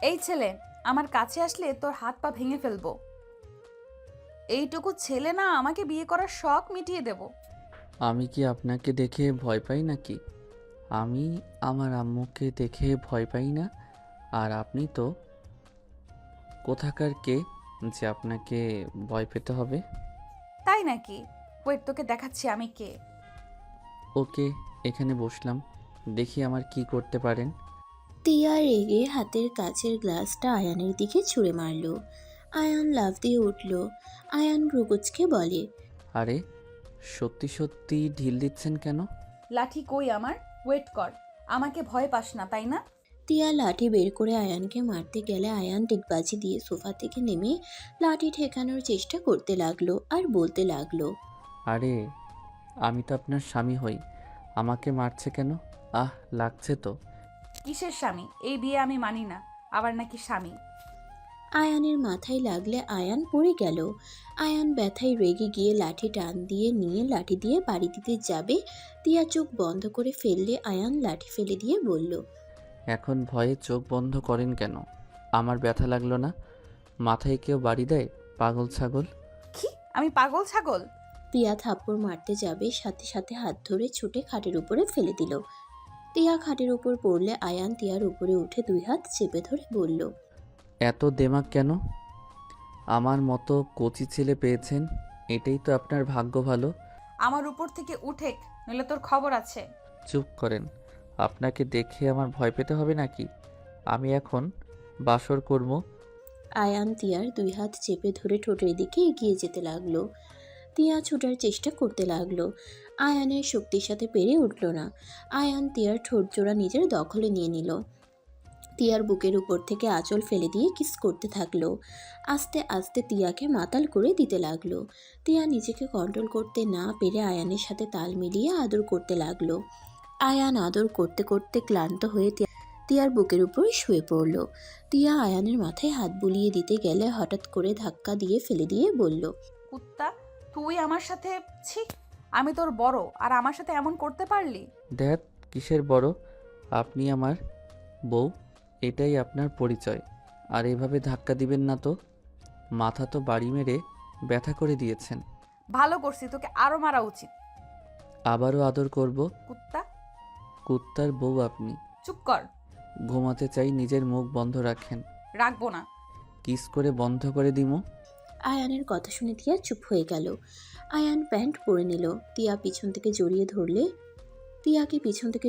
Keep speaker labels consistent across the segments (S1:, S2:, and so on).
S1: এই ছেলে, আমার কাছে আসলে তোর হাত পা ভেঙে ফেলবো। এইটুকু ছেলে না আমাকে বিয়ে করার শখ মিটিয়ে দেব।
S2: আমি কি আপনাকে দেখে ভয় পাই নাকি? আমি আমার আম্মুকে দেখে ভয় পাই না। আর আপনি তো কোথাকার কে যে আপনাকে ভয় পেতে হবে?
S1: তাই নাকি? ওয়েট, তোকে দেখাচ্ছি আমি কে।
S2: ওকে, এখানে বসলাম, দেখি আমার কি করতে পারেন।
S3: তিয়া রেগে হাতের কাচের গ্লাসটা আয়ানের দিকে ছুঁড়ে মারল। আয়ান লাফ দিয়ে উঠল। আয়ান ভ্রুকুচকে বলে,
S2: আরে, সত্যি সত্যি ঢিল দিচ্ছেন কেন?
S1: লাঠি কই আমার? ওয়েট কর। আমাকে ভয় পাস না তাই না?
S3: তিয়া লাঠি বের করে আয়ানকে মারতে গেলে আয়ান ডিগবাজি দিয়ে সোফা থেকে নেমে লাঠি ঠেকানোর চেষ্টা করতে লাগলো আর বলতে লাগলো,
S2: আরে, আমি তো আপনার স্বামী হই, আমাকে মারছে কেন? আহ, লাগছে তো।
S1: কিসের স্বামী? এই বিয়ে আমি মানি না। আবার নাকি স্বামী?
S3: আয়ানের মাথায় লাগলে আয়ান পড়ে গেল। আয়ান ব্যথায় রেগে গিয়ে লাঠি টান দিয়ে নিয়ে লাঠি দিয়ে বাড়ি দিতে যাবে। তিয়া চোখ বন্ধ করে ফেললে আয়ান লাঠি ফেলে দিয়ে বলল,
S2: এখন ভয়ে চোখ বন্ধ করেন কেন? আমার ব্যথা লাগলো না? মাথায় কেউ বাড়ি দেয়? পাগল ছাগল।
S1: কি? আমি পাগল ছাগল?
S3: তিয়া থাপ্পড় মারতে যাবে, সাথে সাথে হাত ধরে ছুটে খাটের উপরে ফেলে দিল। তিয়া খাটের উপর পড়লে আয়ান তিয়ার উপরে উঠে দুই হাত চেপে ধরে বলল,
S2: এত দেমাগ কেন? আমার মতো কচি ছেলে পেয়েছেন, এটাই তো আপনার ভাগ্য ভালো।
S1: আমার উপর থেকে উঠেক, নইলে তোর খবর আছে।
S2: চুপ করেন। আপনাকে দেখে আমার ভয় পেতে হবে নাকি? আমি এখন বাসর করব।
S3: আয়ান তিয়ার দুই হাত চেপে ধরে ঠোঁটের দিকে এগিয়ে যেতে লাগলো। তিয়া ছুটার চেষ্টা করতে লাগলো। আয়ানের শক্তির সাথে পেরে উঠল না। আয়ান তিয়ার ঠোঁট জোড়া নিজের দখলে নিয়ে নিল। তিয়ার বুকের উপর থেকে আঁচল ফেলে দিয়ে কিস করতে থাকলো। আস্তে আস্তে তিয়াকে মাতাল করে দিতে লাগলো। তিয়া নিজেকে কন্ট্রোল করতে না পেরে আয়ানের সাথে তাল মিলিয়ে আদর করতে লাগলো। আয়ান আদর করতে করতে ক্লান্ত হয়ে তিয়ার বুকের উপর শুয়ে পড়ল। তিয়া আয়ানের মাথায় হাত বুলিয়ে দিতে গেলে হঠাৎ করে ধাক্কা দিয়ে ফেলে দিয়ে বলল,
S1: কুত্তা, তুই আমার সাথে... ছি! আমি তোর বড় আর আমার সাথে এমন করতে পারলি?
S2: দেখ, কিসের বড়? আপনি আমার বউ, এটাই আপনার পরিচয়। আর এভাবে ধাক্কা দিবেন না তো। মাথা তো বাড়ি মেরে ব্যথা করে দিয়েছেন।
S1: ভালো করছি, তোকে আরো মারা উচিত।
S2: আবারও আদর করব।
S1: কুত্তা!
S2: কুত্তার বউ আপনি।
S1: চুপ কর।
S2: ঘুমাতে চাই, নিজের মুখ বন্ধ রাখেন।
S1: রাখবো না।
S2: কিস করে বন্ধ করে দিমু।
S3: আয়ানের কথা শুনে তিয়া চুপ হয়ে গেল। আয়ান প্যান্ট পরে নিল। তিয়াকে পিছন থেকে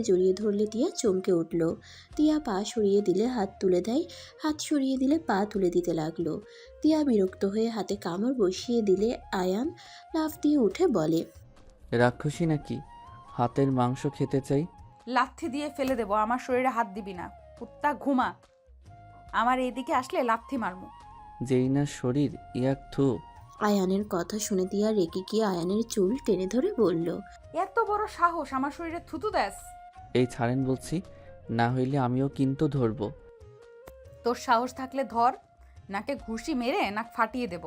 S3: জড়িয়ে ধরলে তিয়া চমকে উঠল। তিয়া পা সরিয়ে দিলে হাত তুলে দেয়, হাত সরিয়ে দিলে পা তুলে দিতে লাগলো। তিয়া বিরক্ত হয়ে হাতে কামড় বসিয়ে দিলে আয়ান লাফ দিয়ে উঠে বলে,
S2: রাক্ষসী নাকি? হাতের মাংস খেতে চাই।
S1: লাথি দিয়ে ফেলে দেবো, আমার শরীরে হাত দিবি না। কুত্তা, ঘুমা। আমার এইদিকে আসলে লাথি মারমু।
S2: যেই না শরীর, ইয়াক থু।
S3: আয়ানের কথা শুনে তিয়া রেগে গিয়ে আয়ানের চুল টেনে ধরে বলল,
S1: এত বড় সাহস আমার শরীরে থুতু দেস?
S2: এই ছাড়েন বলছি, না হইলে আমিও কিন্তু ধরবো।
S1: তোর সাহস থাকলে ধর, নাকে ঘুষি মেরে নাক ফাটিয়ে দেব।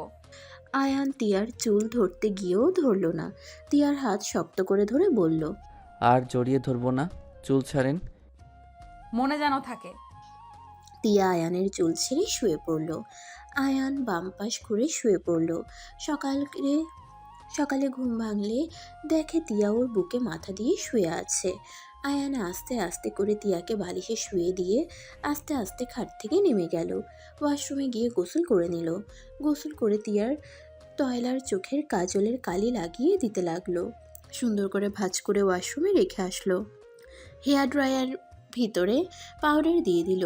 S3: আয়ান তিয়ার চুল ধরতে গিয়েও ধরল না। তিয়ার হাত শক্ত করে ধরে বলল,
S2: আর জড়িয়ে ধরবো না, চুল ছাড়েন।
S1: মনে যেন থাকে।
S3: তিয়া আয়ানের চুল ছেড়ে শুয়ে পড়ল। আয়ান বাম পাশ ঘুরে শুয়ে পড়ল। সকালে সকালে ঘুম ভাঙলে দেখে তিয়া ওর বুকে মাথা দিয়ে শুয়ে আছে। আয়ান আস্তে আস্তে করে তিয়াকে বালিশে শুয়ে দিয়ে আস্তে আস্তে খাট থেকে নেমে গেল। ওয়াশরুমে গিয়ে গোসল করে নিল। গোসল করে তিয়ার টয়লার চোখের কাজলের কালি লাগিয়ে দিতে লাগলো। সুন্দর করে ভাঁজ করে ওয়াশরুমে রেখে আসলো। হেয়ার ড্রায়ার ভিতরে পাউডার দিয়ে দিল।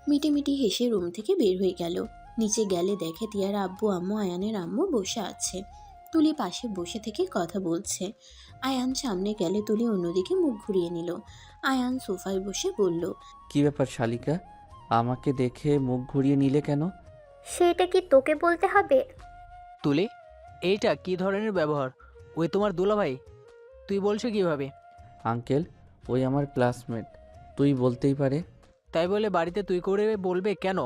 S3: মিটিমিটি হেসে রুম থেকে বের হয়ে গেল। নিচে গেলে দেখে তিয়ার আব্বু আম্মু আয়ানের আম্মু বসে আছে। তুলি পাশে বসে থেকে কথা বলছে। আয়ান সামনে গেলে তুলি অন্যদিকে মুখ ঘুরিয়ে নিল। আয়ান সোফায় বসে বলল,
S2: কি ব্যাপার শালিকা, আমাকে দেখে মুখ ঘুরিয়ে নিলে কেন?
S4: সেটা কি তোকে বলতে হবে?
S5: তুলে, এইটা কি ধরনের ব্যবহার? ওই তোমার দুলাভাই, তুই বলছো কিভাবে?
S2: আঙ্কেল, ওই আমার ক্লাসমেট, তুই বলতেই পারে।
S5: তাই বলে বাড়িতে তুই করে বলবে কেন?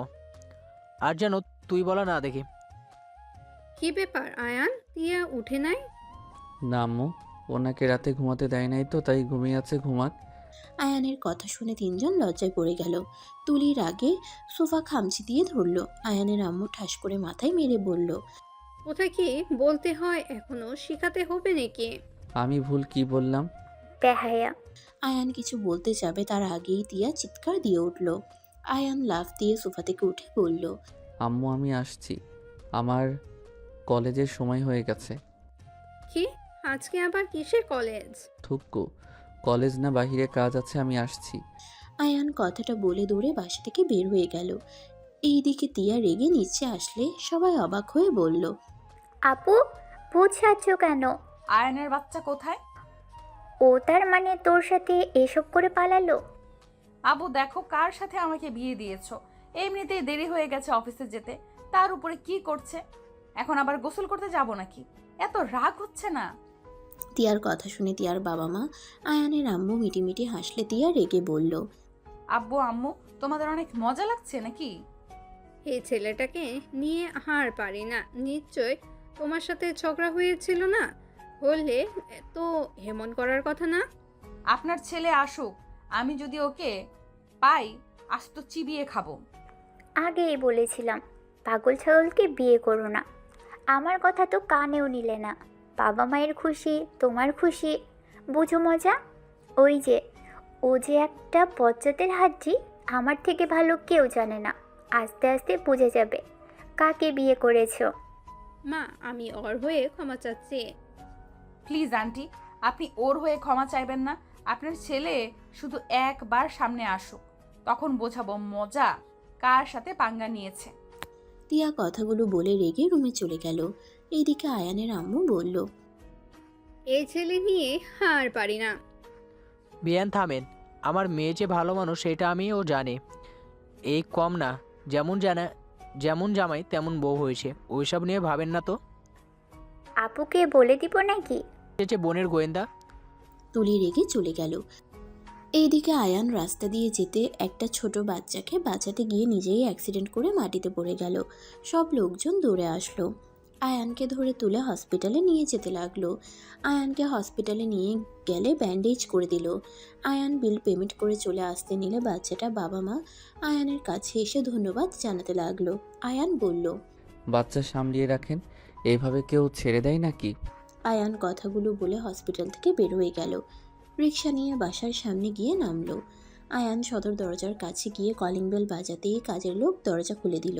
S5: আর যেন তুই বলা না দেখি।
S6: কি ব্যাপার আয়ান, টিয়া উঠে নাই?
S2: না আম্মু, ওনাকে রাতে ঘুমাতে দেয় নাই তো, তাই ঘুমিয়ে আছে, ঘুমাক।
S3: আয়ানের কথা শুনে তিনজন লজ্জায় পড়ে গেল। তুলির আগে সোফা খামচি দিয়ে ধরল। আয়ানের আম্মু ঠাস করে মাথায় মেরে বলল,
S6: কোথায় কি বলতে হয় এখনো শিখাতে হবে নাকি?
S2: আমি ভুল কি বললাম?
S4: বেহায়া।
S3: আয়ান কিছু বলতে যাবে তার আগেই তিয়া চিৎকার দিয়ে উঠল। আয়ান লাফ দিয়ে সোফা থেকে উঠে বলল,
S2: আম্মু আমি আসছি, আমার কলেজের সময় হয়ে গেছে।
S6: কি? আজকে আবার কিসের কলেজ?
S2: থুক্কু, কলেজ না বাহিরে কাজ আছে, আমি আসছি।
S3: আয়ান কথাটা বলে দৌড়ে বাসা থেকে বের হয়ে গেল। এইদিকে তিয়া রেগে নিচে আসলে সবাই অবাক হয়ে বলল,
S4: আপু, বুঝাচ্ছ কেন?
S1: আয়নের বাচ্চা কোথায়?
S4: ও তার মানে তোর সাথে এসব করে পালালো?
S1: আবু দেখো কার সাথে আমাকে বিয়ে দিয়েছো। এমনিতেই দেরি হয়ে গেছে অফিসে যেতে, তার উপরে কি করছে। এখন আবার গোসল করতে যাব নাকি? এত রাগ হচ্ছে না?
S3: তিয়ার কথা শুনে তিয়ার বাবা মা আয়ানের আম্মু মিটিমিটি হাসলে তিয়া রেগে বলল,
S1: আব্বু আম্মু তোমাদের অনেক মজা লাগছে নাকি?
S6: এই ছেলেটাকে নিয়ে আর পারি না। নিশ্চয় তোমার সাথে ঝগড়া হয়েছিল না? হলে তো এমন করার কথা না।
S1: আপনার ছেলে আসুক, আমি যদি ওকে পাই আজ তো চিবিয়ে খাবো।
S4: আগেই বলেছিলাম পাগল ছাগলকে বিয়ে করো না। আমার কথা তো কানেও নিলে না। বাবা মায়ের খুশি, তোমার খুশি, বুঝো মজা? ওই যে ও যে একটা বজ্জাতের হাড্ডি, আমার থেকে ভালো কেউ জানে না। আস্তে আস্তে বুঝে যাবে কাকে বিয়ে করেছো।
S6: মা, আমি ওর হয়ে ক্ষমা চাচ্ছি।
S1: প্লিজ আন্টি, আপনি ওর হয়ে ক্ষমা চাইবেন না। আপনার ছেলে শুধু একবার সামনে আসুক, তখন বোঝাবো মজা কার সাথে পাঙ্গা নিয়েছে।
S3: তিয়া কথাগুলো বলে রেগে রুমে চলে গেল। এইদিকে আয়ানের আম্মু বলল,
S6: এই ছেলে নিয়ে আর পারি না।
S5: বিয়ান থামেন। আমার মেয়ে যে ভালো মানুষ সেটা আমিও জানি। এই কম না, যেমন জামাই তেমন বউ হয়েছে। ওইসব নিয়ে ভাবেন না তো।
S4: আপুকে বলে দিব নাকি?
S5: সে যে বোনের গোয়েন্দা।
S3: তুলি রেগে চলে গেল। এইদিকে আয়ান রাস্তা দিয়ে যেতে একটা ছোট বাচ্চাকে বাঁচাতে গিয়ে নিজেই অ্যাক্সিডেন্ট করে মাটিতে পড়ে গেল। সব লোকজন দৌড়ে আসলো, আয়ানকে ধরে তুলে হসপিটালে নিয়ে যেতে লাগলো। আয়ানকে হসপিটালে নিয়ে গেলে ব্যান্ডেজ করে দিল। আয়ান বিল পেমেন্ট করে চলে আসতে নিলে বাচ্চাটা বাবা মা আয়ানের কাছে এসে ধন্যবাদ জানাতে লাগলো। আয়ান বলল,
S2: বাচ্চা সামলিয়ে রাখেন, এইভাবে কেউ ছেড়ে দেয় নাকি?
S3: আয়ান কথাগুলো বলে হসপিটাল থেকে বের হয়ে গেল। রিক্সা নিয়ে বাসার সামনে গিয়ে নামলো। আয়ান সদর দরজার কাছে গিয়ে কলিং বেল বাজাতেই কাজের লোক দরজা খুলে দিল।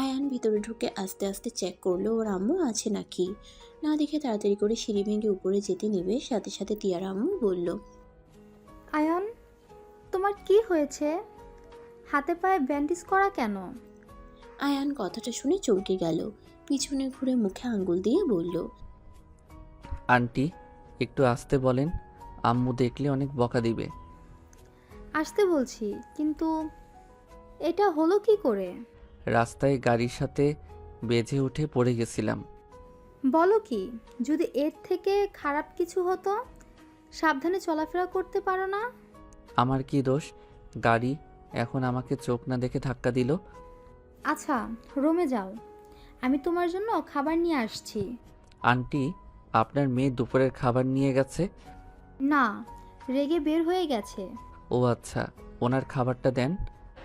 S3: আয়ান ভিতরে ঢুকে আস্তে আস্তে চেক করলো ওর আম্মু আছে নাকি। না দেখে তাড়াতাড়ি করে সিঁড়ি ভেঙে উপরে যেতে নেবে সাথে সাথে তিয়ার আম্মু বলল,
S7: আয়ান, তোমার কি হয়েছে? হাতে পায়ে ব্যান্ডেজ করা কেন?
S3: আয়ান কথাটা শুনে চমকে গেল। পিছনে ঘুরে মুখে আঙ্গুল দিয়ে বলল,
S2: আন্টি একটু আসতে বলেন, আম্মু দেখলে অনেক বকা দিবে।
S7: আসতে বলছি, কিন্তু এটা হলো কি করে?
S2: রাস্তায় গাড়ির সাথে বেজে উঠে পড়ে গেছিলাম।
S7: বলো কি, যদি এর থেকে খারাপ কিছু হতো? সাবধানে চলাফেরা করতে পারো না?
S2: আমার কি দোষ? গাড়ি এখন আমাকে চোখ না দেখে ধাক্কা দিল।
S7: আচ্ছা, রুমে যাও, আমি তোমার জন্য খাবার নিয়ে আসছি।
S2: আন্টি আপনার মেয়ে দুপুরের খাবার নিয়ে গেছে?
S7: না, রেগে বের হয়ে গেছে।
S2: ও আচ্ছা, ওনার খাবারটা দেন,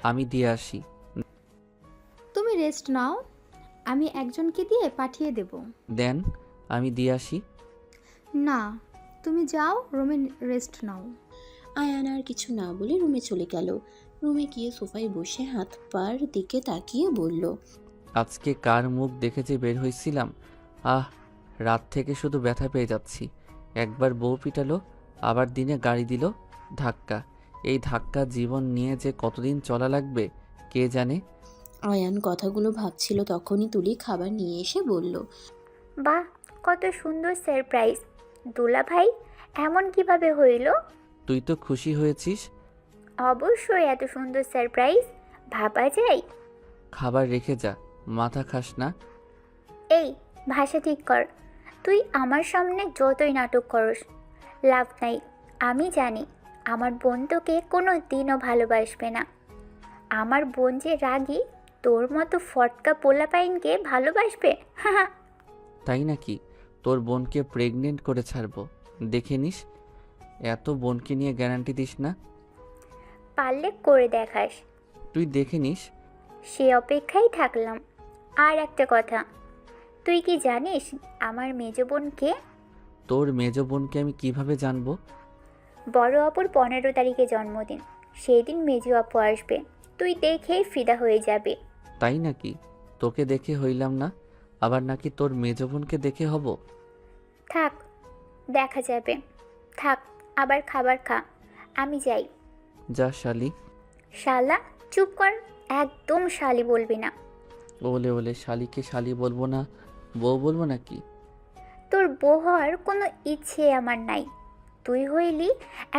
S2: আমি দিয়ে আসি।
S7: তুমি রেস্ট নাও, আমি একজনকে দিয়ে পাঠিয়ে দেব।
S2: দেন, আমি দিয়ে আসি।
S7: না, তুমি যাও, রুমে রেস্ট নাও।
S3: আয়ান আর কিছু না বলে রুমে চলে গেল। রুমে গিয়ে সোফায় বসে হাত পার দিকে তাকিয়ে বলল,
S2: আজকে কার মুখ দেখে যে বের হয়েছিলাম, আহ, রাত থেকে শুধু ব্যথা পেয়ে যাচ্ছি। একবার বউ পিটালো, আবার দিনে গাড়ি দিল ধাক্কা। এই ধাক্কা জীবন নিয়ে যে কতদিন চলা লাগবে কে জানে।
S3: আয়ান কথাগুলো ভাবছিল তখনই তুলি খাবার নিয়ে এসে বলল,
S4: বাহ, কত সুন্দর সারপ্রাইজ। দুলা ভাই, এমন কিভাবে হইল?
S2: তুই তো খুশি হয়েছিস।
S4: অবশ্যই, এত সুন্দর সারপ্রাইজ ভাবা যায়?
S2: খাবার রেখে যা, মাথা খাস না।
S4: এই, ভাষা ঠিক কর। তুই আমার সামনে যতই নাটক করস লাভ নাই। আমি জানি আমার বোন তোকে কোনো দিনও ভালোবাসবে না। আমার বোন যে রাগী, তোর মতো ফটকা পোলাপাইনকে ভালোবাসবে? হ্যাঁ।
S2: তাই নাকি? তোর বোনকে প্রেগনেন্ট করে ছাড়বো, দেখে নিস। এত বোনকে নিয়ে গ্যারান্টি দিস না।
S4: পারলে করে দেখাস।
S2: তুই দেখে নিস।
S4: সে অপেক্ষায় থাকলাম। আর একটা কথা, তুই কি জানিস আমার মেজ বোনকে?
S2: তোর মেজ বোনকে আমি কিভাবে জানবো?
S4: বড় অপুর 15 তারিখে জন্মদিন, সেই দিন মেজো আপু আসবে, তুই দেখেই ফিদা হয়ে যাবে।
S2: তাই নাকি? তোকে দেখে হইলাম না, আবার নাকি তোর মেজ বোনকে দেখে হব?
S4: থাক, দেখা যাবে। থাক, আবার খাবার খা, আমি যাই।
S2: যা শালি।
S4: শালা? চুপ কর, একদম শালি বলবি না।
S2: ওলে ওলে, শালিকে শালি বলবো না, বউ বলবো নাকি?
S4: তোর বউ হওয়ার কোনো ইচ্ছে আমার নাই। তুই হইলি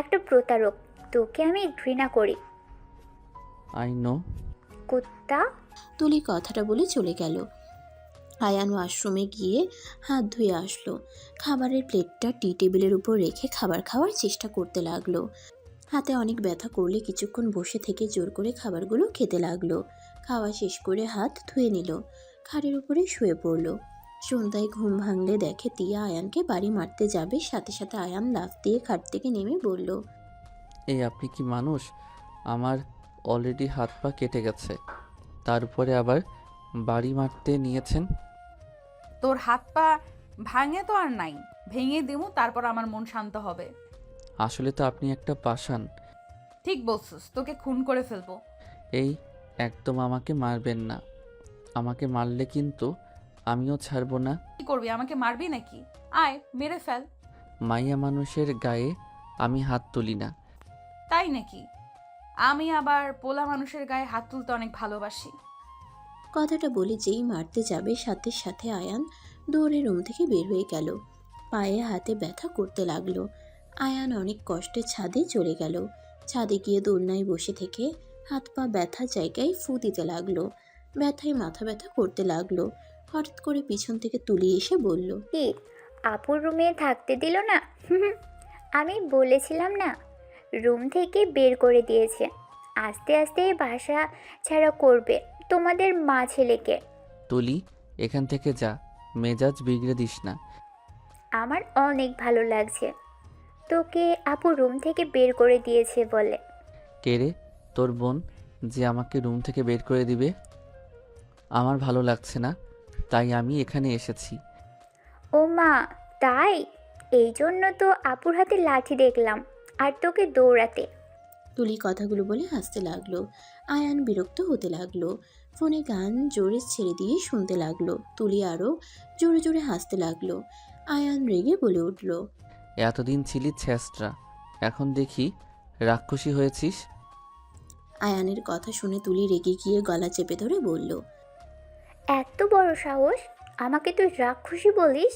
S4: একটা প্রতারক, তোকে আমি ঘৃণা করি।
S2: I know.
S4: কুত্তা।
S3: তুলি কথাটা বলে চলে গেল। আয়ান ওয়াশরুমে গিয়ে হাত ধুয়ে আসলো। খাবারের প্লেটটা টি টেবিলের উপর রেখে খাবার খাওয়ার চেষ্টা করতে লাগলো। হাতে অনেক ব্যথা করলে কিছুক্ষণ বসে থেকে জোর করে খাবারগুলো খেতে লাগলো। খাওয়া শেষ করে হাত ধুয়ে নিল, খাটের উপরে শুয়ে পড়লো। সন্ধ্যায় ঘুম ভাঙলে দেখে তিয়া আয়ানকে বাড়ি মারতে যাবে, সাথে সাথে আয়ান লাফ দিয়ে খাট থেকে নেমে বলল,
S2: এই আপনি কি মানুষ? আমার অলরেডি হাত পা কেটে গেছে, তারপরে আবার বাড়ি মারতে নিয়েছেন?
S1: তোর হাত পা ভাঙে তো আর নাই, ভেঙে দেবো তারপর আমার মন শান্ত হবে।
S2: আসলে তো আপনি একটা পাষাণ।
S1: ঠিক বলছিস, তোকে খুন করে ফেলবো।
S2: এই একদম আমাকে মারবেন না, আমাকে মারলে কিন্তু আমিও ছাড়বো না।
S1: কি করবি, আমাকে মারবি নাকি? আয় মেরে ফেল।
S2: মাইয়া মানুষের গায়ে আমি হাত তুলি না।
S1: তাই নাকি? আমি আবার পোলা মানুষের গায়ে হাত তুলতে অনেক ভালোবাসি।
S3: কথাটা বলে যেই মারতে যাবে সাথে সাথে আয়ান দৌড়ে রুম থেকে বের হয়ে গেল। পায়ে হাতে ব্যথা করতে লাগলো। আয়ান অনেক কষ্টে ছাদে চলে গেল। ছাদে গিয়ে দোলনায় বসে থেকে হাত পা ব্যথা জায়গায় ফু দিতে লাগলো। ব্যথায় মাথা ব্যথা করতে লাগলো। হঠাৎ করে পিছন থেকে তুলি এসে বলল,
S4: কি, আপুর রুমে থাকতে দিল না? আমি বলেছিলাম না, রুম থেকে বের করে দিয়েছে। আস্তে আস্তে বাসা ছাড়া করবে তোমাদের মা ছেলেকে।
S2: তুলি, এখান থেকে যা, মেজাজ বিগড়ে দিস না।
S4: আমার অনেক ভালো লাগছে তোকে আপু রুম থেকে বের করে দিয়েছে বলে।
S2: কে রে? তোর বোন যে আমাকে রুম থেকে বের করে দিবে? আমার ভালো লাগছে না, তাই আমি এখানে এসেছি।
S4: ও মা, তাই? এই জন্য তো আপুর হাতে লাঠি দেখলাম আর তোকে দৌড়াতে।
S3: তুলি কথাগুলো বলে হাসতে লাগলো। আয়ান বিরক্ত হতে লাগলো। ফোনে গান জোরে ছেড়ে দিয়ে শুনতে লাগলো। তুলি আরও জোরে জোরে হাসতে লাগলো। আয়ান রেগে বলে উঠল,
S2: এতদিন ছিলি ছেঁচড়া, এখন দেখি রাক্ষসী হয়েছিস।
S3: আয়ানের কথা শুনে তুলি রেগে গিয়ে গলা চেপে ধরে বলল,
S4: এত বড় সাহস, আমাকে তুই রাক্ষসী বলিস?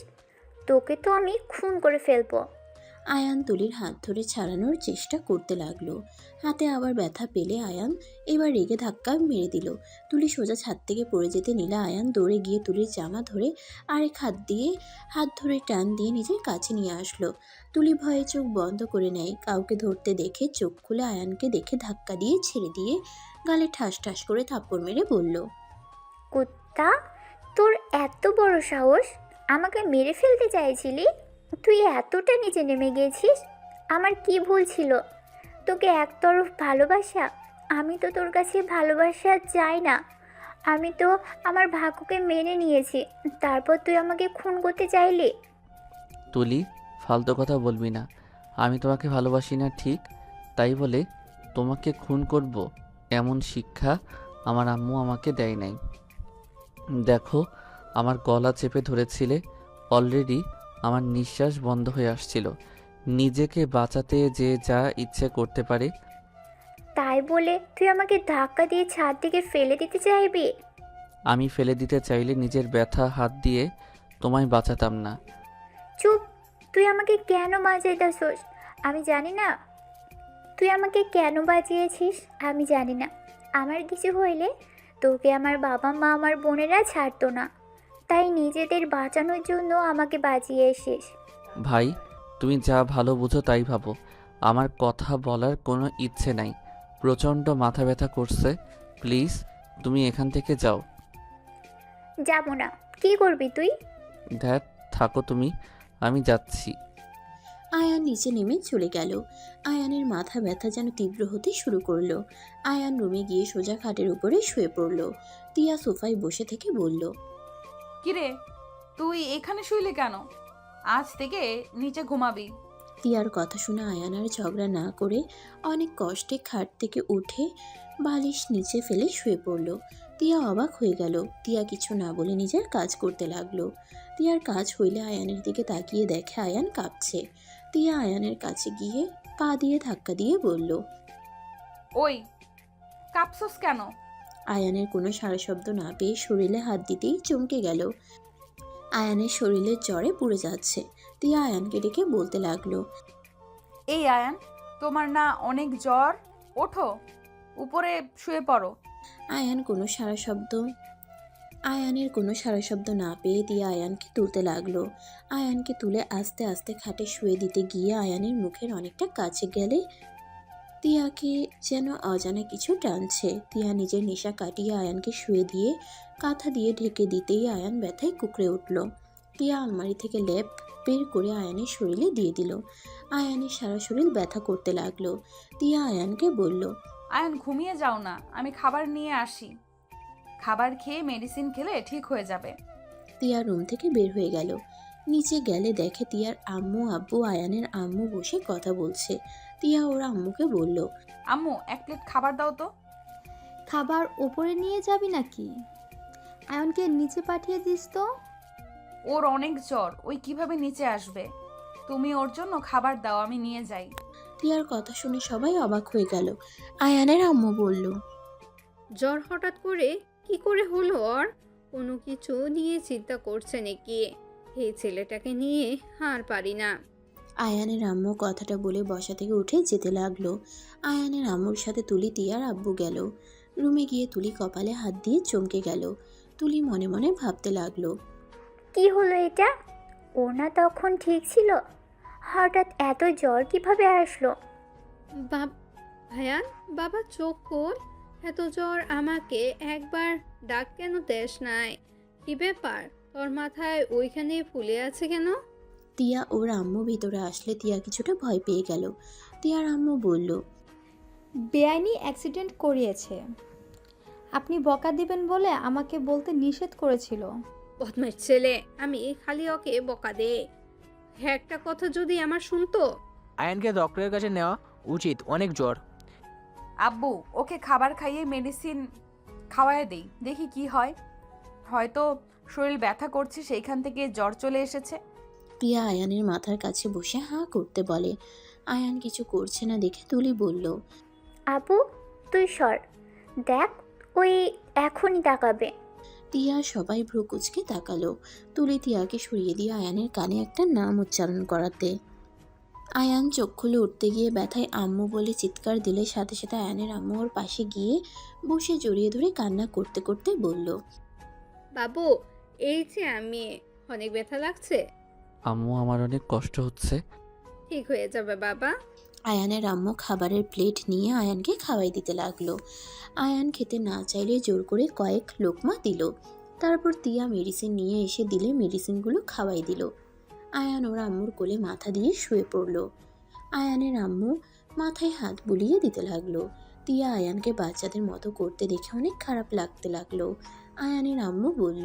S4: তোকে তো আমি খুন করে ফেলবো।
S3: আয়ান তুলির হাত ধরে ছাড়ানোর চেষ্টা করতে লাগলো। হাতে আবার ব্যথা পেলে আয়ান এবার রেগে ধাক্কা মেরে দিল। তুলি সোজা ছাদ থেকে পড়ে যেতে নিলে আয়ান দৌড়ে গিয়ে তুলির জামা ধরে আরেক হাত ধরে টান দিয়ে নিজের কাছে নিয়ে আসলো। তুলি ভয়ে চোখ বন্ধ করে নেয়। কাউকে ধরতে দেখে চোখ খুলে আয়ানকে দেখে ধাক্কা দিয়ে ছেড়ে দিয়ে গালে ঠাস ঠাস করে থাপ্পড় মেরে বলল,
S4: কুত্তা, তোর এত বড় সাহস, আমাকে মেরে ফেলতে চাইছিলি? তুই এতটা নিচে নেমে গেছিস? আমার কি ভুল ছিল? তোকে একতরফ ভালোবাসা? আমি তো তোর কাছে ভালোবাসা চাই না। আমি তো আমার ভাগ্যকে মেনে নিয়েছি, তারপর তুই আমাকে খুন করতে চাইলি?
S2: তুলি, ফালতু কথা বলবি না। আমি তোমাকে ভালোবাসি না ঠিক, তাই বলে তোমাকে খুন করব এমন শিক্ষা আমার আম্মু আমাকে দেয় নাই। দেখো, আমার গলা চেপে ধরেছিলে, অলরেডি আমার নিঃশ্বাস বন্ধ হয়ে আসছিল। নিজেকে বাঁচাতে যে যা ইচ্ছে করতে পারে।
S4: তাই বলে তুই আমাকে ধাক্কা দিয়ে ছাদ থেকে ফেলে দিতে চাইবি?
S2: আমি ফেলে দিতে চাইলে নিজের ব্যথা হাত দিয়ে তোমায় বাঁচাতাম না।
S4: চুপ! তুই আমাকে কেন বাঁচাইতেছস আমি জানি না। তুই আমাকে কেন বাঁচিয়েছিস আমি জানি না। আমার কিছু হইলে তোকে আমার বাবা মা আমার বোনেরা ছাড়তো না, তাই নিজেদের বাঁচানোর জন্য আমাকে বাঁচিয়ে এসিস।
S2: ভাই, তুমি যা ভালো বুঝো তাই ভাবো। আমার কথা বলার কোনো ইচ্ছে নাই, প্রচণ্ড মাথা ব্যথা করছে। প্লিজ তুমি এখান থেকে যাও।
S4: যাব না। কি করবি তুই?
S2: ধ্যাত, থাকো তুমি, আমি যাচ্ছি।
S3: আয়ান নিচে নেমে চলে গেল। আয়ানের মাথা ব্যথা যেন তীব্র হতে শুরু করলো। আয়ান রুমে গিয়ে সোজা খাটের উপরে শুয়ে পড়ল। তিয়া সোফায় বসে থেকে বলল,
S1: কিরে, তুই এখানে শুইলি কেন? আজ থেকে নিচে ঘুমাবি।
S3: তিয়ার কথা শুনে আয়ান আর ঝগড়া না করে অনেক কষ্টে খাট থেকে উঠে বালিশ নিচে ফেলে শুয়ে পড়ল। তিয়া অবাক হয়ে গেল। তিয়া কিছু না বলে নিজের কাজ করতে লাগলো। তিয়ার কাজ হইলে আয়ানের দিকে তাকিয়ে দেখে আয়ান কাঁপছে। তিয়া আয়ানের কাছে গিয়ে পা দিয়ে ধাক্কা দিয়ে বলল,
S1: ওই, কাঁপছস কেন?
S3: আয়ানের কোনো সারা শব্দ না পেয়ে শরীরে হাত দিতেই চমকে গেল। আয়ানের শরীরের জ্বরে পুড়ে যাচ্ছে। তিয়া আয়ানকে ডেকে বলতে লাগলো,
S1: এই আয়ান, তোমার না অনেক জ্বর? ওঠো, উপরে শুয়ে পড়ো।
S3: আয়ানের কোনো সারা শব্দ না পেয়ে তিয়া আয়ানকে তুলতে লাগলো। আয়ানকে তুলে আস্তে আস্তে খাটে শুয়ে দিতে গিয়ে আয়ানের মুখের অনেকটা কাছে গেলে তিয়াকে যেন অজানা কিছু টানছে। তিয়া নিজের নেশা কাটিয়ে আয়ানকে শুয়ে দিয়ে কাঁথা দিয়ে ঢেকে দিতেই আয়ান ব্যথায় কুঁকড়ে উঠল। তিয়া আলমারি থেকে লেপ বের করে আয়ানের শরীরে দিয়ে দিল। আয়ানের সারা শরীর ব্যথা করতে লাগলো। তিয়া আয়ানকে বলল,
S1: আয়ান, ঘুমিয়ে যাও না, আমি খাবার নিয়ে আসি। খাবার খেয়ে মেডিসিন খেলে ঠিক হয়ে যাবে।
S3: তিয়া রুম থেকে বের হয়ে গেল। নিচে গেলে দেখে তিয়ার আম্মু আব্বু আয়ানের আম্মু বসে কথা বলছে। তিয়া ওর আম্মুকে বলল,
S1: আম্মু, এক প্লেট খাবার দাও তো।
S7: খাবার ওপরে নিয়ে যাবি নাকি? আয়নকে নিচে পাঠিয়ে দিস তো।
S1: ওর অনেক জ্বর, ওই কিভাবে নিচে আসবে? তুমি ওর জন্য খাবার দাও, আমি নিয়ে যাই।
S3: তিয়ার কথা শুনে সবাই অবাক হয়ে গেল। আয়ানের আম্মু বলল,
S6: জ্বর হঠাৎ করে কি করে হলো ওর? কোনো কিছু নিয়ে চিন্তা করছে নাকি? এই ছেলেটাকে নিয়ে আর পারি না।
S3: আয়ানের আম্মু কথাটা বলে বসা থেকে উঠে যেতে লাগলো। আয়ানের আম্মুর সাথে তুলি তিয়ার আব্বু গেল। রুমে গিয়ে তুলি কপালে হাত দিয়ে চমকে গেল। তুলি মনে মনে ভাবতে লাগলো,
S4: কি হলো এটা? ও না তখন ঠিক ছিল, হঠাৎ এত জ্বর কিভাবে আসলো?
S6: ভাইয়ান, বাবা চোখ খোল। এত জ্বর, আমাকে একবার ডাক কেন দেশ নাই? কি ব্যাপার, তোর মাথায় ওইখানে ফুলে আছে কেন?
S3: তিয়া ওর আম্মু ভিতরে আসলে তিয়া কিছুটা ভয় পেয়ে গেল। তিয়ার আম্মু বলল,
S7: বেআইনি অ্যাক্সিডেন্ট করিয়েছে। আপনি বকা দিবেন বলে আমাকে বলতে নিষেধ করেছিল।
S6: বদমাইশ ছেলে, আমি খালি ওকে বকা দে। হ্যাঁ, একটা কথা যদি আমার শুনতো।
S5: আয়ানকে ডক্টরের কাছে নেওয়া উচিত, অনেক জ্বর।
S1: আব্বু, ওকে খাবার খাইয়ে মেডিসিন খাওয়ায় দেই, দেখি কি হয়। হয়তো শরীর ব্যথা করছে, সেইখান থেকে জ্বর চলে এসেছে।
S3: তিয়া আয়ানের মাথার কাছে বসে হাঁ করতে বলে। আয়ান কিছু করছে না দেখে তুলি বলল,
S4: আপু, তুই সর, দেখ ওই এখনই তাকাবে।
S3: তিয়া সবাই ভ্রু কুচকে তাকালো। তুলি তিয়াকে সরিয়ে দিয়ে আয়ানের কানে একটা নাম উচ্চারণ করাতে। আয়ান চোখ খুলে উঠতে গিয়ে ব্যথায় আম্মু বলে চিৎকার দিলে সাথে সাথে আয়ানের আম্মু ওর পাশে গিয়ে বসে জড়িয়ে ধরে কান্না করতে করতে বলল,
S6: বাবু, এই যে আমি, অনেক ব্যথা লাগছে।
S2: আম্মু, আমার অনেক কষ্ট হচ্ছে।
S6: ঠিক হয়ে যাবে বাবা।
S3: আয়ানের আম্মু খাবারের প্লেট নিয়ে আয়ানকে খাওয়াই দিতে লাগলো। আয়ান খেতে না চাইলে জোর করে কয়েক লোকমা দিল। তারপর তিয়া মেডিসিন নিয়ে এসে দিলে মেডিসিনগুলো খাওয়াই দিল। আয়ান ওর আম্মুর কোলে মাথা দিয়ে শুয়ে পড়ল। আয়ানের আম্মু মাথায় হাত বুলিয়ে দিতে লাগলো। তিয়া আয়ানকে বাচ্চাদের মতো করতে দেখে অনেক খারাপ লাগতে লাগলো। আয়ানের আম্মু বলল,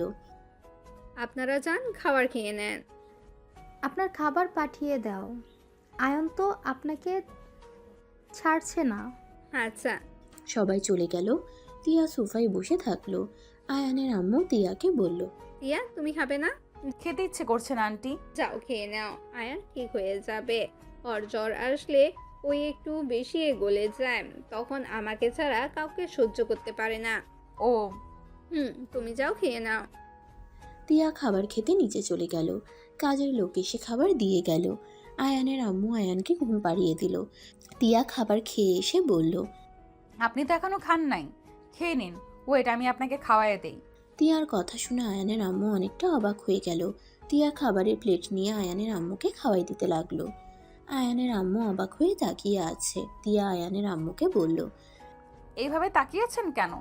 S6: আপনারা যান, খাবার খেয়ে নেন।
S7: আপনার খাবার পাঠিয়ে দাও। আয়ন তো আপনাকে ছাড়ছে না।
S6: আচ্ছা।
S3: সবাই চলে গেল। তিয়া সোফায় বসে থাকলো। আয়ানের আম্মু তিয়াকে বলল,
S6: টিয়া, তুমি খাবে না?
S1: খেতে ইচ্ছে করছে না আন্টি।
S6: যাও, খেয়ে নাও। আয়ান ঠিক হয়ে যাবে। ওর জ্বর আসলে ওই একটু বেশি গলে যায়, তখন আমাকে ছাড়া কাউকে সহ্য করতে পারে না।
S1: ও,
S6: তুমি যাও, খেয়ে নাও।
S3: তিয়া খাবার খেতে নিচে চলে গেল। কাজের লোক এসে খাবার দিয়ে গেল। আয়ানের আম্মু আয়ানকে ঘুম পাড়িয়ে দিল। তিয়া খাবার খেয়ে এসে বলল,
S1: আপনি তো এখনো খান নাই, খেয়ে নিন। ওয়েট, আমি আপনাকে খাওয়ায় দেই।
S3: তিয়ার কথা শুনে আয়ানের আম্মু অনেকটা অবাক হয়ে গেল। তিয়া খাবারের প্লেট নিয়ে আয়ানের আম্মুকে খাওয়াই দিতে লাগলো। আয়ানের আম্মু অবাক হয়ে তাকিয়ে আছে। তিয়া আয়ানের আম্মুকে বলল,
S1: এইভাবে তাকিয়েছেন কেন?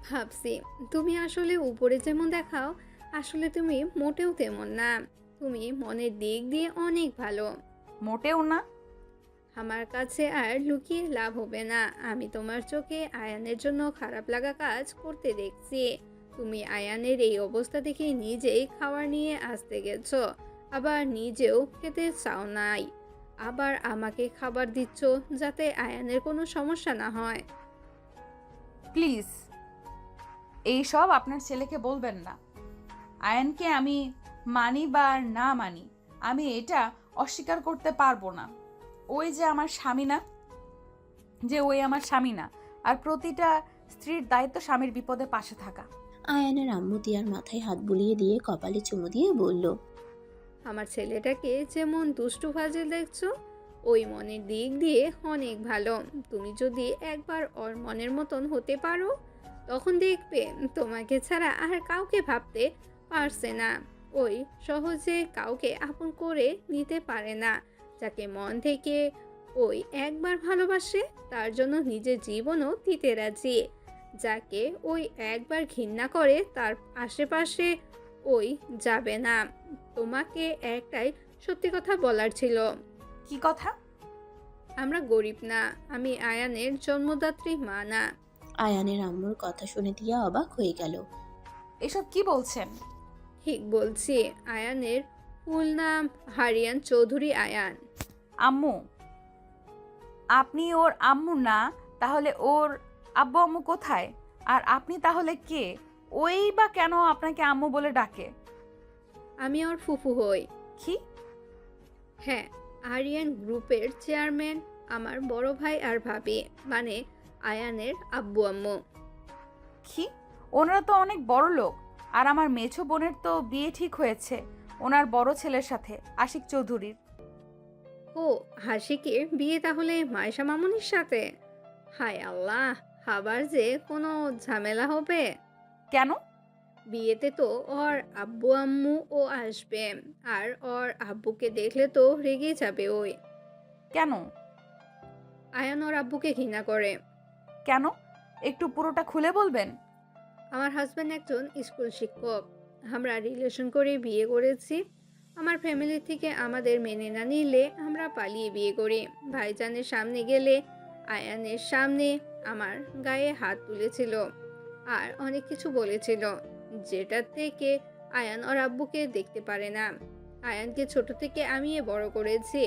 S6: ভাবছি, তুমি আসলে উপরে যেমন দেখাও, আসলে তুমি মোটেও তেমন না। তুমি মনের দিক দিয়ে অনেক ভালো।
S1: মোটেও না।
S6: আমার কাছে আর লুকিয়ে লাভ হবে না। আমি তোমার চোখে আয়ানের জন্য খারাপ লাগা কাজ করতে দেখছি। তুমি আয়ানের এই অবস্থা দেখে নিজেই খাবার নিয়ে আসতে গেছো, আবার নিজেও খেতে চাও নাই, আবার আমাকে খাবার দিচ্ছ যাতে আয়ানের কোনো সমস্যা না হয়।
S1: প্লিজ এইসব আপনার ছেলেকে বলবেন না। আয়নকে আমি মানি বা না মানি, আমি এটা অস্বীকার করতে পারবো না। ওই যে আমার স্বামী না, ওই আমার স্বামী না। আর প্রতিটা স্ত্রীর দায়িত্ব স্বামীর বিপদে পাশে থাকা।
S3: আয়ানের আম্মু দিয়ার মাথায় হাত বুলিয়ে দিয়ে কপালে চুমু দিয়ে বলল,
S6: আমার ছেলেটাকে যেমন দুষ্টু ফাজে দেখছো, ওই মনের দিক দিয়ে অনেক ভালো। তুমি যদি একবার ওর মনের মতন হতে পারো, তখন দেখবে তোমাকে ছাড়া আর কাউকে ভাবতে পারছে না। ওই সহজে কাউকে আপন করে নিতে পারে না। যাকে মন থেকে ওই একবার ভালোবাসে, তার জন্য নিজের জীবনও দিতে রাজি। যাকে ওই একবার ঘৃণা করে, তার আশেপাশে ওই যাবে না। তোমাকে একটাই সত্যি কথা বলার ছিল।
S1: কি কথা?
S6: আমরা গরিব না, আমি আয়ানের জন্মদাত্রী মা না।
S3: আয়ানের আম্মুর কথা শুনে দিয়া অবাক হয়ে গেল।
S1: এসব কি বলছেন?
S6: ঠিক বলছি, আয়ানের ফুল নাম হারিয়ান চৌধুরী আয়ান।
S1: আম্মু? আপনি ওর আম্মু না, তাহলে ওর আব্বু আম্মু কোথায়? আর আপনি তাহলে কে? ওই বা কেন আপনাকে আম্মু বলে ডাকে?
S6: আমি ওর ফুফু হই।
S1: কি?
S6: হ্যাঁ, আরিয়ান গ্রুপের চেয়ারম্যান আমার বড় ভাই আর ভাবি, মানে আয়ানের আব্বু আম্মু।
S1: কি? ওনারা তো অনেক বড় লোক। আর আমার মেছো বোনের তো বিয়ে ঠিক হয়েছে ওনার বড় ছেলের সাথে, আশিক চৌধুরীর।
S6: ও, হাসিকের বিয়ে তাহলে মায়েশা মামুনির সাথে? হায় আল্লাহ, আবার যে কোনো ঝামেলা হবে।
S1: কেন?
S6: বিয়েতে তো ওর আব্বু আম্মু ও আসবে, আর ওর আব্বুকে দেখলে তো রেগে যাবে ওই।
S1: কেন?
S6: আয়ান ওর আব্বুকে ঘৃণা করে।
S1: কেন? একটু পুরোটা খুলে বলবেন?
S6: আমার হাজব্যান্ড একজন স্কুল শিক্ষক। আমরা রিলেশন করে বিয়ে করেছি। আমার ফ্যামিলি থেকে আমাদের মেনে না নিলে আমরা পালিয়ে বিয়ে করি। ভাইজানের সামনে গেলে আয়ানের সামনে আমার গায়ে হাত তুলেছিল আর অনেক কিছু বলেছিল, যেটা থেকে আয়ান ওর আব্বুকে দেখতে পারে না। আয়ানকে ছোট থেকে আমি বড় করেছি।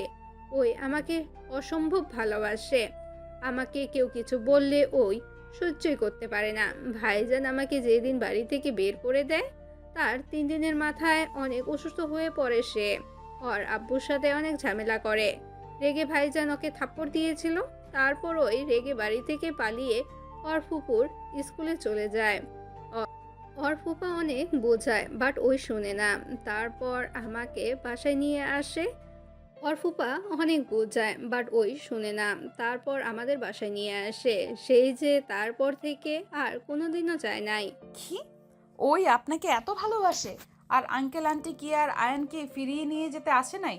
S6: ওই আমাকে অসম্ভব ভালোবাসে। আমাকে কেউ কিছু বললে ওই সহ্যই করতে পারে না। ভাইজান আমাকে যেদিন বাড়ি থেকে বের করে দেয়, তার 3 দিনের মাথায় অনেক অসুস্থ হয়ে পড়ে সে। ওর আব্বুর সাথে অনেক ঝামেলা করে। রেগে ভাইজান ওকে থাপ্পড় দিয়েছিল। তারপর ওই রেগে বাড়ি থেকে পালিয়ে ওর ফুপুর স্কুলে চলে যায়। ওর ফুপা অনেক বোঝায়, বাট ওই শুনে না। তারপর আমাকে বাসায় নিয়ে আসে। ওর ফুপা অনেক বোঝায়, বাট ওই শুনে না। তারপর আমাদের বাসায় নিয়ে আসে। সেই যে তারপর থেকে আর কোনোদিনও যায় নাই।
S1: কি? ওই আপনাকে এত ভালোবাসে? আর আঙ্কেল আন্টি কি আর আয়ানকে ফিরিয়ে নিয়ে যেতে আসে নাই?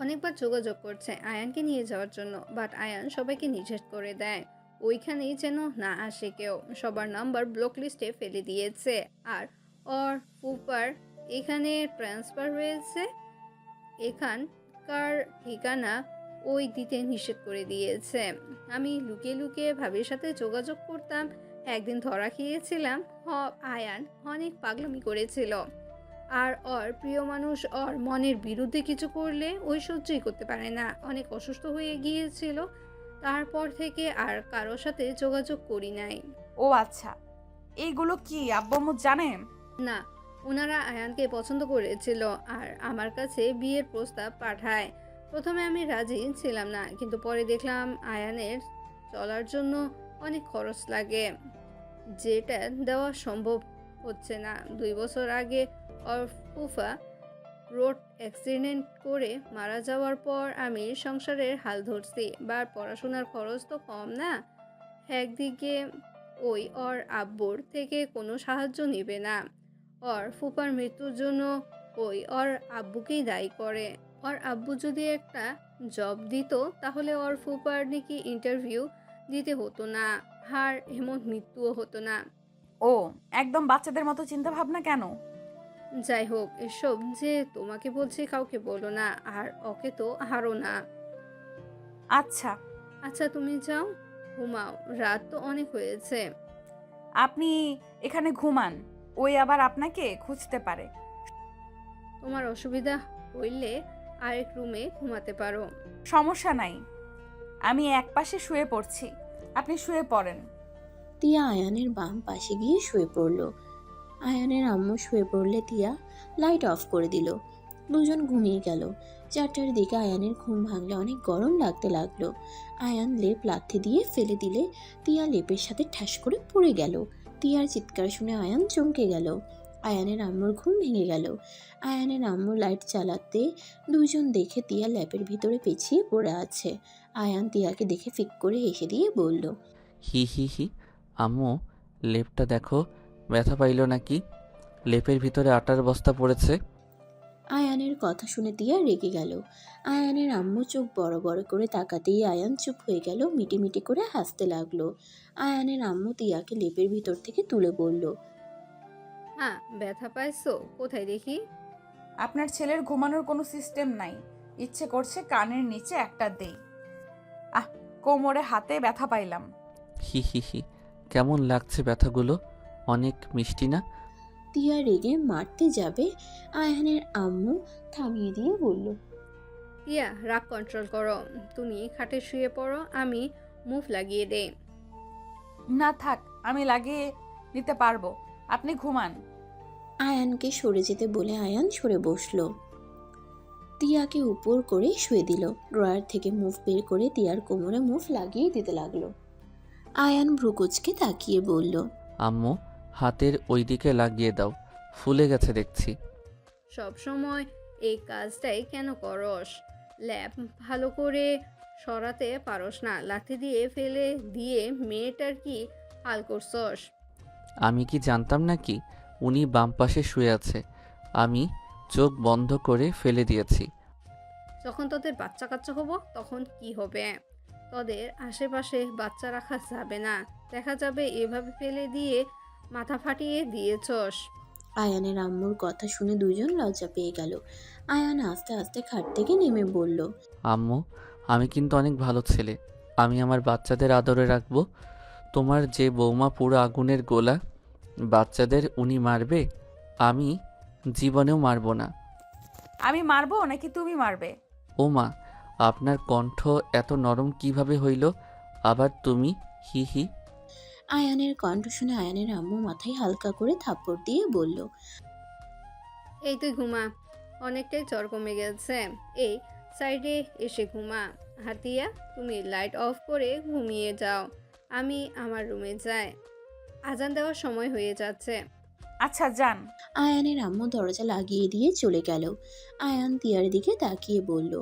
S6: অনেকবার যোগাযোগ করছে আয়ানকে নিয়ে যাওয়ার জন্য, বাট আয়ান সবাইকে নিষেধ করে দেয়। ওইখানেই যেন না আসে কেউ। সবার নাম্বার ব্লক লিস্টে ফেলে দিয়েছে। আর ওর ফুপার এখানে ট্রান্সফার হয়েছে, এখানকার ঠিকানা ওই দিতে নিষেধ করে দিয়েছে। আমি লুকিয়ে লুকিয়ে ভাবির সাথে যোগাযোগ করতাম। একদিন ধরা খেয়েছিলাম। আয়ান অনেক পাগলামি করেছিল। আর ওর প্রিয় মানুষ ওর মনের বিরুদ্ধে কিছু করলে ওই সহ্যই করতে পারে না। অনেক অসুস্থ হয়ে গিয়েছিল। তারপর থেকে আর কারোর সাথে যোগাযোগ করি নাই।
S1: ও আচ্ছা, এইগুলো কি আব্বু আম্মু জানেন?
S6: না, ওনারা আয়ানকে পছন্দ করেছিল আর আমার কাছে বিয়ের প্রস্তাব পাঠায়। প্রথমে আমি রাজি ছিলাম না, কিন্তু পরে দেখলাম আয়ানের চলার জন্য অনেক খরচ লাগে, যেটা দেওয়া সম্ভব হচ্ছে না। 2 বছর আগে ওর ফুফা রোড অ্যাক্সিডেন্ট করে মারা যাওয়ার পর আমি সংসারের হাল ধরছি। পড়াশোনার খরচ তো কম না। একদিকে ওই ওর আব্বুর থেকে কোনো সাহায্য নেবে না। ওর ফুফার মৃত্যুর জন্য ওই ওর আব্বুকেই দায়ী করে। ওর আব্বু যদি একটা জব দিত, তাহলে ওর ফুফার নাকি ইন্টারভিউ দিতে হতো না, আর এমন মৃত্যুও হতো না।
S1: ও, একদম বাচ্চাদের মতো চিন্তা ভাবনা কেন?
S6: যাই হোক, এসব যে তোমাকে বলছি কাউকে বলো না, আর ওকে তো আরও না।
S1: আচ্ছা,
S6: আচ্ছা তুমি যাও, ঘুমাও, রাত তো অনেক হয়েছে।
S1: আপনি এখানে ঘুমান, ওই আবার আপনাকে খুঁজতে পারে।
S6: তোমার অসুবিধা হইলে আরেক রুমে ঘুমাতে পারো।
S1: সমস্যা নাই, আমি একপাশে শুয়ে পড়ছি, আপনি শুয়ে পড়েন।
S3: তিয়া আয়ানের বাম পাশে গিয়ে শুয়ে পড়ল। আয়ানের আম্মু শুয়ে পড়লে তিয়া লাইট অফ করে দিল। দুজন ঘুমিয়ে গেল। 4টার দিকে আয়ানের ঘুম ভাঙলে অনেক গরম লাগতে লাগলো। আয়ান লেপ লাথি দিয়ে ফেলে দিলে তিয়া লেপের সাথে ঠাস করে পড়ে গেল। তিয়ার চিৎকার শুনে আয়ান চমকে গেল। আয়ানের আম্মুর ঘুম ভেঙে গেল। আয়ানের আম্মু লাইট চালাতে দুজন দেখে তিয়া ল্যাপের ভিতরে পেঁচিয়ে পড়ে আছে। আয়ান তিয়াকে দেখে ফিক করে হেসে দিয়ে বলল,
S2: হি হি হি। আম্মু, লেপটা দেখো, ব্যথা পাইল নাকি? লেপের ভিতরে আটার বস্তা পড়েছে।
S3: আয়ানের কথা শুনে তিয়া রেগে গেল। আয়ানের আম্মু চোখ বড় বড় করে তাকাতেই আয়ান চুপ হয়ে গেল, মিটিমিটি করে হাসতে লাগলো। আয়ানের আম্মু তিয়াকে লেপের ভিতর থেকে তুলে বলল,
S6: হ্যাঁ, ব্যথা পাইছো কোথায় দেখি?
S1: আপনার ছেলের ঘুমানোর কোনো সিস্টেম নাই, ইচ্ছে করছে কানের নিচে একটা দেই। আহ, কোমরে হাতে ব্যথা পাইলাম।
S2: হি হি হি। কেমন লাগছে ব্যথাগুলো? অনেক মিষ্টি না?
S3: তিয়া রেগে মারতে যাবে, আয়ানের আম্মু থামিয়ে দিয়ে বলল,
S6: টিয়া, রাগ কন্ট্রোল করো, তুমি খাটে শুয়ে পড়ো, আমি মুভ লাগিয়ে দেই।
S1: না থাক, আমি লাগিয়ে নিতে পারবো, আপনি ঘুমান।
S3: আয়ানকে সরে যেতে বলে আয়ান সরে বসলো। তিয়াকে উপর করে শুয়ে দিল। ড্রয়ার থেকে মুভ বের করে তিয়ার কোমরে মুভ লাগিয়ে দিতে লাগলো। আয়ান ভ্রুকুচকে তাকিয়ে বলল,
S2: আম্মু, হাতের ওই দিকে লাগিয়ে দাও, ফুলে গেছে দেখছি।
S6: সব সময় এই কাজটাই কেন করস? ল্যাব ভালো করে সরাতে পারস না, লাঠি দিয়ে ফেলে দিয়ে মেয়েটার কি হাল করছস?
S2: আমি কি জানতাম নাকি উনি বাম পাশে শুয়ে আছে? আমি চোখ বন্ধ করে ফেলে দিয়েছি।
S6: যখন তোদের বাচ্চা কাচ্চা হবো তখন কি হবে? তোদের আশেপাশে বাচ্চা রাখা যাবে না, দেখা যাবে এভাবে ফেলে দিয়ে মাথা ফাটিয়ে দিয়েছস।
S3: আয়ানের আম্মুর কথা শুনে দুজন লজ্জা পেয়ে গেল। আয়ান আস্তে আস্তে খাট থেকে নেমে বলল,
S2: আম্মু, আমি কিন্তু অনেক ভালো ছেলে, আমি আমার বাচ্চাদের আদরে রাখবো। তোমার যে বৌমা পুরো আগুনের গোলা, বাচ্চাদের উনি মারবে, আমি জীবনেও মারবো না।
S1: আমি মারবো নাকি তুমি মারবে?
S2: ও মা, আপনার কণ্ঠ এত নরম কিভাবে হইল? আবার তুমি? হি হি।
S3: আয়ানের কণ্ঠ শুনে আয়ানের আম্মু মাথায় হালকা করে থাপ্পড় দিয়ে বলল,
S6: এই তুই ঘুমা, অনেকটাই জ্বর কমে গেছে, এই সাইডে এসে ঘুমা। হাতিয়া, তুমি লাইট অফ করে ঘুমিয়ে যাও, আমি আমার রুমে যাই, আজান দেওয়ার সময় হয়ে যাচ্ছে।
S1: আচ্ছা যান।
S3: আয়ানের আম্মু দরজা লাগিয়ে দিয়ে চলে গেল। আয়ান তিয়ার দিকে তাকিয়ে বলল,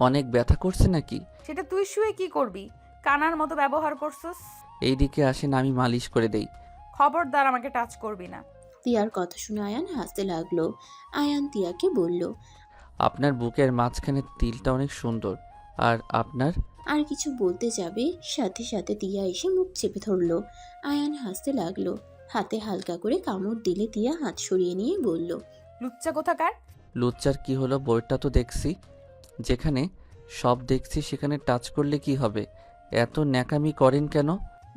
S2: অনেক ব্যথা করছে নাকি?
S1: সেটা তুই শুয়ে কি করবি? কানার মতো ব্যবহার করছস।
S2: এই দিকে আসেন, আমি মালিশ করে দেই।
S1: খবরদার আমাকে টাচ করবি না।
S3: তিয়ার কথা শুনে আয়ান হাসতে লাগলো। আয়ান তিয়াকে বলল,
S2: আপনার বুকের মাঝখানে তিলটা অনেক সুন্দর। আর আপনার?
S3: আর কিছু বলতে যাবে, সাথে সাথে তিয়া এসে মুখ চেপে ধরলো। আয়ান হাসতে লাগলো। হাতে হালকা করে কামড় দিলে তিয়া হাত সরিয়ে নিয়ে বলল,
S1: লুচ্চা কোথাকার।
S2: লুচ্চার কি হলো? বইটা তো দেখছি। যেখানে সব দেখছি সেখানে টাচ করলে কি হবে? এত ন্যাকামি করেন কেন?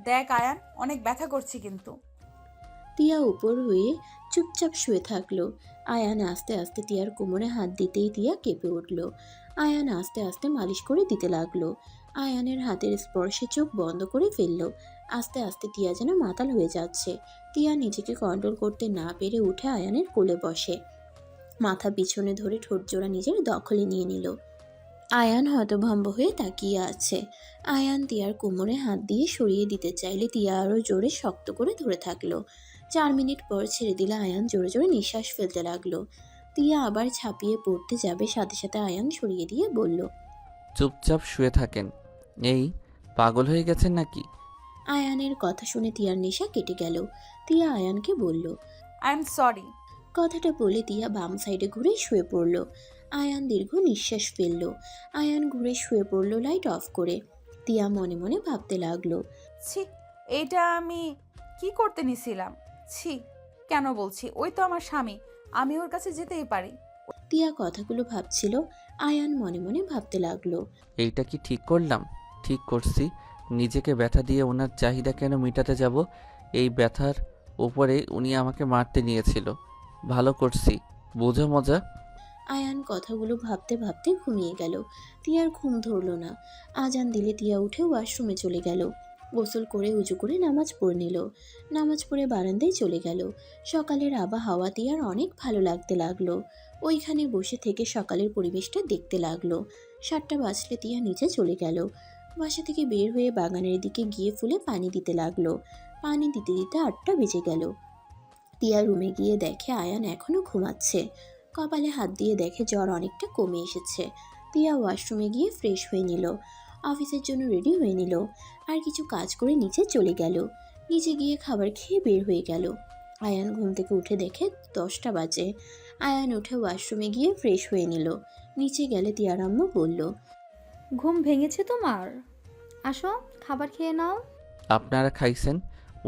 S1: দেখ আয়ান, অনেক ব্যথা করছি কিন্তু।
S3: তিয়া উপর হয়ে চুপচাপ শুয়ে থাকলো। আয়ান আস্তে আস্তে তিয়ার কোমরে হাত দিতেই তিয়া কেঁপে উঠল। আয়ান আস্তে আস্তে মালিশ করে দিতে লাগলো। আয়ানের হাতের স্পর্শে চোখ বন্ধ করে ফেললো। আস্তে আস্তে তিয়া যেন মাতাল হয়ে যাচ্ছে। তিয়া নিজেকে কন্ট্রোল করতে না পেরে উঠে আয়ানের কোলে বসে, মাথা পিছনে ধরে ঠোঁটজোড়া নিজের দখলে নিয়ে নিল। আয়ান হতভম্ব হয়ে তাকিয়ে আছে। আয়ান তিয়ার কোমরে হাত দিয়ে সরিয়ে দিতে চাইলে তিয়া আরও জোরে শক্ত করে ধরে থাকলো। 4 মিনিট পর ছেড়ে দিলে আয়ান জোরে জোরে নিঃশ্বাস ফেলতে লাগলো। তিয়া আবার ছাপিয়ে পড়তে যাবে, সাথে সাথে আয়ান সরিয়ে দিয়ে বলল,
S2: চুপচাপ শুয়ে থাকেন। এই পাগল হয়ে গেছেন নাকি?
S3: আয়ানের কথা শুনে তিয়ার নেশা কেটে গেল। তিয়া আয়ানকে বলল,
S1: আই এম সরি।
S3: কথাটা বলে তিয়া বাম সাইডে ঘুরে শুয়ে পড়ল। আয়ান দীর্ঘ নিঃশ্বাস ফেলল। আয়ান ঘুরে শুয়ে পড়ল লাইট অফ করে। তিয়া মনে মনে ভাবতে লাগলো,
S1: ছি, এইটা আমি কি করতে নিছিলাম? ছি। কেন বলছি? ওই তো আমার স্বামী, আমি ওর কাছে যেতেই পারি।
S3: তিয়া কথাগুলো ভাবছিল। আয়ান মনে মনে ভাবতে লাগলো।
S2: এইটা কি ঠিক করলাম? ঠিক করছি। নিজেকে ব্যথা দিয়ে ওনার চাহিদা কেন মেটাতে যাব? এই ব্যথার উপরে উনি আমাকে মারতে নিয়েছিল। ভালো করছি। বোঝো মজা?
S3: আয়ান কথাগুলো ভাবতে ভাবতে ঘুমিয়ে গেল। তিয়ার ঘুম ধরল না। আজান দিলে তিয়া উঠে ওয়াশরুমে চলে গেল। গোসল করে উজু করে নামাজ পড়ে নিল। নামাজ পড়ে বারান্দায় চলে গেল। সকালের আবহাওয়া তিয়ার অনেক ভালো লাগতে লাগলো। ওইখানে বসে থেকে সকালের পরিবেশটা দেখতে লাগলো। 7টা বাজলে তিয়া নিচে চলে গেল। বাসা থেকে বের হয়ে বাগানের দিকে গিয়ে ফুলে পানি দিতে লাগলো। পানি দিতে দিতে 8টা বেজে গেল। তিয়া রুমে গিয়ে দেখে আয়ান এখনো ঘুমাচ্ছে। কপালে হাত দিয়ে দেখে জ্বর অনেকটা কমে এসেছে। তিয়া ওয়াশরুমে গিয়ে ফ্রেশ হয়ে নিল। অফিসের জন্য রেডি হয়ে নিল। আর কিছু কাজ করে নিচে চলে গেল। নিচে গিয়ে খাবার খেয়ে বের হয়ে গেল। আয়ান ঘুম থেকে উঠে দেখে 10টা বাজে। আয়ান উঠে ওয়াশরুমে গিয়ে ফ্রেশ হয়ে নিল। নিচে গেলে তিয়ার আম্মু বলল,
S7: ঘুম ভেঙেছে তোমার? আসো, খাবার খেয়ে নাও।
S2: আপনারা খাইছেন?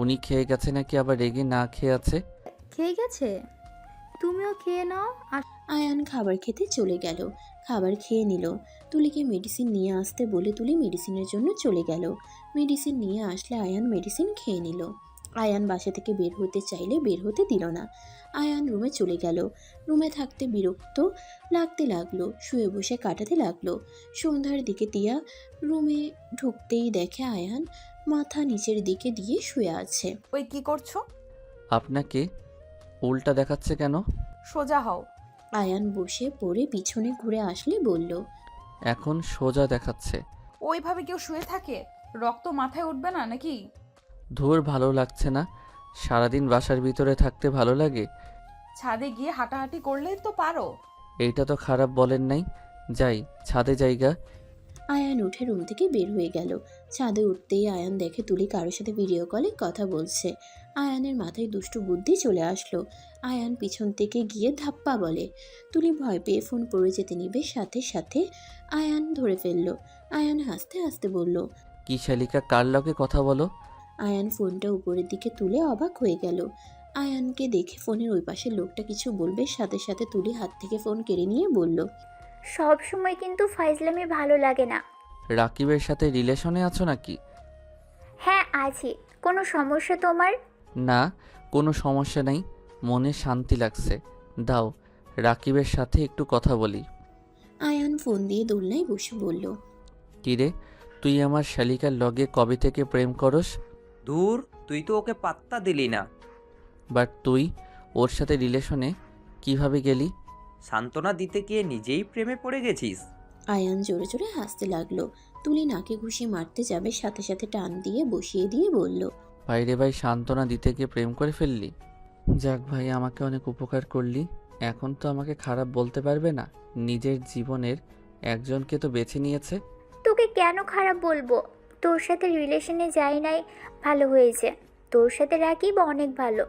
S2: উনি খেয়ে গেছে নাকি আবার রেগে না খেয়ে আছে?
S7: খেয়ে গেছে, তুমিও খেয়ে নাও। আর
S3: আয়ান খাবার খেতে চলে গেল। খাবার খেয়ে নিল। তুলিকে মেডিসিন নিয়ে আসতে বলে তুলি মেডিসিনের জন্য চলে গেল। মেডিসিন নিয়ে আসলে আয়ান মেডিসিন খেয়ে নিল। আয়ান বাসা থেকে বের হতে চাইলে বের হতে দিল না। আয়ান রুমে চলে গেল। রুমে থাকতে বিরক্ত লাগতে লাগলো। শুয়ে বসে কাটাতে লাগলো। সন্ধ্যার দিকে তিয়া রুমে ঢুকতেই দেখে আয়ান মাথা নিচের দিকে দিয়ে শুয়ে আছে।
S1: ওই কি করছো?
S2: আপনাকে উল্টা দেখাচ্ছে কেন?
S1: সোজা হও।
S3: আয়ান বসে পড়ে পিছনে ঘুরে আসলে বলল,
S2: এখন সোজা দেখাচ্ছে।
S1: ওইভাবে কেউ শুয়ে থাকে? রক্ত মাথায় উঠবে না নাকি?
S2: ধুর, ভালো লাগছে না? সারাদিন বাসার ভিতরে থাকতে ভালো লাগে?
S1: ছাদে গিয়ে হাঁটাহাঁটি করলেই তো পারো।
S2: এইটা তো খারাপ বলেন নাই। যাই, ছাদে জায়গা।
S3: আয়ান উঠে রুম থেকে বের হয়ে গেল। ছাদে উঠতেই আয়ান দেখে তুলি কারোর সাথে ভিডিও কলে কথা বলছে। আয়ানের মাথায় দুষ্টু বুদ্ধি চলে আসলো। আয়ান পিছন থেকে গিয়ে ধাপ্পা বলে। তুলি ভয় পেয়ে ফোন পড়ে যেতে নিবে, সাথে সাথে আয়ান ধরে ফেললো। আয়ান হাসতে হাসতে বলল,
S2: কি শালিকা, কার লগে কথা বলো?
S3: আয়ান ফোনটা উপরের দিকে তুলে অবাক হয়ে গেল। আয়ানকে দেখে ফোনের ওই পাশের লোকটা কিছু বলবে, সাথে সাথে তুলি হাত থেকে ফোন কেড়ে নিয়ে বলল,
S4: সব সময় কিন্তু ফাইজলামি ভালো লাগে না।
S2: রাকিবের সাথে রিলেশনে আছো নাকি?
S4: হ্যাঁ আছি। কোনো সমস্যা তোমার?
S2: না, কোনো সমস্যা নাই। মনে শান্তি লাগছে। দাও, রাকিবের সাথে একটু কথা বলি।
S3: আয়ান ফোন দিয়ে দোলনায় বসে বলল,
S2: কিরে, তুই আমার শালিকার লগে কবে থেকে প্রেম করস?
S8: দূর, তুই তো ওকে পাত্তা দিলি না।
S2: বাট তুই ওর সাথে রিলেশনে কিভাবে গেলি?
S8: সান্ত্বনা দিতে গিয়ে নিজেই প্রেমে পড়ে গেছিস?
S3: আয়ান জোরে জোরে হাসতে লাগলো। তুলি নাকে ঘুষি মারতে যাবে, সাথে সাথে টান দিয়ে বসিয়ে দিয়ে বলল,
S2: ভাইরে ভাই, সান্ত্বনা দিতে গিয়ে প্রেম করে ফেললি? যাক ভাই, আমাকে অনেক উপকার করলি। এখন তো আমাকে খারাপ বলতে পারবে না। নিজের জীবনের একজনকে তো বেছে নিয়েছে।
S4: তোকে কেন খারাপ বলবো? তোর সাথে রিলেশনে যাই নাই, ভালো হয়েছে। তোর সাথে রাকিব অনেক ভালো।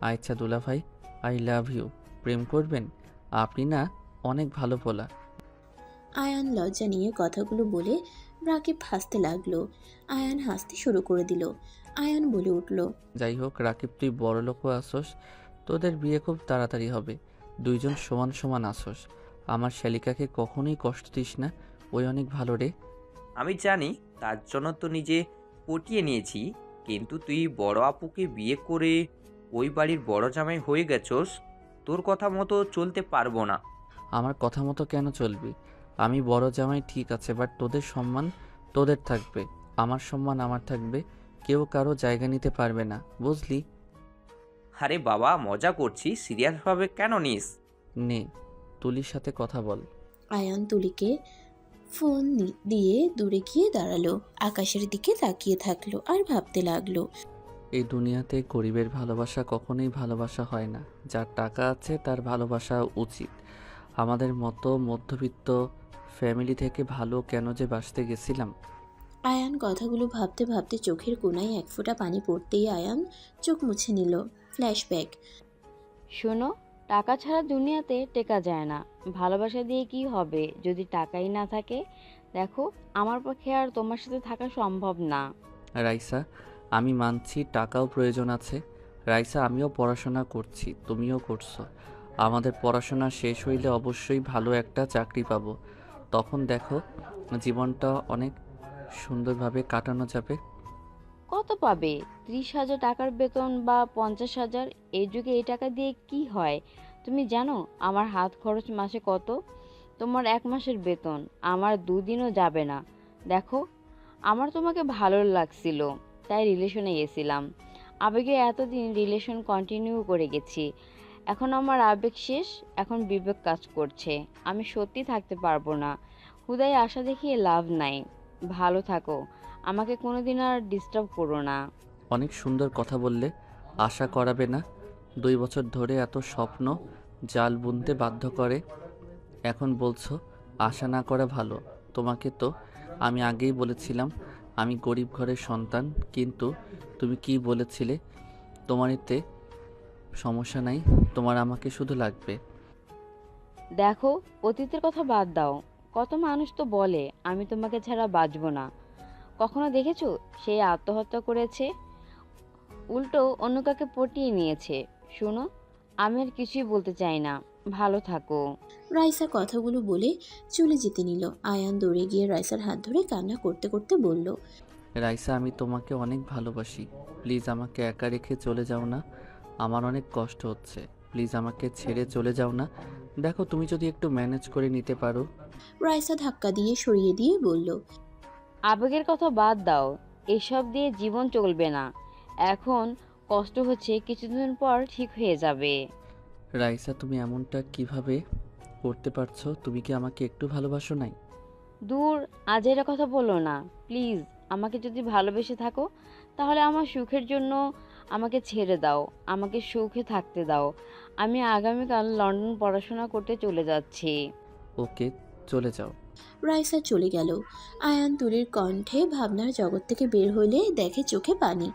S2: আচ্ছা দুলা ভাই, আই লাভ ইউ। প্রেম করবেন? আপনি না অনেক ভালো পোলা।
S3: আয়ান লজ্জা নিয়ে কথাগুলো বলে রাকিব হাসতে লাগলো। আয়ান হাসতে শুরু করে দিল। আয়ান বলে উঠল,
S2: যাই হোক রাকিব, তুই বড় লোকও আসোস, তোদের বিয়ে খুব তাড়াতাড়ি হবে। দুইজন সমান সমান আসোস। আমার শালিকাকে কখনোই কষ্ট দিস না, ওই অনেক ভালো রে।
S8: আমি জানি, তার জন্য তো নিজে পটিয়ে নিয়েছি। কিন্তু তুই বড় আপুকে বিয়ে করে ওই বাড়ির বড় জামাই হয়ে গেছস, তোর কথা মতো চলতে পারবো না।
S2: আমার কথা মতো কেন চলবি? আমি বড় জামাই ঠিক আছে, বাট তোদের সম্মান তোদের থাকবে, আমার সম্মান আমার থাকবে। কেউ কারো জায়গা নিতে পারবে না, বুঝলি?
S8: আরে বাবা, মজা করছি, সিরিয়াসভাবে কেন নিস?
S2: নে, তুলির সাথে কথা বল।
S3: আয়ান তুলিকে ফোন দিয়ে দূরে গিয়ে দাঁড়ালো। আকাশের দিকে তাকিয়ে থাকলো আর ভাবতে লাগলো।
S2: এই দুনিয়াতে গরিবের ভালোবাসা কখনোই ভালোবাসা হয় না। যার টাকা আছে তার ভালোবাসা উচিত। আমাদের মতো মধ্যবিত্ত ফ্যামিলি থেকে ভালো কেন যে বাঁচতে গেছিলাম।
S3: আয়ান কথাগুলো ভাবতে ভাবতে চোখের কোণায় এক ফোঁটা পানি পড়তেই আয়ান চোখ মুছে নিল। ফ্ল্যাশব্যাক।
S9: শোনো, টাকা ছাড়া দুনিয়াতে টেকা যায় না। ভালোবাসা দিয়ে কি হবে যদি টাকাই না থাকে? দেখো, আমার পক্ষে আর তোমার সাথে থাকা সম্ভব না।
S2: রাইসা, আমি মানছি টাকাও প্রয়োজন আছে। রাইসা, আমিও পড়াশোনা করছি, তুমিও করছো। আমাদের পড়াশোনা শেষ হইলে অবশ্যই ভালো একটা চাকরি পাবো। তখন দেখো জীবনটা অনেক সুন্দরভাবে কাটানো যাবে।
S9: কত পাবে? 30,000 টাকার বেতন বা 50,000? এই যুগে এই টাকা দিয়ে কি হয়? তুমি জানো আমার হাত খরচ মাসে কত? তোমার 1 মাসের বেতন আমার 2 দিনও যাবে না। দেখো, আমার তোমাকে ভালো লাগছিল, তাই রিলেশনে গেছিলাম। আবেগে এতদিন রিলেশন কন্টিনিউ করে গেছি। এখন আমার আবেগ শেষ, এখন বিবেক কাজ করছে। আমি সত্যি থাকতে পারবো না। হুদায় আশা দেখিয়ে লাভ নাই। ভালো থাকো, আমাকে কোনোদিন আর ডিস্টার্ব করো না।
S2: অনেক সুন্দর কথা বললে। আশা করাবে না? 2 বছর ধরে এত স্বপ্ন জাল বুনতে বাধ্য করে, এখন বলছো আশা না করা ভালো। তোমাকে তো আমি আগেই বলেছিলাম আমি গরিব ঘরের সন্তান, কিন্তু তুমি কি বলেছিলে? তোমার এতে সমস্যা নাই, তোমার আমাকে শুধু লাগবে।
S9: দেখো, অতীতের কথা বাদ দাও। কত মানুষ তো বলে আমি তোমাকে ছাড়া বাঁচবো না। কখনো দেখেছো সে আত্মহত্যা করেছে? উল্টো অন্য কাকে পটিয়ে নিয়েছে। শোনো, আমি আর কিছুই বলতে চাই না। ভালো থাকো।
S3: রাইসা কথাগুলো বলে চলে যেতে নিল। আয়ান দৌড়ে গিয়ে রাইসার হাত ধরে কান্না করতে করতে বলল,
S2: রাইসা, আমি তোমাকে অনেক ভালোবাসি। প্লিজ আমাকে একা রেখে চলে যাও না, আমার অনেক কষ্ট হচ্ছে। প্লিজ আমাকে ছেড়ে চলে যাও না। দেখো তুমি যদি একটু ম্যানেজ করে নিতে পারো।
S3: রাইসা ধাক্কা দিয়ে সরিয়ে দিয়ে বলল,
S9: আবেগের কথা বাদ দাও, এসব দিয়ে জীবন চলবে না। এখন কষ্ট হচ্ছে, কিছুদিন পর ঠিক হয়ে যাবে।
S2: রাইসা, তুমি এমনটা কিভাবে করতে পারছো? তুমি কি আমাকে একটু ভালোবাসো নাই?
S9: দূর, আজের কথা বলো না প্লিজ। আমাকে যদি ভালোবেসে থাকো তাহলে আমার সুখের জন্য আমাকে ছেড়ে দাও, আমাকে সুখে থাকতে দাও। আমি আগামীকাল লন্ডন পড়াশোনা করতে চলে যাচ্ছি।
S2: ওকে, চলে যাও।
S3: রাইসা চলে গেল। আয়ান তুলির কণ্ঠে ভাবনার জগৎ থেকে বের হইলে দেখে চোখে পানি।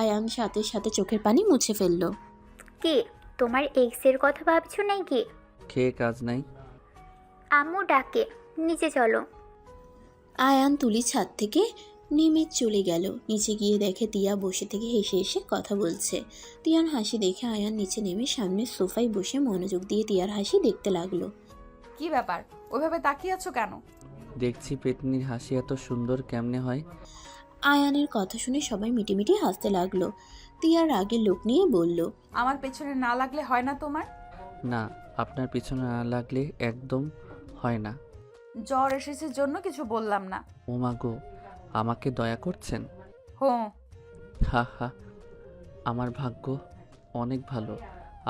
S3: আয়ান সাথে সাথে চোখের পানি মুছে ফেলল।
S4: কি, তোমার এক্সের কথা ভাবছো নাকি?
S2: খেয়ে কাজ নাই।
S4: আম্মু ডাকে, নিচে চলো।
S3: আয়ান তুলি ছাদ থেকে নেমে চলে গেল। নিচে গিয়ে দেখে তিয়া বসে থেকে হেসে হেসে কথা বলছে। তিয়ার হাসি দেখে আয়ান নিচে নেমে সামনের সোফায় বসে মনোযোগ দিয়ে তিয়ার হাসি দেখতে লাগলো।
S1: কি ব্যাপার, ওইভাবে তাকিয়ে আছো কেন?
S2: দেখছি পেতনির হাসি এত সুন্দর কেমনে হয়।
S3: আয়ানের কথা শুনে সবাই মিটিমিটি হাসতে লাগলো। তিয়ার আগের লোক নিয়ে বলল,
S1: আমার পেছনে না লাগলে হয় না তোমার?
S2: না, আপনার পিছনে না লাগলে একদম হয় না।
S1: জ্বর এসেছে জন্য কিছু বললাম না।
S2: ও মা গো, আমাকে দয়া করছেন?
S1: হো,
S2: হা হা, আমার ভাগ্য অনেক ভালো,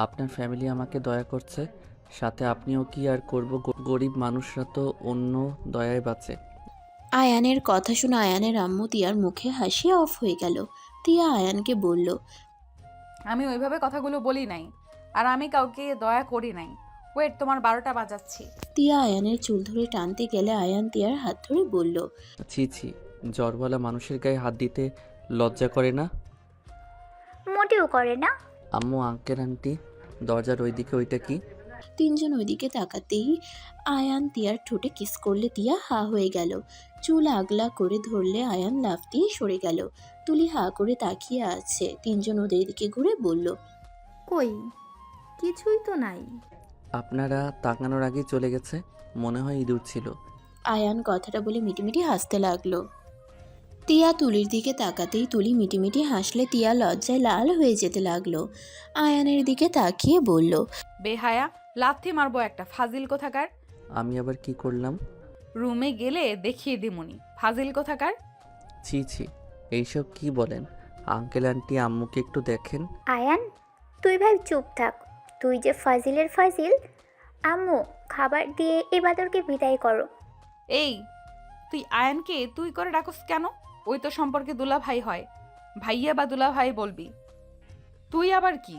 S2: আপনার ফ্যামিলি আমাকে দয়া করছে। সাথে আপনিও কি আর করব, গরিব মানুষরা তো অন্য দয়ায় বাঁচে।
S3: আয়ানের কথা শুনে আয়ানের আম্মু তিয়ার মুখে হাসি অফ হয়ে গেল। তিয়া আয়ানকে বলল,
S1: আমি ওইভাবে কথাগুলো বলি নাই, আর আমি কাউকে দয়া করি নাই। ওয়েট, তোমার 12টা বাজাচ্ছি।
S3: তিয়া আয়ানের চুল ধরে টানতে গেলে আয়ান তিয়ার হাত ধরে বলল,
S2: ছি ছি, জ্বরওয়ালা মানুষের গায়ে হাত দিতে লজ্জা করে না?
S4: মোটেও করে না।
S2: আম্মু, আঙ্কেল, আন্টি, দরজার ওইদিকে ওইটা কি?
S3: তিনজন ওইদিকে তাকাতেই আয়ান তিয়ার ঠোঁটে কিস করলে তিয়া হা হয়ে গেল। চুল আগলা করে ধরলে আয়ান লাফ দিয়ে সরে গেল। তুলি হা করে তাকিয়ে আছে। তিনজন ওদের দিকে ঘুরে বলল,
S7: কই, কিছুই তো নাই।
S2: আপনারা তাকানোর আগেই চলে গেছে, মনে হয় ইঁদুর ছিল।
S3: আয়ান কথাটা বলে মিটিমিটি হাসতে লাগলো। তিয়া তুলির দিকে তাকাতেই তুলি মিটিমিটি হাসলে তিয়া লজ্জায় লাল হয়ে যেতে লাগলো। আয়ানের দিকে তাকিয়ে বলল,
S1: বেহায়া, লাথি মারবো একটা, ফাজিল কোথাকার।
S2: আমি আবার কি করলাম?
S1: রুমে গেলে দেখিয়ে দিমুনি, ফাজিল কোথাকার।
S2: ছি ছি, এইসব কি বলেন? আঙ্কেল আন্টি, আম্মুকে একটু দেখেন।
S4: আয়ান, তুই ভাই চুপ থাক। তুই যে ফাজিলের ফাজিল। আম্মু, খাবার দিয়ে এ বাদরকে বিদায় করো।
S1: এই, তুই আয়ানকে তুই করে ডাকস কেন? ওই তো সম্পর্কে দুলা ভাই হয়, ভাইয়া বা দুলা ভাই বলবি। তুই আবার কি?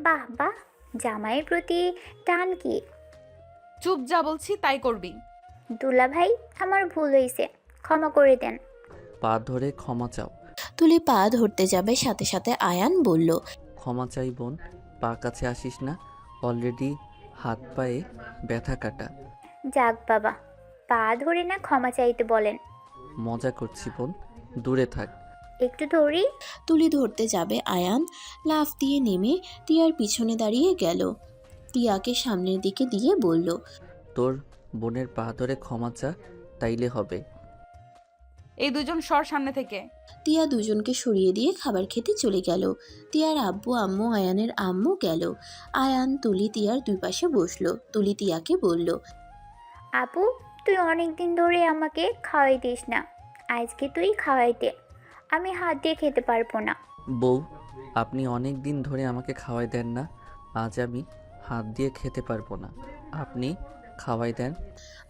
S4: বাহ বাহ, জামাইয়ের প্রতি টান কি?
S1: চুপ, যা বলছি তাই করবি।
S4: দুলা ভাই, আমার ভুল হয়েছে, ক্ষমা করে দেন।
S2: পা ধরে ক্ষমা চাও।
S3: তুলি পা ধরতে যাবে সাথে সাথে আয়ান বলল,
S2: ক্ষমা চাই বোন, পা কাছে আসিস না, অলরেডি হাত পায়ে ব্যথা কাটা।
S4: যাক বাবা, পা ধরে না ক্ষমা চাইতে বলেন।
S2: মজা করছি বোন, দূরে থাক।
S4: একটু ধরি।
S3: তুলি ধরতে যাবে আয়ান লাফ দিয়ে নেমে টিয়ার পিছনে দাঁড়িয়ে গেল। টিয়াকে সামনের দিকে দিয়ে বলল,
S2: তোর বোনের পা ধরে ক্ষমা চা, তাইলে হবে।
S1: এই দুজন সর সামনে থেকে।
S3: টিয়া দুজনকে সরিয়ে দিয়ে খাবার খেতে চলে গেল। টিয়ার আব্বু আম্মু আয়ানের আম্মু গেল। আয়ান তুলি টিয়ার দুই পাশে বসলো। তুলি টিয়াকে বলল,
S4: আপু, তুই অনেক দিন ধরে আমাকে খাওয়াই দিস না, আজকে তুই খাওয়াই দে। আমি হাত দিয়ে খেতে পারবো না।
S2: বউ, আপনি অনেক দিন ধরে আমাকে খাওয়াই দেন না, আজ আমি হাত দিয়ে খেতে পারবো না, আপনি খাওয়াই দেন।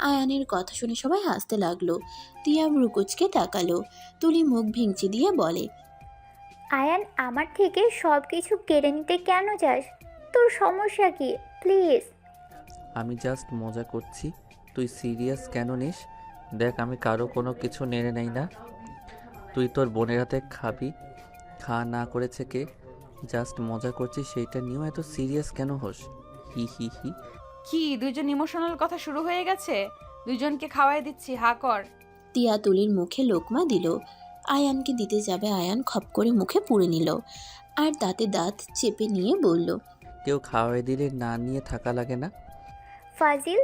S3: আয়ানের কথা শুনে সবাই হাসতে লাগলো। টিয়া ভ্রুকুচকে তাকালো। তুলি মুখ ভেঙচি দিয়ে বলে,
S4: আয়ান, আমার থেকে সব কিছু কেড়ে নিতে কেন যাস? তোর সমস্যা কি? প্লিজ।
S2: আমি জাস্ট মজা করছি, তুই সিরিয়াস কেন নিস? দেখ, আমি কারো কোনো কিছু নেড়ে নেই না। তুই তোর বোনের হাতে খাবি, খা না করেছে কে? জাস্ট মজা করছি, সেইটা নিয়েও এত সিরিয়াস কেন হোস? হি হি হি।
S1: কি দুজন ইমোশনাল কথা শুরু হয়ে গেছে? দুজনকে খাওয়াই দিচ্ছি, হা কর।
S3: টিয়া তুলির মুখে লোকমা দিল। আয়ানকে দিতে যাবে, আয়ান খপ করে মুখে পুড়ে নিল আর দাঁতে দাঁত চেপে নিয়ে বলল,
S2: কেউ খাওয়াই দিলে না নিয়ে থাকা লাগে না?
S4: ফাজিল,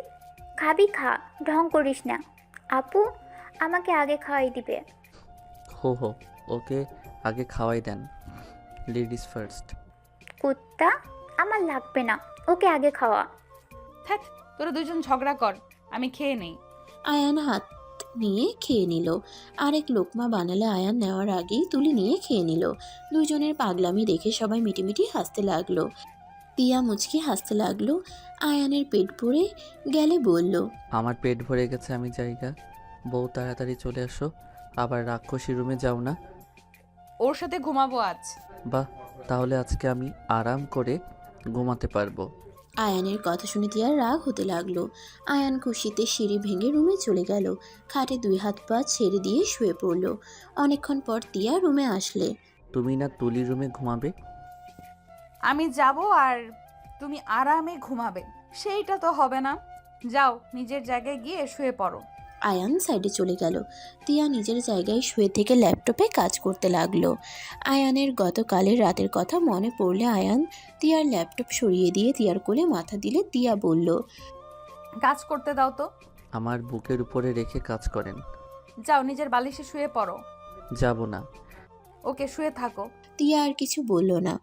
S4: খাবি খা, ঢং করিস না। আপু, আমাকে আগে খাওয়াই দিবে।
S2: হো হো, ওকে আগে খাওয়াই দেন, লেডিস ফার্স্ট।
S4: কুত্তা, আমার লাগবে না, ওকে আগে খাওয়া।
S1: থাক, তোরা দুজন ঝগড়া কর, আমি খেয়ে নেই।
S3: আয়ান হাত নিয়ে খেয়ে নিল। আরেক লোকমা বানালে আয়ান নেওয়ার আগেই তুলি নিয়ে খেয়ে নিল। দুজনের পাগলামি দেখে সবাই মিটিমিটি হাসতে লাগলো। টিয়া মুচকি হাসতে লাগলো। আয়ানের পেট ভরে গেলে বলল,
S2: আমার পেট ভরে গেছে, আমি জায়গা। বউ, তাড়াতাড়ি চলে আসো, আবার রাক্ষসী রুমে যাও না।
S1: ওর সাথে ঘুমাবো আজ।
S2: বাহ, তাহলে আজকে আমি আরাম করে ঘুমাতে পারবো।
S3: আয়ানের কথা শুনে টিয়ার রাগ হতে লাগলো। আয়ান খুশিতে সিঁড়ি ভেঙে রুমে চলে গেল। খাটে দুই হাত পা ছেড়ে দিয়ে শুয়ে পড়ল। অনেকক্ষণ পর টিয়া রুমে আসলে।
S2: তুমি না তুলি রুমে ঘুমাবে?
S1: আমি যাব আর তুমি আরামে ঘুমাবে, সেইটা তো হবে না। যাও, নিজের জায়গায় গিয়ে শুয়ে পড়ো।
S3: আয়ান সাইডে চলে গেল। টিয়া নিজের জায়গায় শুয়ে থেকে ল্যাপটপে কাজ করতে লাগলো। আয়ানের গতকালের রাতের কথা মনে পড়লে আয়ান টিয়ার ল্যাপটপ সরিয়ে দিয়ে টিয়ার কোলে মাথা দিলে টিয়া বলল,
S1: কাজ করতে দাও তো।
S2: আমার বুকের উপরে রেখে কাজ করেন।
S1: যাও, নিজের বালিশে শুয়ে পড়ো।
S2: যাব না।
S1: ওকে, শুয়ে থাকো।
S3: টিয়া আর কিছু বলল না।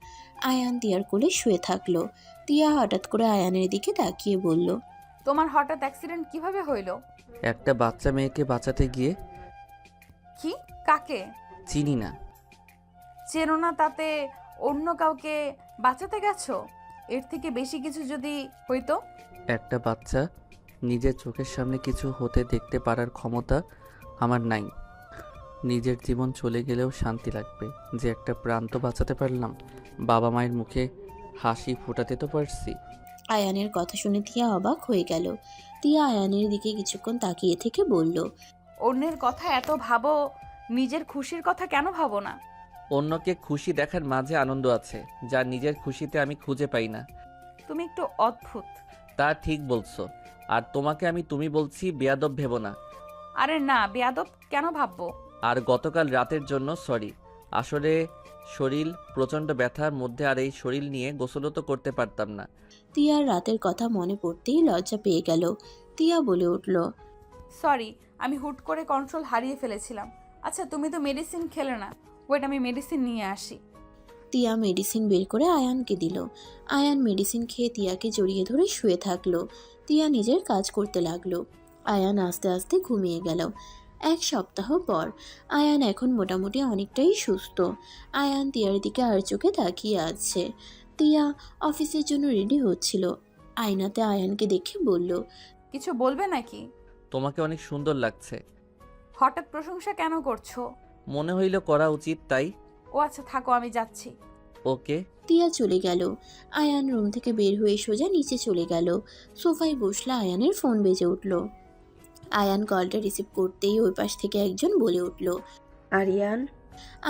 S3: আয়ান টিয়ার কোলে শুয়ে থাকলো। টিয়া হঠাৎ করে আয়ানের দিকে তাকিয়ে বলল,
S1: তোমার হঠাৎ অ্যাক্সিডেন্ট কিভাবে হইল?
S2: একটা বাচ্চা মেয়েকে বাঁচাতে গিয়ে।
S1: কি? কাকে?
S2: চিনি না।
S1: চেনো না তাতে অন্য কাউকে বাঁচাতে গেছো? এর থেকে বেশি কিছু যদি হইতো?
S2: একটা বাচ্চা নিজের চোখের সামনে কিছু হতে দেখতে পারার ক্ষমতা আমার নাই। নিজের জীবন চলে গেলেও শান্তি লাগবে যে একটা প্রাণ তো বাঁচাতে পারলাম, বাবা মায়ের মুখে হাসি ফোটাতে তো পারছি।
S3: আয়ানের কথা শুনে টিয়া অবাক হয়ে গেল। টিয়া আয়ানের দিকে কিছুক্ষণ তাকিয়ে থেকে বলল,
S1: অন্যের কথা এত ভাবো, নিজের খুশির কথা কেন ভাবো না?
S2: অন্যকে খুশি দেখার মাঝে আনন্দ আছে, যা নিজের খুশিতে আমি খুঁজে পাই না।
S1: তুমি একটু অদ্ভুত।
S2: তা ঠিক বলছো, আর তোমাকে আমি তুমি বলছি, বেয়াদব ভেবো না।
S1: আরে না, বেয়াদব কেন ভাববো?
S2: আর গতকাল রাতের জন্য সরি, আসলে শরীর প্রচণ্ড ব্যথার মধ্যে, আর এই শরীর নিয়ে গোসলও তো করতে পারতাম না।
S3: টিয়ার রাতের কথা মনে পড়তেই লজ্জা পেয়ে গেল। টিয়া বলে উঠল,
S1: সরি, আমি হুট করে কন্ট্রোল হারিয়ে ফেলেছিলাম। আচ্ছা, তুমি তো মেডিসিন খেলে না, ওয়েট, আমি মেডিসিন নিয়ে আসি।
S3: টিয়া মেডিসিন বের করে আয়ানকে দিল। আয়ান মেডিসিন খেয়ে টিয়াকে জড়িয়ে ধরে শুয়ে থাকলো। টিয়া নিজের কাজ করতে লাগলো। আয়ান আস্তে আস্তে ঘুমিয়ে গেল। এক সপ্তাহ পর আয়ান এখন মোটামুটি অনেকটাই সুস্থ। আয়ান টিয়ার দিকে আর চোখে তাকিয়ে আছে। টিয়া অফিসের জন্য রেডি হচ্ছিল। আয়নাতে আয়ানকে দেখে বলল,
S1: কিছু বলবে নাকি?
S2: তোমাকে অনেক সুন্দর লাগছে।
S1: হঠাৎ প্রশংসা কেন করছো?
S2: মনে হইল করা উচিত, তাই।
S1: ও আচ্ছা, থাকো, আমি যাচ্ছি।
S2: ওকে।
S3: টিয়া চলে গেল। আয়ান রুম থেকে বের হয়ে সোজা নিচে চলে গেল। সোফায় বসলে আয়ানের ফোন বেজে উঠল। আয়ান কলটা রিসিভ করতেই ওই পাশ থেকে একজন বলে উঠল,
S10: আরিয়ান।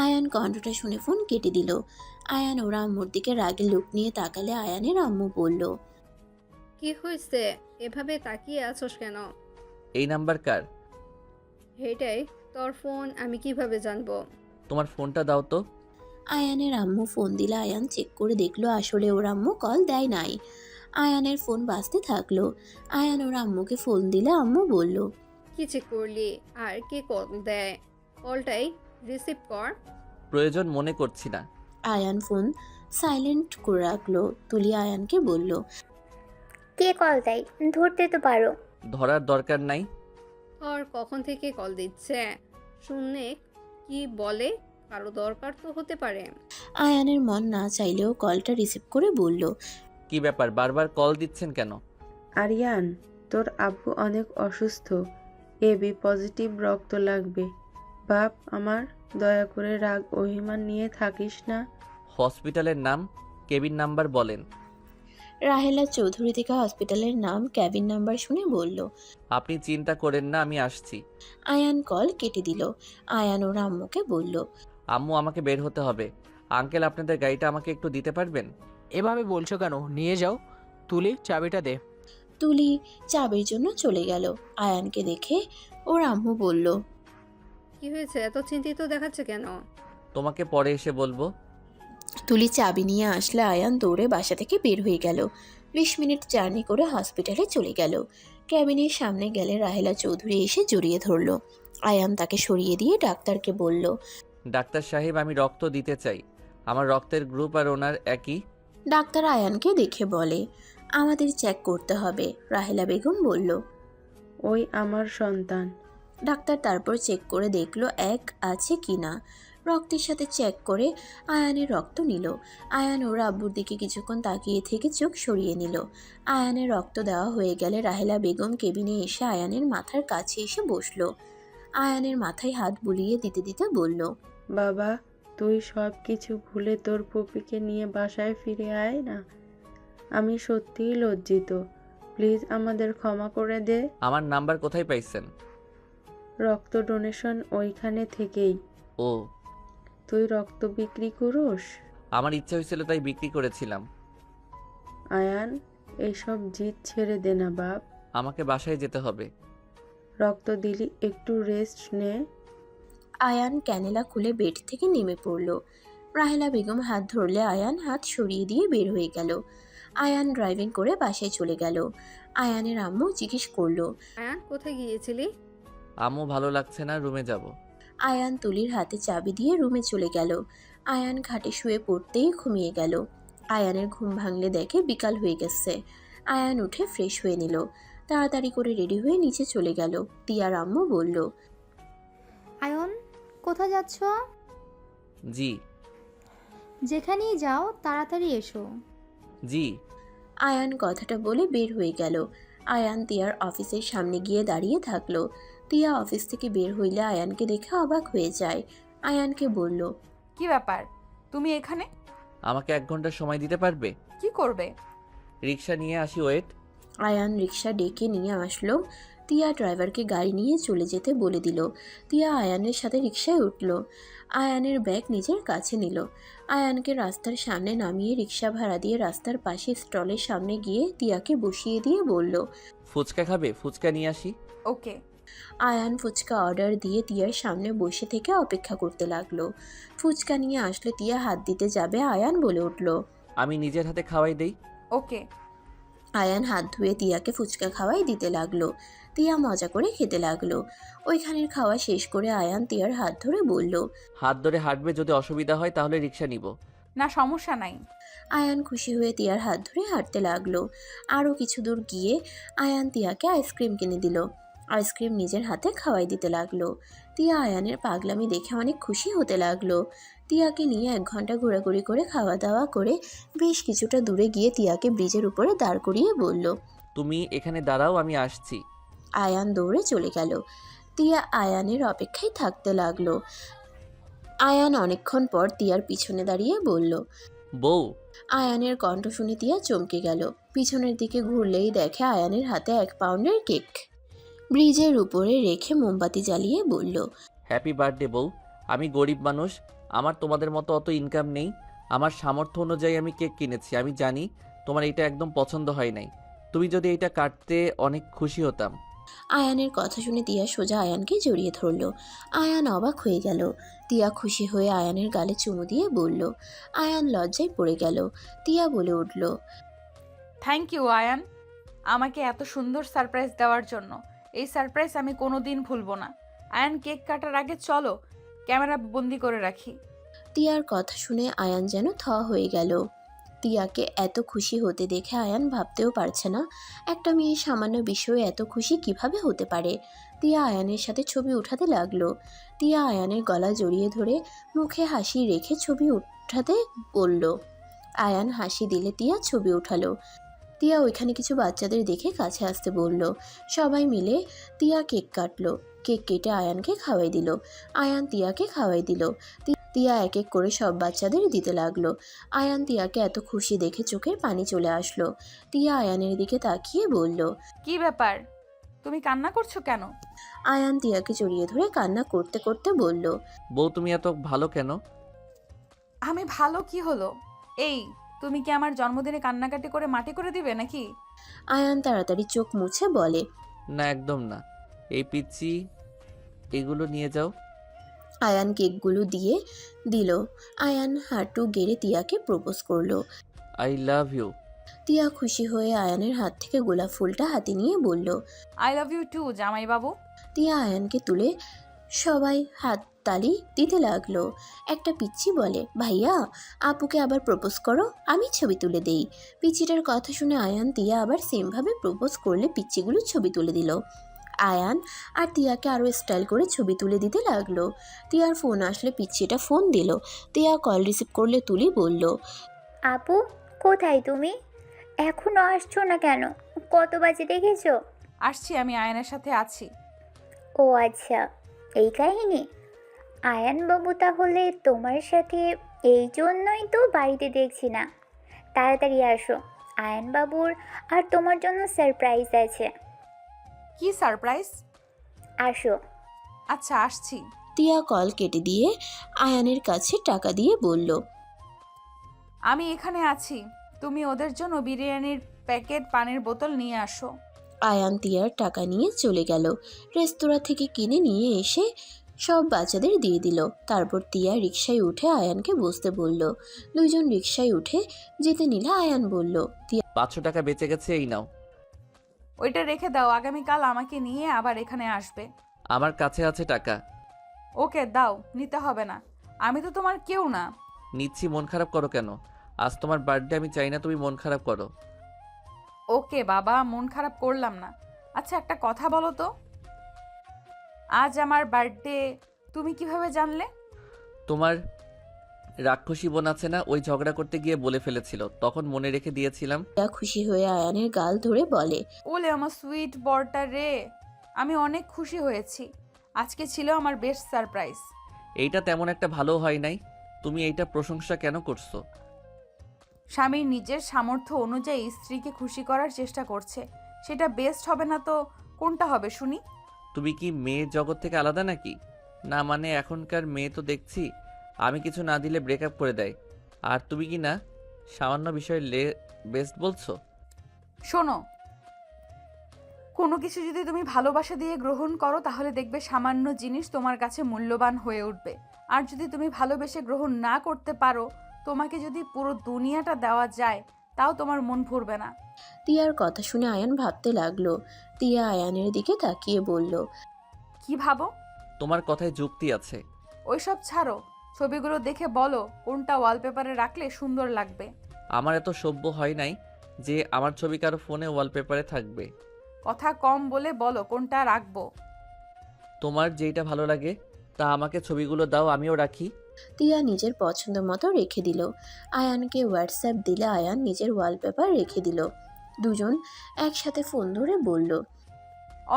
S3: আয়ান কণ্ঠটা শুনে ফোন কেটে দিল। আয়ান ওর আম্মুর দিকে রাগের লোক নিয়ে তাকালে আয়ানের আম্মু বলল,
S6: কি হয়েছে? এভাবে তাকিয়ে আছোস কেন?
S2: এই নাম্বার কার?
S6: এটাই তোর ফোন, আমি কিভাবে জানবো?
S2: তোমার ফোনটা দাও তো।
S3: আয়ানের আম্মু ফোন দিলে আয়ান চেক করে দেখলো আসলে ওর আম্মু কল দেয় নাই। আয়ানের ফোন বাজতে থাকলো। আয়ান ওর আম্মুকে ফোন দিলে আম্মু বলল,
S6: কি চেক করলি আর কে কল দেয়? কলটাই রিসিভ কর।
S2: প্রয়োজন মনে করছি না।
S3: আয়ান ফোন সাইলেন্ট করে রাখলো। তুলি আয়ানকে বলল,
S4: কে কল দেয়? ধরতে তো পারো।
S2: ধরার দরকার নাই।
S6: আর কখন থেকে কল দিচ্ছে? শুনে কি বলে? কারো দরকার তো হতে পারে।
S3: আয়ানের মন না চাইলেও কলটা রিসিভ করে বলল,
S2: কি ব্যাপার, বারবার কল দিচ্ছেন কেন?
S10: আরিয়ান, তোর আব্বু অনেক অসুস্থ, এবি পজিটিভ রক্ত লাগবে। বাপ আমার, দয়া করে রাগ অভিমান নিয়ে থাকিস না।
S2: হসপিটালের নাম, কেবিন নাম্বার বলেন।
S3: রাহেলা চৌধুরী থেকে হসপিটালের নাম, ক্যাবিন নাম্বার শুনে বলল।
S2: আপনি চিন্তা করেন না, আমি আসছি।
S3: আয়ান কল কেটে দিল। আয়ান ওর আম্মুকে বলল,
S2: আম্মু আমাকে বের হতে হবে। আঙ্কেল আপনাদের গাড়িটা আমাকে একটু দিতে পারবেন?
S5: এভাবে বলছো কেন? নিয়ে যাও। তুলি, চাবিটা দে।
S3: তুলি চাবির জন্য চলে গেল। আয়ানকে দেখে ওর আম্মু বলল,
S6: কি হয়েছে? এত চিন্তিত দেখাচ্ছে কেন?
S2: তোমাকে পরে এসে বলবো।
S3: তুলি চাবি নিয়ে আসলে আয়ান দৌড়ে বাসা থেকে বের হয়ে গেল। 20 মিনিট জার্নি করে হসপিটালে চলে গেল। ক্যাবিনের সামনে গেলে রাহেলা চৌধুরী এসে জড়িয়ে ধরল। আয়ান তাকে সরিয়ে দিয়ে ডাক্তারকে বলল,
S2: ডাক্তার সাহেব, আমি রক্ত দিতে চাই। আমার রক্তের গ্রুপ আর ওনার একই।
S3: ডাক্তার আয়ানকে দেখে বলে, আমাদের চেক করতে হবে। রাহেলা বেগম বলল।
S10: ওই আমার সন্তান।
S3: ডাক্তার তারপর চেক করে দেখলো এক আছে কিনা। রক্তের সাথে চেক করে আয়ানের রক্ত নিল। আয়ান ওর আব্বুর দিকে কিছুক্ষণ তাকিয়ে থেকে চোখ সরিয়ে নিল। আয়ানের রক্ত দেওয়া হয়ে গেলে রাহেলা বেগম কেবিনে এসে আয়ানের মাথার কাছে এসে বসলো। আয়ানের মাথায় হাত বুলিয়ে দিতে দিতে বলল,
S10: বাবা, তুই সব কিছু ভুলে তোর পপিকে নিয়ে বাসায় ফিরে আয় না। আমি সত্যিই লজ্জিত, প্লিজ আমাদের ক্ষমা করে দে।
S2: আমার নাম্বার কোথায় পাইছেন?
S10: রক্ত ডোনেশন ওইখানে থেকেই।
S2: ও,
S10: তুই রক্ত বিক্রি করস?
S2: আমার ইচ্ছা হয়েছিল তাই বিক্রি করেছিলাম।
S10: আয়ান, এইসব জিদ ছেড়ে দে না বাপ।
S2: আমাকে বাসায় যেতে হবে।
S10: রক্ত দিলি একটু রেস্ট নে।
S3: আয়ান ক্যানেলা খুলে বেড থেকে নেমে পড়ল। রাহেলা বেগম হাত ধরলে আয়ান হাত সরিয়ে দিয়ে বের হয়ে গেল। আয়ান ড্রাইভিং করে বাসায় চলে গেল। আয়ানের আম্মু জিজ্ঞেস করলো,
S6: আয়ান, কোথায় গিয়েছিলি?
S2: আম্মু ভালো লাগছে না, রুমে যাব।
S3: আয়ান তুলির হাতে চাবি দিয়ে রুমে চলে গেল। আয়ান খাটে শুয়ে পড়তেই ঘুমিয়ে গেল। আয়ানের ঘুম ভাঙলে দেখে বিকাল হয়ে গেছে। আয়ান উঠে ফ্রেশ হয়ে নিল। তাড়াতাড়ি করে রেডি হয়ে নিচে চলে গেল। তিয়ার আম্মু বলল,
S7: আয়ন, কোথায় যাচ্ছ?
S2: জি।
S7: যেখানেই যাও তাড়াতাড়ি এসো।
S2: জি।
S3: আয়ান কথাটা বলে বের হয়ে গেল। আয়ান তিয়ার অফিসের সামনে গিয়ে দাঁড়িয়ে থাকলো। তিয়া অফিস থেকে বের হইলে আয়ানকে দেখে অবাক হয়ে যায়। আয়ানকে বলল,
S1: কি ব্যাপার, তুমি এখানে?
S2: আমাকে 1 ঘন্টা সময় দিতে পারবে?
S1: কি করবে?
S2: রিক্সা নিয়ে আসি, ওয়েট।
S3: আয়ান রিক্সা ডেকে নিয়ে আসলো। তিয়া ড্রাইভারকে গাড়ি নিয়ে চলে যেতে বলে দিল। তিয়া আয়ানের সাথে রিক্সায় উঠল। আয়ানের ব্যাগ নিজের কাছে নিল। আয়ানকে রাস্তার সামনে নামিয়ে রিক্সা ভাড়া দিয়ে রাস্তার পাশে স্টলের সামনে গিয়ে তিয়াকে বসিয়ে দিয়ে বলল,
S2: ফুচকা খাবে? ফুচকা নিয়ে আসি।
S1: ওকে।
S3: আয়ান ফুচকা অর্ডার দিয়ে তিয়ার সামনে বসে থেকে অপেক্ষা করতে লাগলো। ফুচকা নিয়ে আসলে তিয়া হাত দিতে যাবে, আয়ান বলে উঠল,
S2: আমি নিজের হাতে খাওয়াই দেই।
S1: ওকে।
S3: আয়ান হাত ধুয়ে তিয়াকে ফুচকা খাওয়াই দিতে লাগলো। তিয়া মজা করে খেতে লাগলো। ওইখানের খাওয়া শেষ করে আয়ান তিয়ার হাত ধরে বলল,
S2: হাত ধরে হাঁটবে, যদি অসুবিধা হয় তাহলে রিক্সা নিব।
S1: না, সমস্যা নাই।
S3: আয়ান খুশি হয়ে তিয়ার হাত ধরে হাঁটতে লাগলো। আরও কিছু দূর গিয়ে আয়ান তিয়াকে আইসক্রিম কিনে দিল। আইসক্রিম নিজের হাতে খাওয়াই দিতে লাগলো। তিয়া আয়ানের পাগলামি দেখে অনেক খুশি হতে লাগলো। তিয়াকে নিয়ে 1 ঘন্টা ঘোরাঘুরি করে খাওয়া দাওয়া করে বেশ কিছুটা দূরে গিয়ে তিয়াকে ব্রিজের উপরে দাঁড় করিয়ে বলল,
S2: তুমি এখানে দাঁড়াও, আমি আসছি।
S3: আয়ান দৌড়ে চলে গেল। তিয়া আয়ানের অপেক্ষায় থাকতে লাগলো। আয়ান অনেকক্ষণ পর তিয়ার পিছনে দাঁড়িয়ে বলল,
S2: বউ।
S3: আয়ানের কণ্ঠ শুনে তিয়া চমকে গেল। পিছনের দিকে ঘুরলেই দেখে আয়ানের হাতে 1 পাউন্ডের কেক। ব্রিজের উপরে রেখে মোমবাতি জ্বালিয়ে বলল,
S2: হ্যাপি বার্থডে বউ। আমি গরিব মানুষ, আমার তোমাদের মতো অত ইনকাম নেই। আমার সামর্থ্য অনুযায়ী আমি কেক কিনেছি। আমি জানি তোমার এটা একদম পছন্দ হয় নাই। তুমি যদি এটা কাটতে অনেক খুশি হতাম।
S3: আয়ানের কথা শুনে তিয়া সোজা আয়ানকে জড়িয়ে ধরল। আয়ান অবাক হয়ে গেল। তিয়া খুশি হয়ে আয়ানের গালে চুমু দিয়ে বলল। আয়ান লজ্জায় পড়ে গেল। তিয়া বলে উঠল,
S1: থ্যাংক ইউ আয়ান, আমাকে এত সুন্দর সারপ্রাইজ দেওয়ার জন্য। এই সারপ্রাইজ আমি কোনোদিন ভুলবো না। আয়ান, কেক কাটার আগে চলো ক্যামেরা বন্দি করে রাখি।
S3: তিয়ার কথা শুনে আয়ান যেন থ হয়ে গেল। তিয়াকে এত খুশি হতে দেখে আয়ান ভাবতেও পারছে না একটা মেয়ে সামান্য বিষয়ে এত খুশি কিভাবে হতে পারে। তিয়া আয়ানের সাথে ছবি উঠাতে লাগলো। তিয়া আয়ানের গলা জড়িয়ে ধরে মুখে হাসি রেখে ছবি উঠাতে বলল। আয়ান হাসি দিলে তিয়া ছবি উঠালো। তিয়া ওইখানে কিছু বাচ্চাদের দেখে কাছে আসতে বলল। সবাই মিলে তিয়া কেক কাটলো। কেক কেটে আয়ানকে খাওয়াই দিল। আয়ান তিয়াকে খাওয়াই দিল। তিয়া এক এক করে সব বাচ্চাদের দিতে লাগলো। আয়ান তিয়াকে এত খুশি দেখে চোখের পানি চলে আসলো। তিয়া আয়ানের দিকে তাকিয়ে বলল।
S1: কি ব্যাপার, তুমি কান্না করছো কেন?
S3: আয়ান তিয়াকে জড়িয়ে ধরে কান্না করতে করতে বলল।
S2: বউ তুমি এত ভালো কেন?
S1: আমি ভালো কি হলো? এই, তুমি কি আমার জন্মদিনে কান্নাকাটি করে মাটি করে দিবে নাকি?
S3: আয়ান তাড়াতাড়ি চোখ মুছে বলে।
S2: না একদম না, এই পিচ্ছি এগুলো নিয়ে যাও।
S3: আয়ান কেকগুলো দিয়ে দিল। আয়ান হাঁটু গেড়ে তিয়াকে প্রপোজ করলো।
S2: I love you.
S3: তিয়া খুশি হয়ে আয়ানের হাত থেকে গোলাপ ফুলটা হাতে নিয়ে বলল।
S1: আই লাভ ইউ টু জামাই বাবু।
S3: তিয়া আয়ানকে তুলে সবাই হাত তালি দিতে লাগলো। একটা পিচ্চি বলে, ভাইয়া আপুকে আবার প্রপোজ করো, আমি ছবি তুলে দেই। পিচ্চিটার কথা শুনে আয়ান তিয়া আবার সেমভাবে প্রপোজ করলে পিচ্চিগুলো ছবি তুলে দিল। আয়ান আর তিয়াকে আরও স্টাইল করে ছবি তুলে দিতে লাগলো। তিয়ার ফোন আসলে পিচ্চিটা ফোন দিল। তিয়া কল রিসিভ করলে তুলি বলল।
S4: আপু, কোথায় তুমি? এখনো আসছো না কেন? কত বাজে দেখেছো?
S1: আসছি, আমি আয়নের সাথে আছি।
S4: ও আচ্ছা, এই কাহিনী। আয়ান বাবু তাহলে তোমার সাথে, এই জন্যই তো বাড়িতে দেখছি না। তাড়াতাড়ি আসো, আয়ান বাবুর আর তোমার জন্য সারপ্রাইজ আছে।
S1: কি সারপ্রাইজ?
S4: আসো।
S1: আচ্ছা, আসছি।
S3: তিয়া কল কেটে দিয়ে আয়ানের কাছে টাকা দিয়ে বলল।
S1: আমি এখানে আছি, তুমি ওদের জন্য বিরিয়ানির প্যাকেট, পানির বোতল নিয়ে আসো।
S3: আয়ান তিয়ার টাকা নিয়ে চলে গেল। রেস্তোরাঁ থেকে কিনে নিয়ে এসে সব বাচ্চাদের দিয়ে দিল। তারপর তিয়া রিকশায় উঠে আয়ানকে বসতে বলল। দুইজন রিকশায় উঠে যেতে নিলে আয়ান বলল।
S2: 500 টাকা বেঁচে গেছে, এই নাও।
S1: ওইটা রেখে দাও, আগামীকাল আমাকে নিয়ে আবার এখানে আসবে।
S2: আমার কাছে আছে টাকা।
S1: ওকে দাও, নিতে হবে না, আমি তো তোমার কেউ না।
S2: নিচ্ছি, মন খারাপ করো কেন? আজ তোমার বার্থডে, আমি চাই না তুমি মন খারাপ করো।
S1: ওকে বাবা, মন খারাপ করলাম না। আচ্ছা, একটা কথা বলো তো, আজ আমার বার্থডে তুমি কিভাবে জানলে?
S2: তোমার রাক্ষসী বোন আছে না, ওই ঝগড়া করতে গিয়ে বলে ফেলেছিল, তখন মনে রেখে দিয়েছিলাম।
S3: তিয়া খুশি হয়ে আয়ানের গাল ধরে বলে।
S1: ওলে আমার সুইট বরটা রে, আমি অনেক খুশি হয়েছি। আজকে ছিল আমার বেস্ট সারপ্রাইজ।
S2: এইটা তেমন একটা ভালো হয় নাই, তুমি এইটা প্রশংসা কেন করছো?
S1: স্বামীর নিজের সামর্থ্য অনুযায়ী স্ত্রীকে খুশি করার চেষ্টা করছে, সেটা বেস্ট হবে না তো কোনটা হবে শুনি?
S2: তুমি কি মেয়ে জগৎ থেকে আলাদা নাকি? না মানে এখনকার মেয়ে তো দেখছি আমি কিছু না দিলে ব্রেকআপ করে দেয়, আর তুমি কি না সামান্য বিষয়ে বেস্ট বলছো?
S1: শোনো, কোনো কিছু যদি তুমি ভালোবাসা দিয়ে গ্রহণ করো তাহলে দেখবে সামান্য জিনিস তোমার কাছে মূল্যবান হয়ে উঠবে। আর যদি তুমি ভালোবেসে গ্রহণ না করতে পারো, তোমাকে যদি পুরো দুনিয়াটা দেওয়া যায় তাও তোমার মন ভরবে না।
S3: তিয়ার কথা শুনে আয়ান ভাবতে লাগলো। তিয়া আয়ানের দিকে তাকিয়ে বলল।
S1: কি ভাবো?
S2: তোমার কথায় যুক্তি আছে।
S1: ওইসব ছাড়ো, ছবিগুলো দেখে বলো কোনটা ওয়ালপেপারে রাখলে সুন্দর লাগবে।
S2: আমার এত সভ্য হয় নাই যে আমার ছবি কারো ফোনে ওয়ালপেপারে থাকবে।
S1: কথা কম বলে বলো কোনটা রাখবো।
S2: তোমার যেইটা ভালো লাগে তা আমাকে ছবিগুলো দাও, আমিও রাখি।
S3: তিয়া নিজের পছন্দ মতো রেখে দিল। আয়ানকে হোয়াটসঅ্যাপ দিলে আয়ান নিজের ওয়ালপেপার রেখে দিল। দুজন একসাথে ফোন ধরে বলল।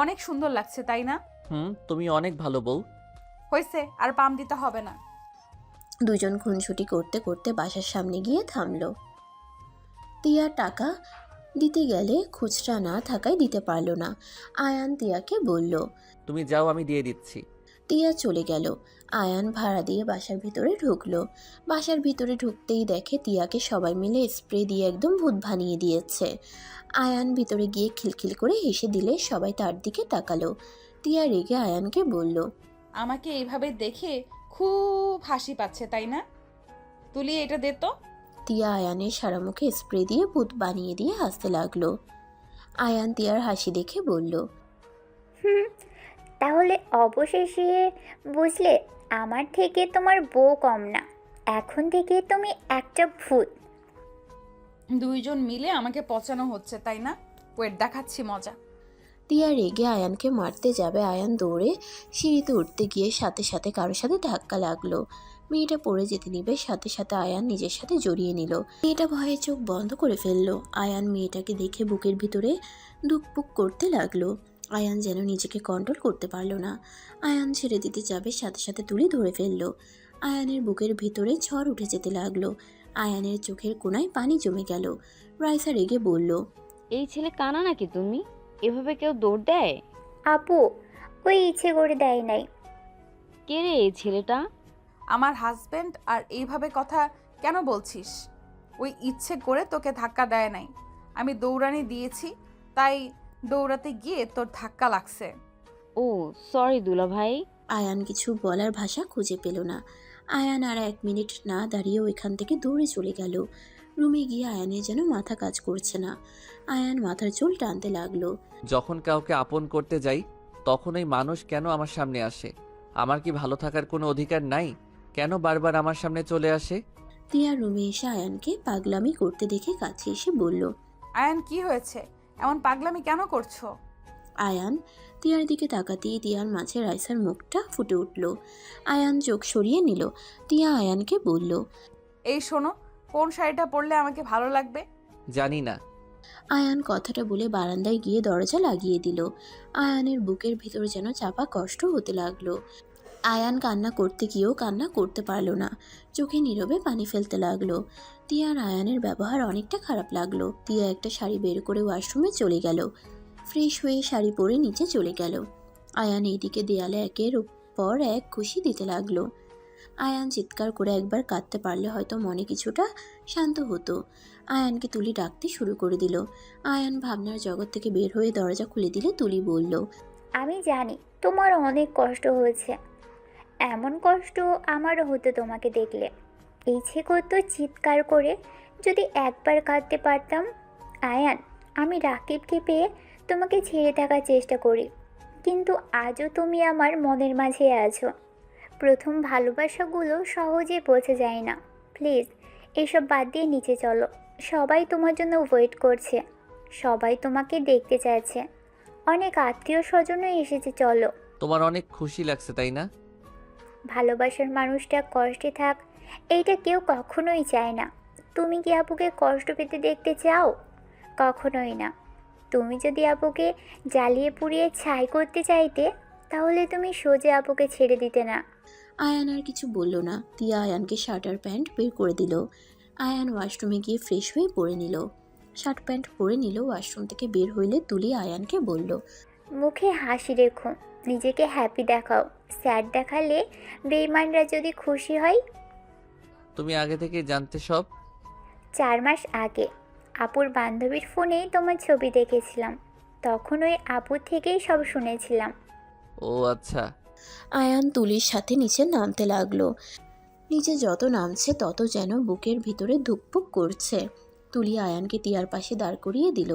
S1: অনেক সুন্দর লাগছে তাই না?
S2: তুমি অনেক ভালো বউ।
S1: হয়েছে, আর পাম দিতে হবে না।
S3: দুজন খুনসুটি করতে করতে বাসার সামনে গিয়ে থামলো। তিয়া টাকা দিতে গেলে খুচরা না থাকায় দিতে পারল না। আয়ান তিয়াকে বলল।
S2: তুমি যাও, আমি দিয়ে দিচ্ছি।
S3: তিয়া চলে গেল। আয়ান ভাড়া দিয়ে বাসার ভিতরে ঢুকলো। বাসার ভিতরে ঢুকতেই দেখে তিয়াকে সবাই মিলে স্প্রে দিয়ে একদম ভূত বানিয়ে দিয়েছে। আয়ান ভিতরে গিয়ে খিলখিল করে হেসে দিলে সবাই তার দিকে তাকালো। তিয়া রেগে আয়ানকে বলল,
S1: আমাকে এইভাবে দেখে খুব হাসি পাচ্ছে তাই না? তুলি এটা দে তো।
S3: তিয়া আয়ানের সারা মুখে স্প্রে দিয়ে ভূত বানিয়ে দিয়ে হাসতে লাগলো। আয়ান তিয়ার হাসি দেখে বলল,
S4: হুম, তাহলে অবশেষে বুঝলে আমার থেকে তোমার বউ কম না। এখন থেকে তুমি একটা ভূত।
S1: দুইজন মিলে আমাকে পচানো হচ্ছে তাই না? ওয়েট দেখাচ্ছি মজা।
S3: তিয়া রেগে আয়ানকে মারতে যাবে। আয়ান দৌড়ে সিঁড়িতে উঠতে গিয়ে সাথে সাথে কারোর সাথে ধাক্কা লাগলো। মেয়েটা পড়ে যেতে নিবে, সাথে সাথে আয়ান নিজের সাথে জড়িয়ে নিল। মেয়েটা ভয়ে চোখ বন্ধ করে ফেললো। আয়ান মেয়েটাকে দেখে বুকের ভিতরে দুকপুক করতে লাগলো। আয়ান যেন নিজেকে কন্ট্রোল করতে পারলো না। আয়ান ছেড়ে দিতে যাবে, সাথে সাথে তুলি ধরে ফেললো। আয়ানের বুকের ভিতরে ঝড় উঠে যেতে লাগলো। আয়ানের চোখের কোণায় পানি জমে গেল। রাইসা রেগে বলল,
S9: এই ছেলে কানা নাকি তুমি? এভাবে কেউ দৌড় দেয়?
S4: আপু, ওই ইচ্ছে করে দেয় নাই।
S9: কে রে এই ছেলেটা?
S1: আমার হাজবেন্ড। আর এইভাবে কথা কেন বলছিস? ওই ইচ্ছে করে তোকে ধাক্কা দেয় নাই, আমি দৌড়ানি দিয়েছি, তাই দৌড়াতে গিয়ে তোর ধাক্কা লাগছে।
S9: ও সরি দুলা ভাই।
S3: আয়ান কিছু বলার ভাষা খুঁজে পেল না। আয়ান আর 1 মিনিট না দাঁড়িয়ে ওইখান থেকে দৌড়ে চলে গেল। রুমে গিয়ে আয়ানের যেন মাথা কাজ করছে না। আয়ান মাথার চুল টানতে লাগলো।
S2: যখন কাউকে আপন করতে যাই তখন ওই মানুষ কেন আমার সামনে আসে? আমার কি ভালো থাকার কোনো অধিকার নাই? কেন বারবার আমার সামনে চলে আসে?
S3: তিয়া রুমে এসে আয়ানকে পাগলামি করতে দেখে কাছে এসে বলল,
S1: আয়ান কি হয়েছে? এমন পাগলামি কেন করছো?
S3: আয়ান তিয়ার দিকে তাকাতেই তিয়ার মাঝে রাইসার মুখটা ফুটে উঠল। আয়ান চোখ সরিয়ে নিল। তিয়া আয়ানকে বলল,
S1: এই শোনো, কোন শাড়িটা পরলে আমাকে ভালো লাগবে?
S2: জানি না।
S3: আয়ান কথাটা বলে বারান্দায় গিয়ে দরজা লাগিয়ে দিল। আয়ানের বুকের ভিতর যেন চাপা কষ্ট হতে লাগলো। আয়ান কান্না করতে গিয়েও কান্না করতে পারলো না। চোখে নীরবে পানি ফেলতে লাগলো। তিয়ার আয়ানের ব্যবহার অনেকটা খারাপ লাগলো। তিয়া একটা শাড়ি বের করে ওয়াশরুমে চলে গেল। ফ্রেশ হয়ে শাড়ি পরে নিচে চলে গেল। আয়ান এইদিকে দেয়ালে একের পর এক খুশি দিতে লাগলো। আয়ান চিৎকার করে একবার কাঁদতে পারলে হয়তো মনে কিছুটা শান্ত হতো। আয়ানকে তুলি ডাকতে শুরু করে দিল। আয়ান ভাবনার জগৎ থেকে বের হয়ে দরজা খুলে দিলে তুলি বলল,
S4: আমি জানি তোমার অনেক কষ্ট হয়েছে। এমন কষ্ট আমারও হতো তোমাকে দেখলে। ইচ্ছে করতো চিৎকার করে যদি একবার কাঁদতে পারতাম। আয়ান, আমি রাকিবকে পেয়ে তোমাকে ছেড়ে থাকার চেষ্টা করি, কিন্তু আজও তুমি আমার মনের মাঝে আছো। প্রথম ভালোবাসাগুলো সহজে বোঝা যায় না। প্লিজ এসব বাদ দিয়ে নিচে চলো। সবাই তোমার জন্য ওয়েট করছে, সবাই তোমাকে দেখতে চাইছে, অনেক আত্মীয় স্বজনও এসেছে। চলো।
S2: তোমার অনেক খুশি লাগছে তাই না?
S4: ভালোবাসার মানুষটা কষ্টে থাক, এইটা কেউ কখনোই চায় না। তুমি কি আপুকে কষ্ট পেতে দেখতে চাও? কখনোই না। তুমি যদি আপুকে জ্বালিয়ে পুড়িয়ে ছাই করতে চাইতে, তাহলে তুমি সোজা আপুকে ছেড়ে দিতে না।
S3: আয়ান আর কিছু বলল না। তিয়া আয়ানকে শার্ট আর প্যান্ট বের করে দিল। আয়ান ওয়াশরুমে গিয়ে ফ্রেশ হয়ে পরে নিল। শার্ট প্যান্ট পরে নিল। ওয়াশরুম থেকে বের হইলে তুলি আয়ানকে বলল,
S4: মুখে হাসি রেখো, নিজেকে হ্যাপি দেখাও। স্যাড দেখালে বেইমানরা যদি খুশি হয়।
S2: তুমি আগে থেকে জানতে সব?
S4: 4 মাস আগে আপুর বান্ধবীর ফোনে তোমার ছবি দেখেছিলাম, তখন ওই আপু থেকেই সব শুনেছিলাম।
S2: ও আচ্ছা।
S3: আয়ান তুলির সাথে নিচে নামতে লাগলো। নিচে যত নামছে তত যেন বুকের ভিতরে ধুকপুক করছে। তুলি আয়ানকে তিয়ার পাশে দাঁড় করিয়ে দিল।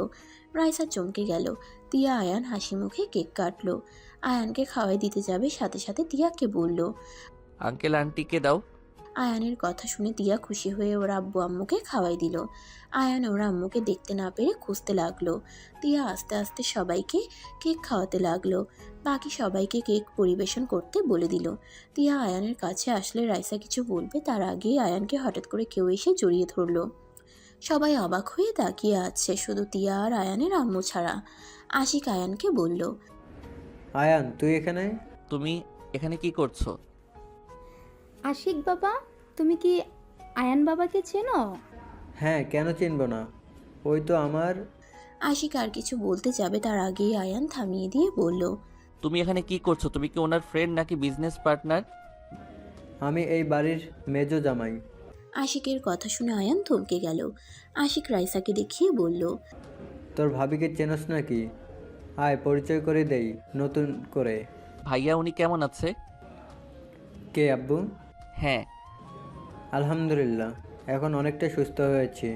S3: রাইসা চমকে গেল। তিয়া আয়ান হাসি মুখে কেক কাটলো। আয়ানকে খাওয়াই দিতে যাবে, সাথে সাথে তিয়াকে বলল।
S2: আঙ্কেল আন্টিকে দাও।
S3: আয়ানের কথা শুনে তিয়া খুশি হয়ে ওর আব্বু আম্মুকে খাওয়াই দিল। আয়ান ওর আম্মুকে দেখতে না পেরে খুঁজতে লাগলো। তিয়া আস্তে আস্তে সবাইকে কেক খাওয়াতে লাগলো। বাকি সবাইকে কেক পরিবেশন করতে বলে দিল। তিয়া আয়ানের কাছে আসলে রাইসা কিছু বলবে তার আগেই আয়ানকে হঠাৎ করে কেউ এসে জড়িয়ে ধরলো। সবাই অবাক হয়ে তাকিয়ে আছে, শুধু তিয়া আর আয়ানের আম্মু ছাড়া। আশিক আয়ানকে বলল,
S11: আয়ান তুই এখানে?
S2: তুমি এখানে কি করছো?
S7: আশিক বাবা, তুমি কি আয়ান বাবাকে চেনো?
S11: হ্যাঁ, কেন চিনব না? ওই তো আমার।
S3: আশিক আর কিছু বলতে যাবে তার আগেই আয়ান থামিয়ে দিয়ে বলল,
S2: তুমি এখানে কি করছো? তুমি কি ওনার ফ্রেন্ড নাকি বিজনেস পার্টনার?
S11: আমি এই বাড়ির মেজো জামাই।
S3: আশিকের কথা শুনে আয়ান থমকে গেল। আশিক রাইসাকে দেখিয়ে বলল,
S11: তোর ভাবিকে চেনস নাকি? আয় পরিচয় করে দেই নতুন করে।
S2: ভাইয়া উনি কেমন আছে?
S11: কে আব্বু?
S2: হ্যাঁ।
S11: আলহামদুলিল্লাহ, এখন অনেকটা সুস্থ হয়েছি।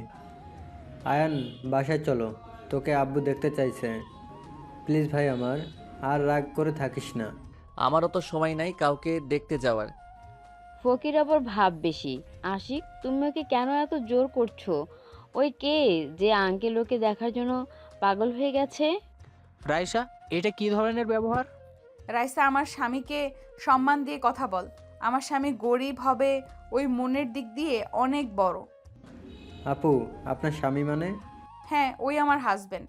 S11: আয়ান বাসায় চলো, তোকে আব্বু দেখতে চাইছে। প্লিজ ভাই আমার, আর রাগ করে থাকিস না।
S2: আমারও তো সময় নাই কাউকে দেখতে যাওয়ার।
S9: ফকির আবার ভাব বেশি। আশিক, তুমি ওকে কেন এত জোর করছো? ওই কে যে আঙ্কেল ওকে দেখার জন্য পাগল হয়ে গেছে?
S5: রাইসা, এটা কি ধরনের ব্যবহার?
S1: রাইসা, আমার স্বামীকে সম্মান দিয়ে কথা বল। আমার স্বামী গরিব হবে ওই মনের দিক দিয়ে অনেক বড়।
S11: আপু, আপনার স্বামী মানে?
S1: হ্যাঁ, ওই আমার হাজবেন্ড।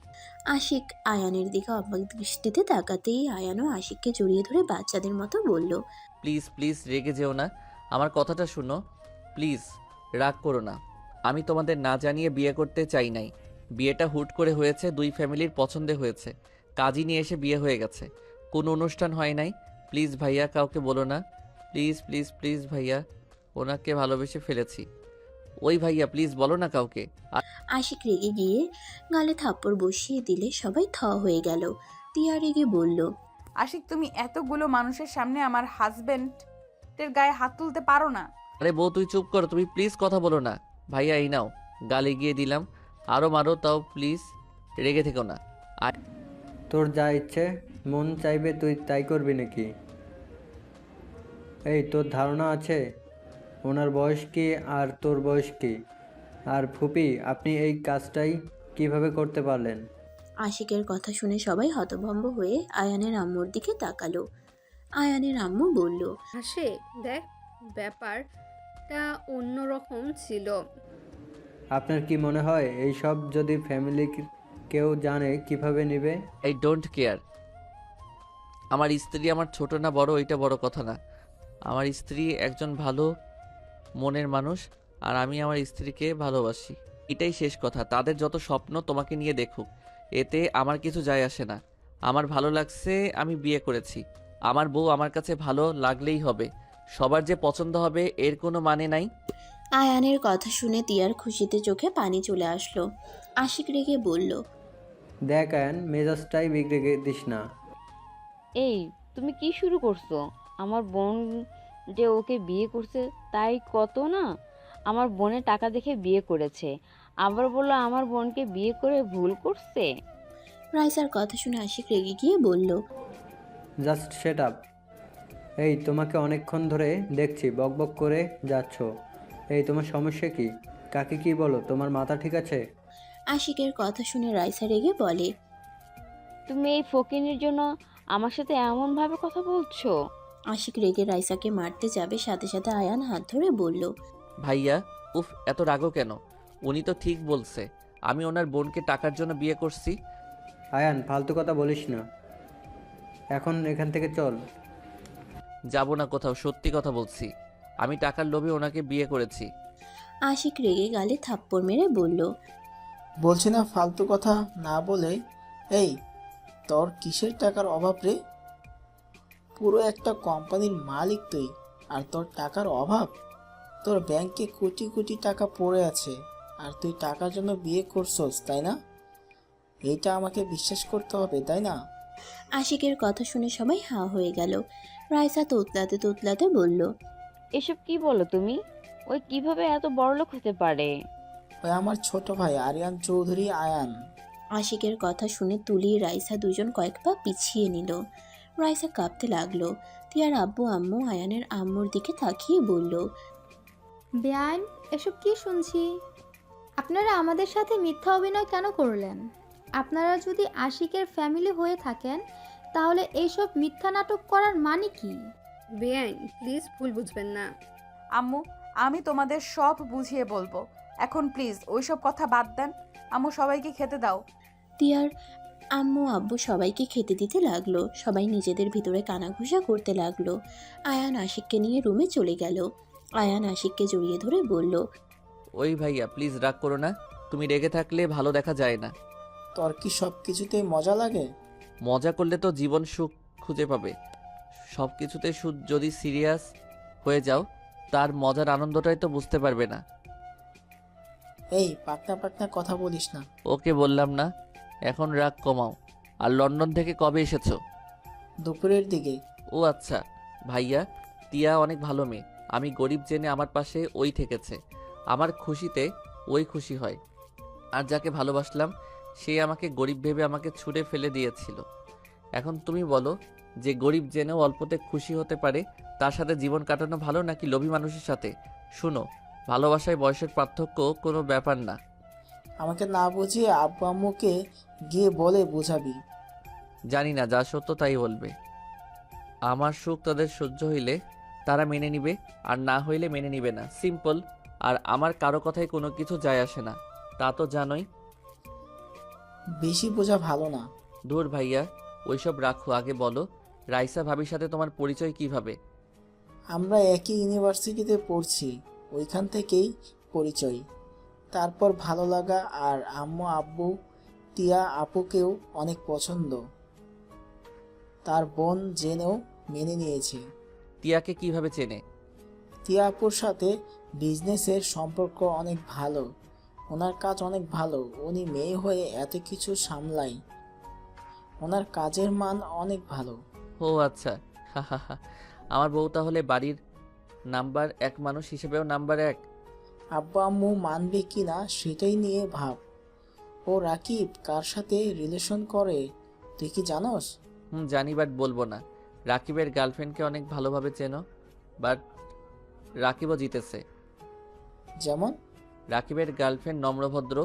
S3: আশিক আয়ানের দিকে অবাক দৃষ্টিতে তাকাতেই আয়ানও আশিককে জড়িয়ে ধরে বাচ্চাদের মতো বলল,
S2: প্লিজ প্লিজ রেগে যেও না, আমার কথাটা শুনো। প্লিজ রাগ করো না। আমি তোমাদের না জানিয়ে বিয়ে করতে চাই নাই। বিয়েটা হুট করে হয়েছে, দুই ফ্যামিলির পছন্দে হয়েছে। কাজী নিয়ে এসে বিয়ে হয়ে গেছে, কোনো অনুষ্ঠান হয় নাই। প্লিজ ভাইয়া কাউকে বলো না। প্লিজ প্লিজ প্লিজ ভাইয়া, ওনাকে ভালোবেসে ফেলেছি। ওই ভাইয়া প্লিজ বলো না কাউকে।
S3: আশিক রেগে গিয়ে গালে থাপ্পড় বসিয়ে দিলে সবাই থ হয়ে গেল। তিয়া রেগে বলল,
S1: আশিক, তুমি এতগুলো মানুষের সামনে আমার হাজবেন্ডের গায়ে হাত তুলতে পারো না।
S2: আরে বউ তুই চুপ করো, তুমি প্লিজ কথা বলো না। ভাইয়া এই নাও, গালে গিয়ে দিলাম। আরও মারো, তাও প্লিজ রেগে থেকো না।
S11: তোর যা ইচ্ছে মন চাইবে তুই তাই করবি নাকি? এই তোর ধারণা আছে ওনার বয়স কি আর তোর বয়স কি? আর ফুপি, আপনি এই কাজটাই কিভাবে করতে পারলেন?
S3: আশিকের কথা শুনে সবাই হতভম্ব হয়ে আয়ানের আম্মুর দিকে তাকালো। আয়ানের আম্মু বলল,
S6: আশিক, দেখ, ব্যাপারটা অন্যরকম ছিল।
S11: আপনার কি মনে হয় এই সব যদি ফ্যামিলি কেউ জানে কিভাবে নেবে?
S2: I don't care. আমার স্ত্রী আমার ছোট না বড় এটা বড় কথা না। আমার স্ত্রী একজন ভালো মনের মানুষ, আর আমি আমার স্ত্রীকে ভালোবাসি, এটাই শেষ কথা। তাদের যত স্বপ্ন তোমাকে নিয়ে দেখুক, এতে আমার কিছু যায় আসে না। আমার ভালো লাগছে, আমি বিয়ে করেছি। আমার বউ আমার কাছে ভালো লাগলেই হবে। সবার যে পছন্দ হবে এর কোনো মানে নাই।
S3: আয়ানের কথা শুনে তিয়ার খুশিতে চোখে পানি চলে আসলো। আশিক রেগে বলল,
S11: দেখ আয়ান, মেজাজটাই বিগড়ে দিস না।
S9: এই, তুমি কি শুরু করছো? আমার বোন যে ওকে বিয়ে করছে তাই কত না? আমার বোনের টাকা দেখে বিয়ে করেছে, আবার বললো আমার বোনকে বিয়ে করে ভুল করছে।
S3: রাইসার কথা শুনে আশিক রেগে গিয়ে বলল,
S11: জাস্ট শেট আপ। এই তোমাকে অনেকক্ষণ ধরে দেখছি বকবক করে যাচ্ছ। এই তোমার সমস্যা কি? কাকে কি বলো? তোমার মাথা ঠিক আছে?
S3: আশিকের কথা শুনে রাইসা রেগে বলে,
S9: তুমি এই ফকিনের জন্য আমার সাথে এমনভাবে কথা বলছো?
S3: আশিক রেগে রাইসাকে মারতে যাবে, সাথে সাথে আয়ান হাত ধরে বলল,
S2: ভাইয়া উফ, এত রাগও কেন? উনি তো ঠিক বলছে, আমি ওনার বোনকে টাকার জন্য বিয়ে করছি।
S11: আয়ান, ফালতু কথা বলিস না, এখন এখান থেকে চল।
S2: যাব না কোথাও, সত্যি কথা বলছি। আমি টাকার লোভে ওনাকে বিয়ে করেছি।
S3: আশিক রেগে গালে থাপ্পড় মেরে বলল,
S12: বলছি না ফালতু কথা না বলে। এই, তোর কিসের টাকার অভাব রে? পুরো একটা কোম্পানির মালিক তুই, আর তোর টাকার অভাব? তোর ব্যাংকে কোটি কোটি টাকা পড়ে আছে, আর তুই টাকার জন্য বিয়ে করছস, তাই না? এইটা আমাকে বিশ্বাস করতে হবে, তাই না?
S3: আশিকের কথা শুনে সবাই হাঁ হয়ে গেল। রাইসা তোতলাতে তোতলাতে বলল,
S9: এসব কি বলো তুমি? ওই কিভাবে এত বড়লোক হতে পারে?
S12: ওই আমার ছোট ভাই আরিয়ান চৌধুরী আয়ান।
S3: আশিকের কথা শুনে তুলি রাইসা দুজন কয়েক পা পিছিয়ে নিল। রাইসা কাঁপতে লাগলো। তিয়ার আব্বু আম্মু আয়ানের আম্মুর দিকে তাকিয়ে বলল,
S7: বেআইন, এসব কি শুনছি? আপনারা আমাদের সাথে মিথ্যা অভিনয় কেন করলেন? আপনারা যদি আশিকের ফ্যামিলি হয়ে থাকেন তাহলে এইসব মিথ্যা নাটক করার মানে কি?
S6: বেআইন, প্লিজ ভুল বুঝবেন না।
S1: আম্মু, আমি তোমাদের সব বুঝিয়ে বলবো। এখন প্লিজ ওইসব কথা বাদ দেন। আম্মু, সবাইকে খেতে দাও।
S3: তিয়ার আম্মু আব্বু সবাইকে খেতে দিতে লাগলো। সবাই নিজেদের ভিতরে কানাঘুষা করতে লাগলো। আয়ান আশিককে নিয়ে রুমে চলে গেল। আয়ান আশিককে জড়িয়ে ধরে বলল,
S2: ওই ভাইয়া প্লিজ রাগ করো না, তুমি রেগে থাকলে ভালো দেখা যায় না।
S12: তোর কি সব কিছুতেই মজা লাগে?
S2: মজা করলে তো জীবন সুখ খুঁজে পাবে। সব কিছুতে যদি সিরিয়াস হয়ে যাও, তার মজার আনন্দটাই তো বুঝতে পারবে না।
S12: এই পাকনা পাকনা কথা বলিস না।
S2: ওকে বললাম না, এখন রাগ কমাও। আর লন্ডন থেকে কবে এসেছো?
S12: দুপুরের দিকে।
S2: ও আচ্ছা। ভাইয়া, টিয়া অনেক ভালো মেয়ে। আমি গরিব জেনে আমার পাশে ওই থেকেছে। আমার খুশিতে ওই খুশি হয়। আর যাকে ভালোবাসলাম সে আমাকে গরিব ভেবে আমাকে ছুঁড়ে ফেলে দিয়েছিল। এখন তুমি বলো যে গরিব জেনেও অল্পতে খুশি হতে পারে, তার সাথে জীবন কাটানো ভালো নাকি লোভী মানুষের সাথে? শুনো, ভালোবাসায় বয়সের পার্থক্য কোনো ব্যাপার না।
S12: আমাকে না বুঝিয়ে আব্বু আম্মুকে গিয়ে বলে বোঝাবি।
S2: জানি না, যা সত্য তাই বলবে। আমার সুখ তাদের সহ্য হইলে তারা মেনে নিবে, আর না হইলে মেনে নিবে না, সিম্পল। আর আমার কারো কথায় কোনো কিছু যায় আসে না, তা তো জানোই।
S12: বেশি বোঝা ভালো না।
S2: দূর ভাইয়া, ওইসব রাখো, আগে বলো রাইসা ভাবির সাথে তোমার পরিচয় কিভাবে?
S12: আমরা একই ইউনিভার্সিটিতে পড়ছি, ওইখান থেকেই পরিচয়। তারপর ভালো লাগা, আর আম্মু আব্বু টিয়া আপুকেও অনেক পছন্দ। তার বোন জেনেও মেনে নিয়েছে।
S2: টিয়াকে কিভাবে চেনে?
S12: টিয়া আপুর সাথে বিজনেসের সম্পর্ক অনেক ভালো। ওনার কাজ অনেক ভালো, উনি মেয়ে হয়ে এত কিছু সামলায়। ওনার কাজের মান অনেক ভালো।
S2: ও আচ্ছা, হা হা হা। আমার বউ তাহলে বাড়ির নাম্বার 1 মানুষ হিসেবেও নাম্বার 1।
S12: আব্বু আম্মু মানবে কি না সেটাই নিয়ে ভাব। ও রাকিব কার সাথে রিলেশন করে তুই কি জানোস?
S2: জানি, বাট বলবো না। রাকিবের গার্লফ্রেন্ডকে অনেক ভালোভাবে চেনো, বাট রাকিবও জিতেছে।
S12: যেমন?
S2: রাকিবের গার্লফ্রেন্ড নম্রভদ্র।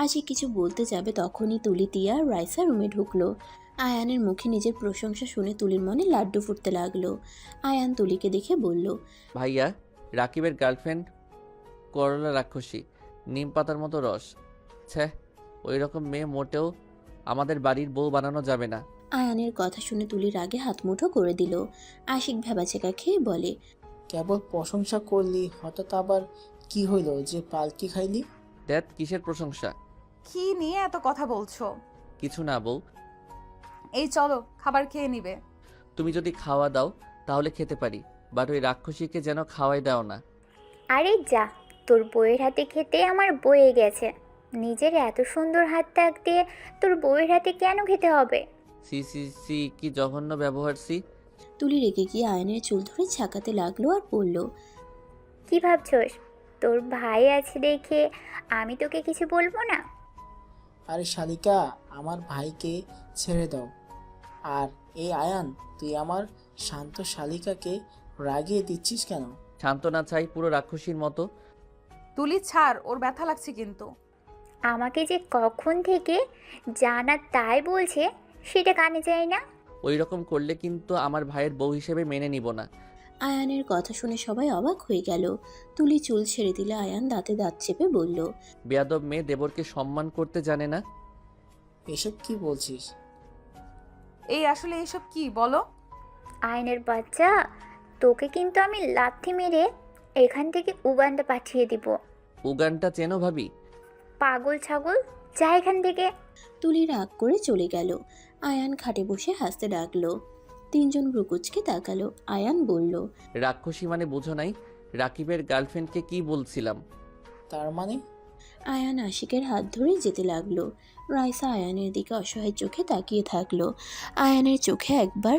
S3: আশিক কিছু বলতে যাবে তখনই তুলি টিয়া আর রাইসা রুমে ঢুকলো। আয়ানের মুখে নিজের প্রশংসা শুনে তুলির মনে লাড্ডু ফুটতে লাগলো। আয়ান তুলিকে দেখে বলল,
S2: ভাইয়া, রাকিবের গার্লফ্রেন্ড করলা রাক্ষসী, নিম পাতার মতো রস। ছ্যাঃ, ওই রকম মেয়ে মোটেও আমাদের বাড়ির বউ বানানো যাবে না।
S3: আয়ানের কথা শুনে তুলির আগে হাত মুঠো করে দিল। আশিক ভেবাচেকা খেয়ে বলে,
S12: কেবল প্রশংসা করলি, হঠাৎ আবার কি হইল যে পালকি খাইলি?
S2: দ্যাট কিসের প্রশংসা?
S1: কি নিয়ে এত কথা বলছো?
S2: কিছু না বউ।
S1: এই চলো, খাবার খেয়ে নিবে।
S2: তুমি যদি খাওয়া দাও তাহলে খেতে পারি, বাট ওই রাক্ষসীকে যেন খাওয়াই দাও না।
S4: আরে যা, তোর বউয়ের হাতে খেতে আমার বয়ে গেছে। নিজের এত সুন্দর হাত থাকতে তোর বউয়ের হাতে কেন খেতে হবে?
S2: সি সি সি, কি জঘন্য ব্যবহার সি।
S3: তুলি রেগে গিয়ে আয়নের চুল ধরে ঝাঁকাতে লাগলো আর বলল,
S4: কি ভাবছস? তোর ভাই আছে দেখে আমি তোকে কিছু বলবো না?
S12: আরে শালিকা, আমার ভাইকে ছেড়ে দাও। আর এই আয়ান, তুই আমার শান্ত শালিকাকে রাগিয়ে দিচ্ছিস কেন?
S2: সান্ত্বনা চাই পুরো রাক্ষসীর মতো।
S1: তুলি ছাড়, ওর ব্যথা লাগছে কিন্তু।
S4: আমাকে যে কখন থেকে জানা তাই বলছে সেটা কানে যায় না।
S2: ওই রকম করলে কিন্তু আমার ভাইয়ের বউ হিসেবে মেনে নিব না।
S3: আয়ানের কথা শুনে সবাই অবাক হয়ে গেল। তুলি চুল ছেড়ে দিলে আয়ান দাঁতে দাঁত চেপে বলল,
S2: বেয়াদব মেয়ে দেবরকে সম্মান করতে জানে না।
S12: এসব কি বলছিস?
S1: এই আসলে এইসব কি বলো?
S4: আইনের বাচ্চা, তোকে কিন্তু আমি লাথি মেরে এখান থেকে উগান্ডা পাঠিয়ে দিব।
S2: উগানটা চেনো ভাবি?
S4: পাগল ছাগল, যা এখান থেকে।
S3: তুলি রাগ করে চলে গেল। আয়ান খাটে বসে হাসতে ডাকলো। তিনজন ভ্রুকুচকে তাকালো। আয়ান বলল,
S2: রাক্ষসী মানে বুঝো নাই? রাকিবের গার্লফ্রেন্ডকে কি বলছিলাম।
S12: তার মানে?
S3: আয়ান আশিকের হাত ধরে যেতে লাগলো। রাইসা আয়ানের দিকে অসহায় চোখে তাকিয়ে থাকলো। আয়ানের চোখে একবার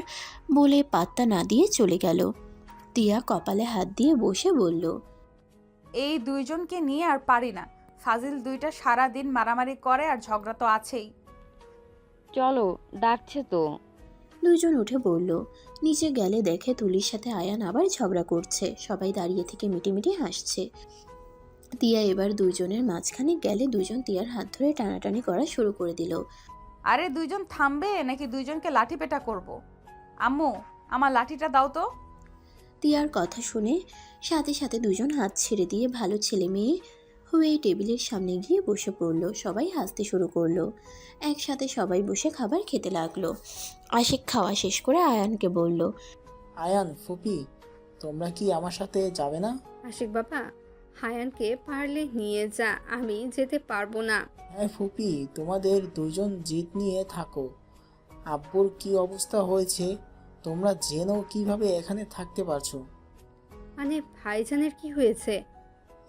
S3: বলে পাত্তা না দিয়ে চলে গেল। টিয়া কপালে হাত দিয়ে বসে বলল,
S1: এই দুইজনকে নিয়ে আর পারি না। ফাজিল দুইটা সারা দিন মারামারি করে আর ঝগড়া তো আছেই।
S9: চলো, ডাকছে তো।
S3: দুইজন উঠে পড়ল। নিচে গেলে দেখে তুলির সাথে আয়ান আবার ঝগড়া করছে। সবাই দাঁড়িয়ে থেকে মিটিমিটি হাসছে। টিয়া এবার দুইজনের মাঝখানে গেলে দুইজন টিয়ার হাত ধরে টানাটানি করা শুরু করে দিল।
S1: আরে দুইজন থামবে নাকি দুইজনকে লাঠি পেটা করব? আম্মু, আমার লাঠিটা দাও তো।
S3: টিয়ার কথা শুনে সাথে সাথে দুজন হাত ছেড়ে দিয়ে ভালো ছেলে মেয়ে হয়ে টেবিলের সামনে গিয়ে বসে পড়ল। সবাই হাসতে শুরু করলো। একসাথে সবাই বসে খাবার খেতে লাগলো। আশিক খাওয়া শেষ করে আয়ানকে বলল,
S12: আয়ান, ফুপি, তোমরা কি আমার সাথে যাবে না?
S6: আশিক বাবা, হায়ানকে পারলে নিয়ে যা, আমি যেতে পারবো না।
S12: হ্যাঁ ফুপি, তোমাদের দুজন জিদ নিয়ে থাকো, আব্বুর কি অবস্থা হয়েছে তোমরা জেনেও কিভাবে এখানে থাকতে পারছো?
S6: মানে ভাইজানের কি হয়েছে?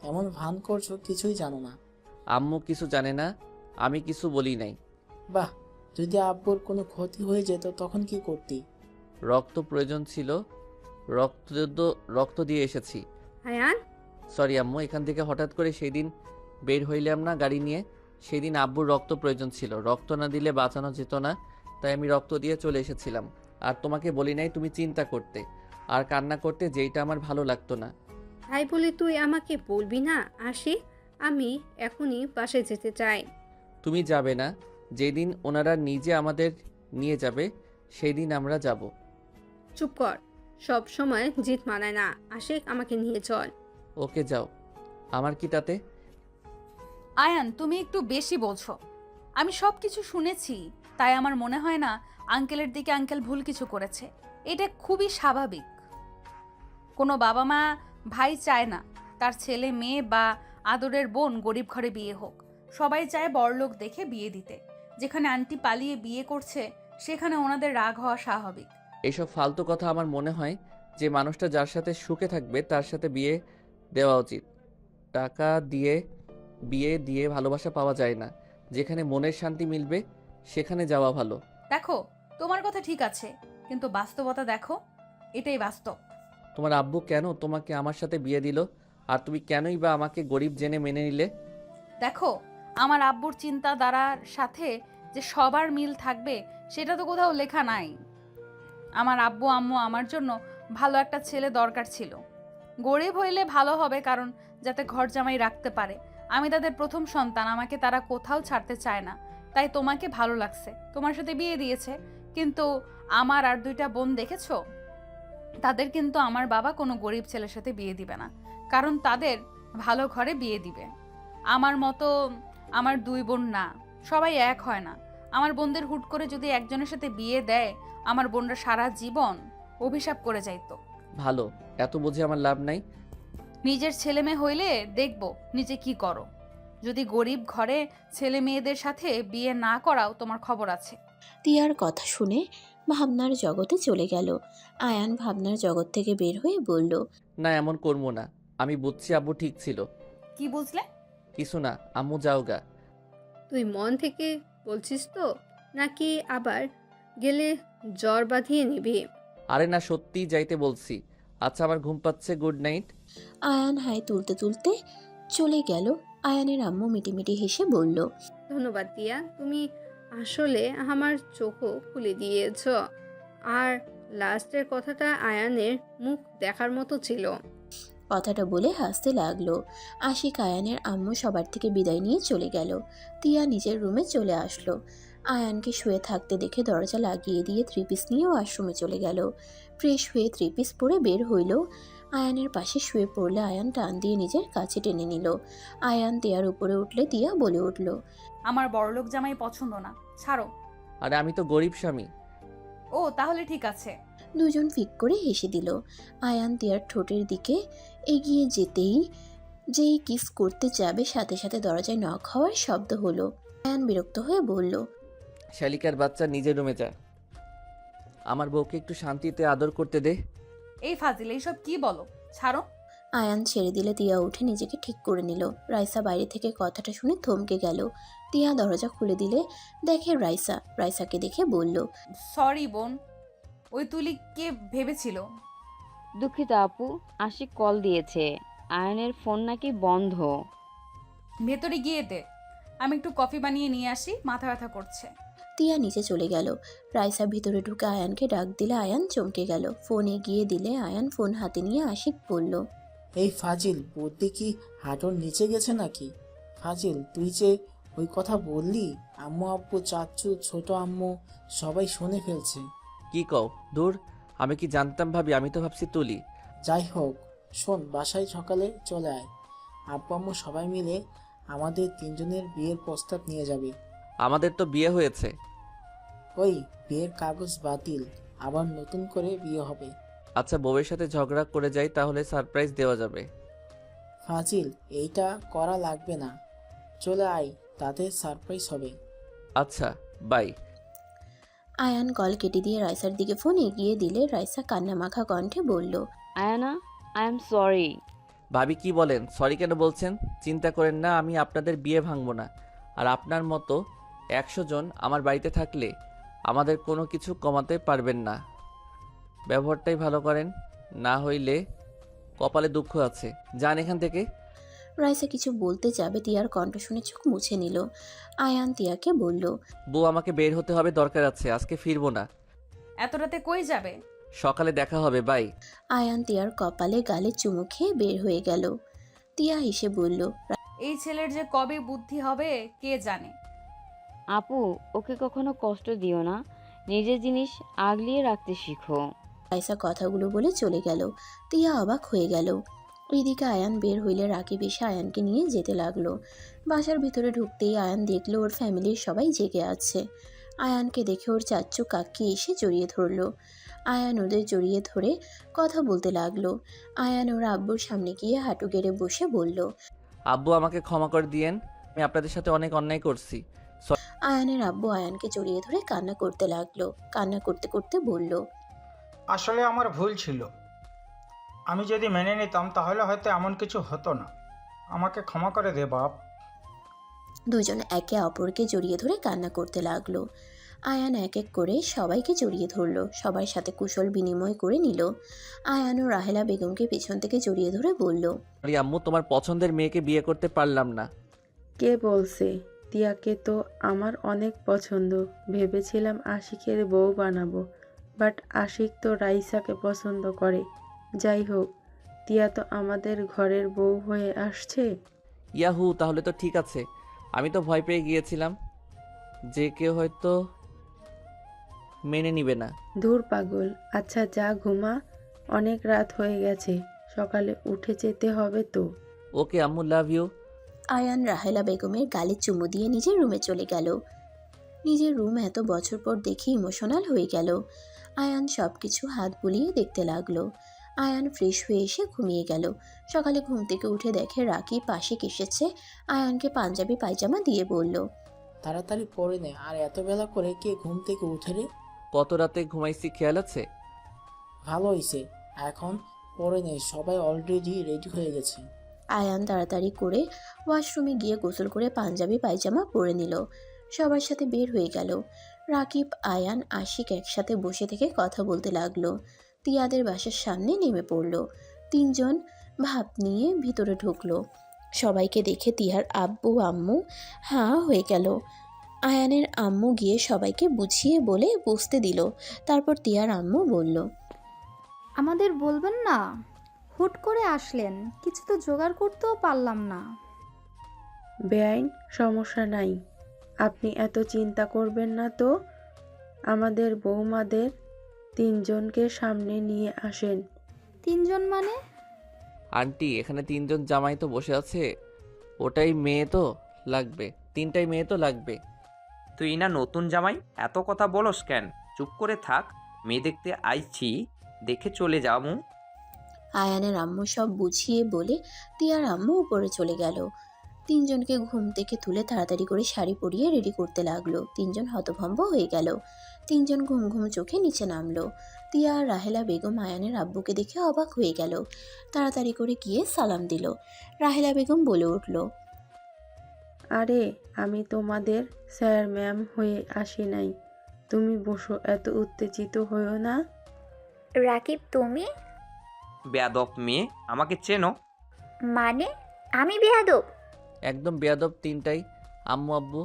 S12: এমন ভান করছো কিছুই জানো না।
S2: আম্মু কিছু জানে না, আমি কিছু বলি নাই।
S12: বাহ, যদি আব্বুর কোনো ক্ষতি হয়ে যেত তখন কি করতি?
S2: রক্ত প্রয়োজন ছিল, রক্ত দিয়ে এসেছি।
S6: আয়ান,
S2: সরি আম্মু, এখান থেকে হঠাৎ করে সেই দিন বের হইলাম না গাড়ি নিয়ে, সেই দিন আব্বুর রক্ত প্রয়োজন ছিল, রক্ত না দিলে বাঁচানো যেত না, তাই আমি রক্ত দিয়ে চলে এসেছিলাম। আর তোমাকে বলি নাই তুমি চিন্তা করতে আর কান্না করতে, যেইটা আমার ভালো লাগতো না।
S6: তাই বলে তুই আমাকে বলবি না? আসি, আমি এখনই বাসায় যেতে চাই।
S2: তুমি যাবে না, যেদিন ওনারা নিজে আমাদের নিয়ে যাবে সেই দিন আমরা যাব।
S6: চুপ কর, সব সময় জিত মানায় না। আশিক, আমাকে নিয়ে চল।
S2: ওকে যাও, আমার কি তাতে?
S1: আয়ান, তুমি একটু বেশি বলছো। আমি সব কিছু শুনেছি, তাই আমার মনে হয় না আঙ্কেলের দিকে আঙ্কেল ভুল কিছু করেছে। এটা খুবই স্বাভাবিক। কোনো বাবা মা ভাই চায় না তার ছেলে মেয়ে বা আদরের বোন গরিব ঘরে বিয়ে হোক। সবাই চায় বড়লোক দেখে বিয়ে দিতে। যেখানে আন্টি পালিয়ে বিয়ে করছে সেখানে ওনাদের রাগ হওয়া স্বাভাবিক।
S2: এইসব ফালতু কথা আমার মনে হয় যে মানুষটা যার সাথে সুখে থাকবে তার সাথে বিয়ে দেওয়া উচিত। টাকা দিয়ে বিয়ে দিয়ে ভালোবাসা পাওয়া যায় না। যেখানে মনের শান্তি মিলবে সেখানে যাওয়া ভালো।
S1: দেখো, তোমার কথা ঠিক আছে, কিন্তু বাস্তবতা দেখো, এটাই বাস্তব।
S2: তোমার আব্বু কেন তোমাকে আমার সাথে বিয়ে দিল, আর তুমি কেনই বা আমাকে গরিব জেনে মেনে নিলে?
S1: দেখো, আমার আব্বুর চিন্তাধারার সাথে যে সবার মিল থাকবে সেটা তো কোথাও লেখা নাই। আমার আব্বু আম্মু আমার জন্য ভালো একটা ছেলে দরকার ছিল। গরিব হইলে ভালো হবে, কারণ যাতে ঘর জামাই রাখতে পারে। আমি তাদের প্রথম সন্তান, আমাকে তারা কোথাও ছাড়তে চায় না। তাই তোমাকে ভালো লাগছে, তোমার সাথে বিয়ে দিয়েছে। কিন্তু আমার আর দুইটা বোন দেখেছো, তাদের কিন্তু আমার বাবা কোনো গরিব ছেলের সাথে বিয়ে দিবে না, কারণ তাদের ভালো ঘরে বিয়ে দিবে। আমার মতো আমার দুই বোন না, সবাই এক হয় না। আমার বোনদের হুট করে যদি একজনের সাথে বিয়ে দেয়, আমার বোনরা সারা জীবন অভিশাপ করে যাইতো।
S2: ভালো, এত বুঝে আমার লাভ নাই।
S1: নিজের ছেলে মেয়ে হইলে দেখবো নিজে কি করো। যদি গরিব ঘরে ছেলে মেয়েদের সাথে বিয়ে না করাও, তোমার খবর আছে।
S3: তিয়ার কথা শুনে ভাবনার জগতে চলে গেল। আয়ান ভাবনার জগৎ থেকে বের হয়ে বলল,
S2: না, এমন করবো না। আমি বুঝছি আব্বু ঠিক ছিল।
S1: কি বুঝলে?
S2: কিছু না, আম্মু যাও গা।
S6: তুই মন থেকে বলছিস তো, নাকি আবার গেলে জ্বর বাঁধিয়ে নিবি?
S2: আরে না, সত্যিই যাইতে বলছি। আচ্ছা, আমার ঘুম পাচ্ছে, গুড নাইট।
S3: আয়ান হাই তুলতে তুলতে চলে গেল। আয়ানের আম্মু মিটিমিটি হেসে বলল,
S6: ধন্যবাদ দিয়া, তুমি আসলে আমার চোখও খুলে দিয়েছ। আর লাস্টের কথাটা আয়ানের মুখ দেখার মতো ছিল।
S3: কথাটা বলে হাসতে লাগলো। আশিক আয়ানের আম্মু সবার থেকে বিদায় নিয়ে চলে গেল। তিয়া নিজের রুমে চলে আসলো। আয়ানকে শুয়ে থাকতে দেখে দরজা লাগিয়ে দিয়ে থ্রি পিস নিয়ে ওয়াশরুমে চলে গেল। ফ্রেশ হয়ে থ্রি পিস পরে বের হইল। আয়ানের পাশে শুয়ে পড়লে আয়ান টান দিয়ে নিজের কাছে টেনে নিল। আয়ান তিয়ার উপরে উঠলে তিয়া বলে উঠল,
S1: আমার বড়লোক জামাই পছন্দ না, ছাড়ো।
S2: আরে আমি তো গরিব স্বামী।
S1: ও, তাহলে ঠিক আছে।
S3: দুজন ফিক করে হেসে দিল। আয়ান তিয়ার ঠোঁটের দিকে এগিয়ে যেই কিস করতে যাবে, সাথে সাথে দরজায় নক হওয়ার শব্দ হলো। আয়ান বিরক্ত হয়ে বলল,
S2: শালিকার বাচ্চা, নিজের রুমে যা। আমার বউকে একটু শান্তিতে আদর করতে দে।
S1: এই ফাজিল, এইসব কি বলো, ছাড়ো।
S3: আয়ান ছেড়ে দিলে তিয়া উঠে নিজেকে ঠিক করে নিল। রাইসা বাইরে থেকে কথাটা শুনে থমকে গেল। তিয়া দরজা খুলে দিলে দেখে রাইসাকে দেখে বলল,
S1: সরি বোন, ওই তুলি কে ভেবেছিল।
S9: দুঃখিত আপু, আশিক কল দিয়েছে, আয়নের ফোন নাকি বন্ধ।
S1: ভেতরে গিয়ে দে, আমি একটু কফি বানিয়ে নিয়ে আসি, মাথা ব্যথা করছে।
S3: তিয়া নিচে চলে গেল। রাইসা ভিতরে ঢুকে আয়ানকে ডাক দিলে আয়ান চমকে গেল। ফোনে গিয়ে দিলে আয়ান ফোন হাতে নিয়ে আশিক বলল,
S12: এই ফাজিল, বুদ্ধি কি হাঁটুর নিচে গেছে নাকি? ফাজিল, তুই যে ওই কথা বললি, আম্মু আব্বু চাচ্চু ছোট আম্মু সবাই শুনে ফেলছে।
S2: কি কও? দূর, আমি কি জানতাম ভাবি, আমি তো ভাবছি তুলি।
S12: যাই হোক, শোন, বাসায় সকালে চলে আয়। আব্বু আম্মু সবাই মিলে আমাদের তিনজনের বিয়ের প্রস্তাব নিয়ে যাবে।
S2: আমাদের তো বিয়ে হয়েছে।
S12: ওই বিয়ের কাগজ বাতিল, আবার নতুন করে বিয়ে হবে।
S2: আচ্ছা, বউয়ের সাথে ঝগড়া করে যাই, তাহলে সারপ্রাইজ দেওয়া যাবে।
S12: ফাজিল, এইটা করা লাগবে না, চলে আয়, তাতে সারপ্রাইজ হবে।
S2: আচ্ছা, বাই।
S3: আয়ান কল কেটে দিয়ে রাইসার দিকে ফোন এগিয়ে দিলে রাইসা কান্নামাখা কণ্ঠে বলল,
S9: আয়ানা, আই এম সরি।
S2: ভাবি কি বলেন? সরি কেন বলছেন? চিন্তা করেন না, আমি আপনাদের বিয়ে ভাঙবো না। আর আপনার মতো 100 জন আমার বাড়িতে থাকলে আমাদের কোনো কিছু কমাতে পারবেন না। ব্যবহারটাই ভালো করেন, না হইলে কপালে দুঃখ আছে। যান এখান থেকে।
S3: রাইসা কিছু বলতে যাবে তিয়ার কণ্ঠ শুনে চোখ মুছে নিল। আয়ান তিয়াকে বলল,
S2: বউ, আমাকে বের হতে হবে, দরকার আছে, আজকে ফিরবো না।
S1: এত রাতে কই যাবে?
S2: সকালে দেখা হবে, বাই।
S3: আয়ান তিয়ার কপালে গালে চুমু খেয়ে বের হয়ে গেল। তিয়া হেসে বলল,
S1: এই ছেলের যে কবে বুদ্ধি হবে কে জানে।
S9: আপু, ওকে কখনো কষ্ট দিও না, নিজের জিনিস আগলিয়ে রাখতে শিখো।
S3: রাইসা কথাগুলো বলে চলে গেল। তিয়া অবাক হয়ে গেল। ওইদিকে আয়ান বের হইলে রাকিব এসে আয়ানকে নিয়ে যেতে লাগলো। বাসার ভিতরে ঢুকতেই আয়ান দেখলো ওর ফ্যামিলির সবাই জেগে আছে। আয়ানকে দেখে ওর চাচ্চু কাকি এসে জড়িয়ে ধরলো। আয়ান ওদের জড়িয়ে ধরে কথা বলতে লাগলো। আয়ান ওর আব্বুর সামনে গিয়ে হাঁটু গেড়ে বসে বলল,
S2: আব্বু, আমাকে ক্ষমা করে দিয়েন, আমি আপনাদের সাথে অনেক অন্যায় করছি।
S3: আয়ানের আব্বু আয়ানকে জড়িয়ে ধরে কান্না করতে লাগলো। কান্না করতে করতে বলল,
S13: আসলে আমার ভুল ছিল। আমি যদি মেনে নিতাম তাহলে হয়তো এমন কিছু হতো না। আমাকে ক্ষমা করে দে বাপ।
S3: দুজন একে অপরকে জড়িয়ে ধরে কান্না করতে লাগলো। আয়ান এক এক করে সবাইকে জড়িয়ে ধরলো, সবার সাথে কুশল বিনিময় করে নিল। আয়ান ও রাহেলা বেগমকে পেছন থেকে জড়িয়ে ধরে বলল,
S2: সরি আম্মু, তোমার পছন্দের মেয়েকে বিয়ে করতে পারলাম না।
S10: কে বলছে? তিয়াকে তো আমার অনেক পছন্দ। ভেবেছিলাম আশিকের বউ বানাবো, বাট আশিক তো রাইসাকে পছন্দ করে। যাই হোক, তিয়া তো আমাদের ঘরের বউ হয়ে আসছে।
S2: ইয়াহু, তাহলে তো ঠিক আছে। আমি তো ভয় পেয়ে গিয়েছিলাম যে কেউ হয়তো মেনে নিবে না।
S10: ধুর পাগল। আচ্ছা যা ঘুমা, অনেক রাত হয়ে গেছে, সকালে উঠে যেতে হবে তো।
S2: ওকে আম্মু, লাভ ইউ।
S3: আয়ান রাহেলা বেগমের গালে চুমু দিয়ে নিজের রুমে চলে গেল। নিজের রুম এত বছর পর দেখে ইমোশনাল হয়ে গেল। আয়ান সব কিছু হাত বুলিয়ে দেখতে লাগলো। আয়ান ফ্রেশ হয়ে এসে ঘুমিয়ে গেল। সকালে ঘুম থেকে উঠে দেখে রাকি পাশে এসেছে। আয়ানকে পাঞ্জাবি পায়জামা দিয়ে বলল,
S12: তাড়াতাড়ি পড়ে নে, আর এত বেলা করে কে ঘুম থেকে উঠে রে?
S2: কত রাতে ঘুমাইছি খেয়াল আছে?
S12: ভালো হয়েছে, এখন পড়ে নে, সবাই অলরেডি রেডি হয়ে গেছে।
S3: আয়ান তাড়াতাড়ি করে ওয়াশরুমে গিয়ে গোসল করে পাঞ্জাবি পায়জামা পরে নিল। সবার সাথে বের হয়ে গেল। রাকিব, আয়ান, আশিক একসাথে বসে থেকে কথা বলতে লাগলো। তিয়াদের বাসার সামনে নেমে পড়ল। তিনজন ভাব নিয়ে ভিতরে ঢুকলো। সবাইকে দেখে তিয়ার আব্বু আম্মু হাঁ হয়ে গেল। আয়ানের আম্মু গিয়ে সবাইকে বুঝিয়ে বলে বসতে দিল। তারপর তিয়ার আম্মু বলল,
S7: আমাদের বলবেন না? হুট করে আসলেন, কিছু তো জোগাড় করতেও পারলাম না।
S10: বেআইন, সমস্যা নাই, আপনি এত চিন্তা করবেন না তো। আমাদের বৌমাদের তিনজনকে সামনে নিয়ে আসেন।
S7: তিনজন মানে?
S2: আন্টি, এখানে 3 জন জামাই তো বসে আছে, ওটাই মেয়ে তো লাগবে, 3টাই মেয়ে তো লাগবে।
S8: তুই না নতুন জামাই, এত কথা বলস কেন? চুপ করে থাক, মেয়ে দেখতে আইছি, দেখে চলে যামু।
S3: আয়ানের আম্মু সব বুঝিয়ে বলে তিয়ার আম্মু উপরে চলে গেল। তিনজনকে ঘুম থেকে তুলে তাড়াতাড়ি করে শাড়ি পরিয়ে রেডি করতে লাগলো। তিনজন হতভম্ব হয়ে গেল। তিনজন ঘুম ঘুম চোখে নিচে নামলো। তিয়া আর রাহেলা বেগম আয়ানের আব্বুকে দেখে অবাক হয়ে গেল। তাড়াতাড়ি করে গিয়ে সালাম দিল। রাহেলা বেগম বলে উঠল,
S10: আরে আমি তোমাদের স্যার ম্যাম হয়ে আসি নাই, তুমি বসো, এত উত্তেজিত হইও না।
S4: রাকিব, তুমি?
S8: বেয়াদব মেয়ে, আমাকে চেনো?
S4: মানে আমি বেয়াদব?
S2: একদম বেয়াদব 3টাই। আম্মু আব্বু,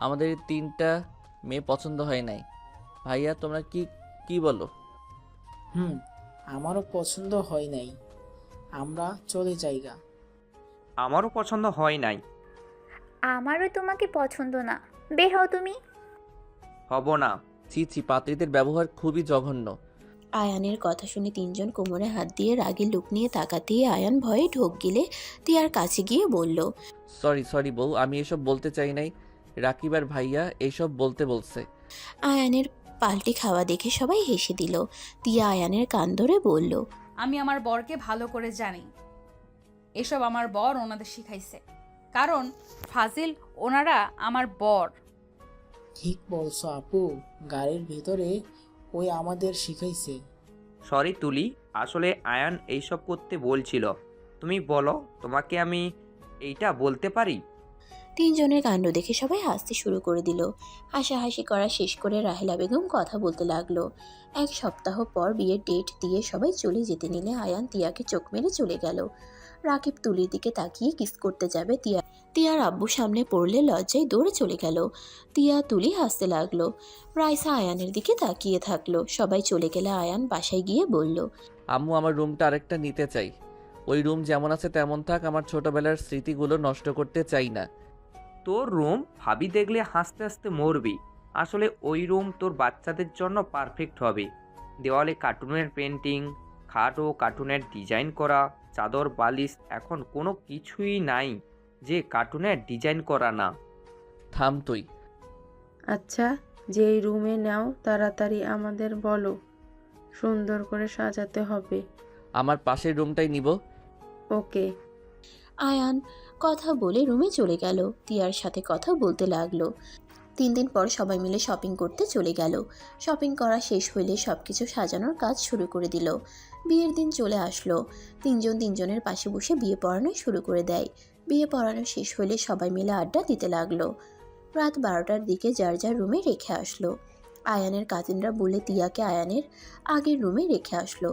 S2: আমাদের এই 3টা মেয়ে পছন্দ হয় নাই। ভাইয়া, তোমরা কি বলো?
S12: আমারও পছন্দ হয় নাই, আমরা চলে যাইগা।
S8: আমারও পছন্দ হয় নাই।
S4: আমারও তোমাকে পছন্দ না, বের হও তুমি।
S8: হব না।
S2: ছি, পাত্রীদের ব্যবহার খুবই জঘন্য।
S3: আয়ানের কথা শুনে তিনজন কোমরে হাত দিয়ে রাগের লুক নিয়ে তাকাতেই আয়ান ভয়ে ঢোক গিলে তিয়ার কাছে গিয়ে বলল,
S2: সরি বউ, আমি এসব বলতে চাই নাই। রাকিব আর ভাইয়া এইসব বলতে বলছে।
S3: আয়ানের পাল্টি খাওয়া দেখে সবাই হেসে দিল। তিয়া আয়ানের কান ধরে বলল,
S1: আমি আমার বরকে ভালো করে জানি, এসব আমার বর ওনাদের শিখাইছে। কারণ ফাজিল ওনারা আমার বর,
S12: ঠিক বলছো আপু, গাড়ির ভেতরে ওই আমাদের শিখাইছে।
S8: সরি তুলি, আসলে আয়ান এইসব করতে বলছিল। তুমি বলো, তোমাকে আমি এইটা বলতে পারি?
S3: তিনজনের কাণ্ড দেখে সবাই হাসতে শুরু করে দিল। হাসাহাসি করা শেষ করে রাহেলা বেগম কথা বলতে লাগলো। 1 সপ্তাহ পর বিয়ের ডেট দিয়ে সবাই চলে যেতে নিলে আয়ান তিয়াকে চোখ মেরে চলে গেল। রাকিব তুলির দিকে তাকিয়ে কিস করতে যাবে, তিয়ার আব্বু সামনে পড়লে লজ্জায় দৌড়ে চলে গেল। তিয়া তুলি হাসতে লাগলো। রাইসা আয়ানের দিকে তাকিয়ে থাকলো। সবাই চলে গেলে আয়ান বাসায় গিয়ে বলল,
S2: আম্মু আমার রুমটা আরেকটা নিতে চাই। ওই রুম যেমন আছে তেমন থাক, আমার ছোটবেলার স্মৃতিগুলো নষ্ট করতে চাই না।
S8: তোর রুম ভাবি দেখলে হাসতে হাসতে মরবি। আসলে ওই রুম তোর বাচ্চাদের জন্য পারফেক্ট হবে। দেওয়ালে কার্টুনের পেন্টিং, খাট ও কার্টুনের ডিজাইন করা, চাদর বালিশ, এখন কোনো কিছুই নাই যে কার্টুনের ডিজাইন করা না।
S2: থাম তুই।
S10: আচ্ছা, যেই রুমে নাও তাড়াতাড়ি আমাদের বলো, সুন্দর করে সাজাতে হবে।
S2: আমার পাশের রুমটাই নিব।
S10: ওকে।
S3: আয়ান কথা বলে রুমে চলে গেল। তিয়ার সাথে কথা বলতে লাগলো। 3 দিন পর সবাই মিলে শপিং করতে চলে গেল। শপিং করা শেষ হইলে সবকিছু সাজানোর কাজ শুরু করে দিল। বিয়ের দিন চলে আসলো। তিনজন তিনজনের পাশে বসে বিয়ে পড়ানো শুরু করে দেয়। বিয়ে পড়ানো শেষ হইলে সবাই মিলে আড্ডা দিতে লাগলো। রাত 12টার দিকে যার যার রুমে রেখে আসলো। আয়ানের কাজিনরা বলে তিয়াকে আয়ানের আগের রুমে রেখে আসলো।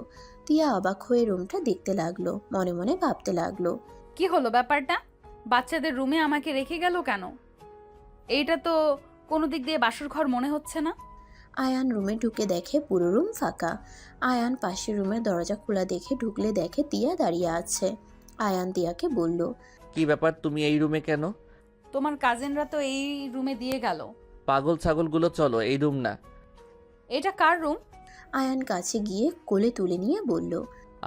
S3: তিয়া অবাক হয়ে রুমটা দেখতে লাগলো, মনে মনে ভাবতে লাগলো,
S1: কি হলো ব্যাপারটা? বাচ্চাদের রুমে আমাকে রেখে গেল কেন? এইটা তো কোনো দিক দিয়ে বাসর ঘর মনে হচ্ছে না।
S3: আয়ান রুমে ঢুকে দেখে পুরো রুম ফাঁকা। আয়ান পাশের রুমের দরজা খোলা দেখে ঢুকলে দেখে তিয়া দাঁড়িয়ে আছে। আয়ান তিয়াকে বলল,
S2: কি ব্যাপার, তুমি এই রুমে কেন?
S1: তোমার কাজিনরা তো এই রুমে দিয়ে গেল।
S2: পাগল ছাগলগুলো চলো, এই রুম না।
S1: এটা কার রুম?
S3: আয়ান কাছে গিয়ে কোলে তুলে নিয়ে বলল,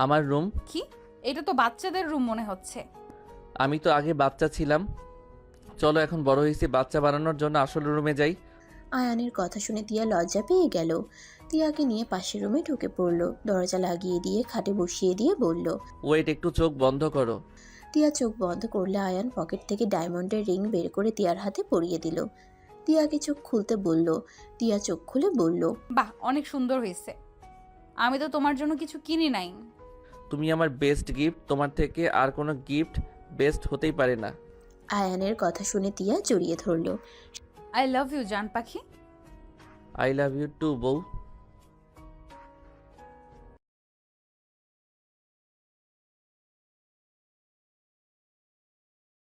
S2: আমার রুম।
S1: কি? এটা তো বাচ্চাদের রুম মনে হচ্ছে।
S2: আমি তো আগে বাচ্চা ছিলাম। চলো, এখন বড় হয়েছি, বাচ্চা বানানোর জন্য আসল রুমে যাই।
S3: আয়ানের কথা শুনে তিয়া লজ্জা পেয়ে গেল। তিয়াকে নিয়ে পাশের রুমে ঢুকে পড়ল। দরজা লাগিয়ে দিয়ে খাটে বসিয়ে দিয়ে বলল,
S2: ওয়েট, একটু চোখ বন্ধ করো।
S3: তিয়া চোখ বন্ধ করলে আয়ান পকেট থেকে ডায়মন্ডের রিং বের করে তিয়ার হাতে পরিয়ে দিল। তিয়াকে চোখ খুলতে বলল। তিয়া চোখ খুলে বলল,
S1: বাহ, অনেক সুন্দর হয়েছে। আমি তো তোমার জন্য কিছু কিনি নাই।
S2: তুমি আমার বেস্ট গিফট, তোমার থেকে আর কোনো গিফট বেস্ট হতেই পারে না।
S3: আয়ানের কথা শুনে তিয়া জড়িয়ে ধরল।
S1: আই লাভ ইউ জান পাখি।
S2: আই লাভ ইউ টু বউ।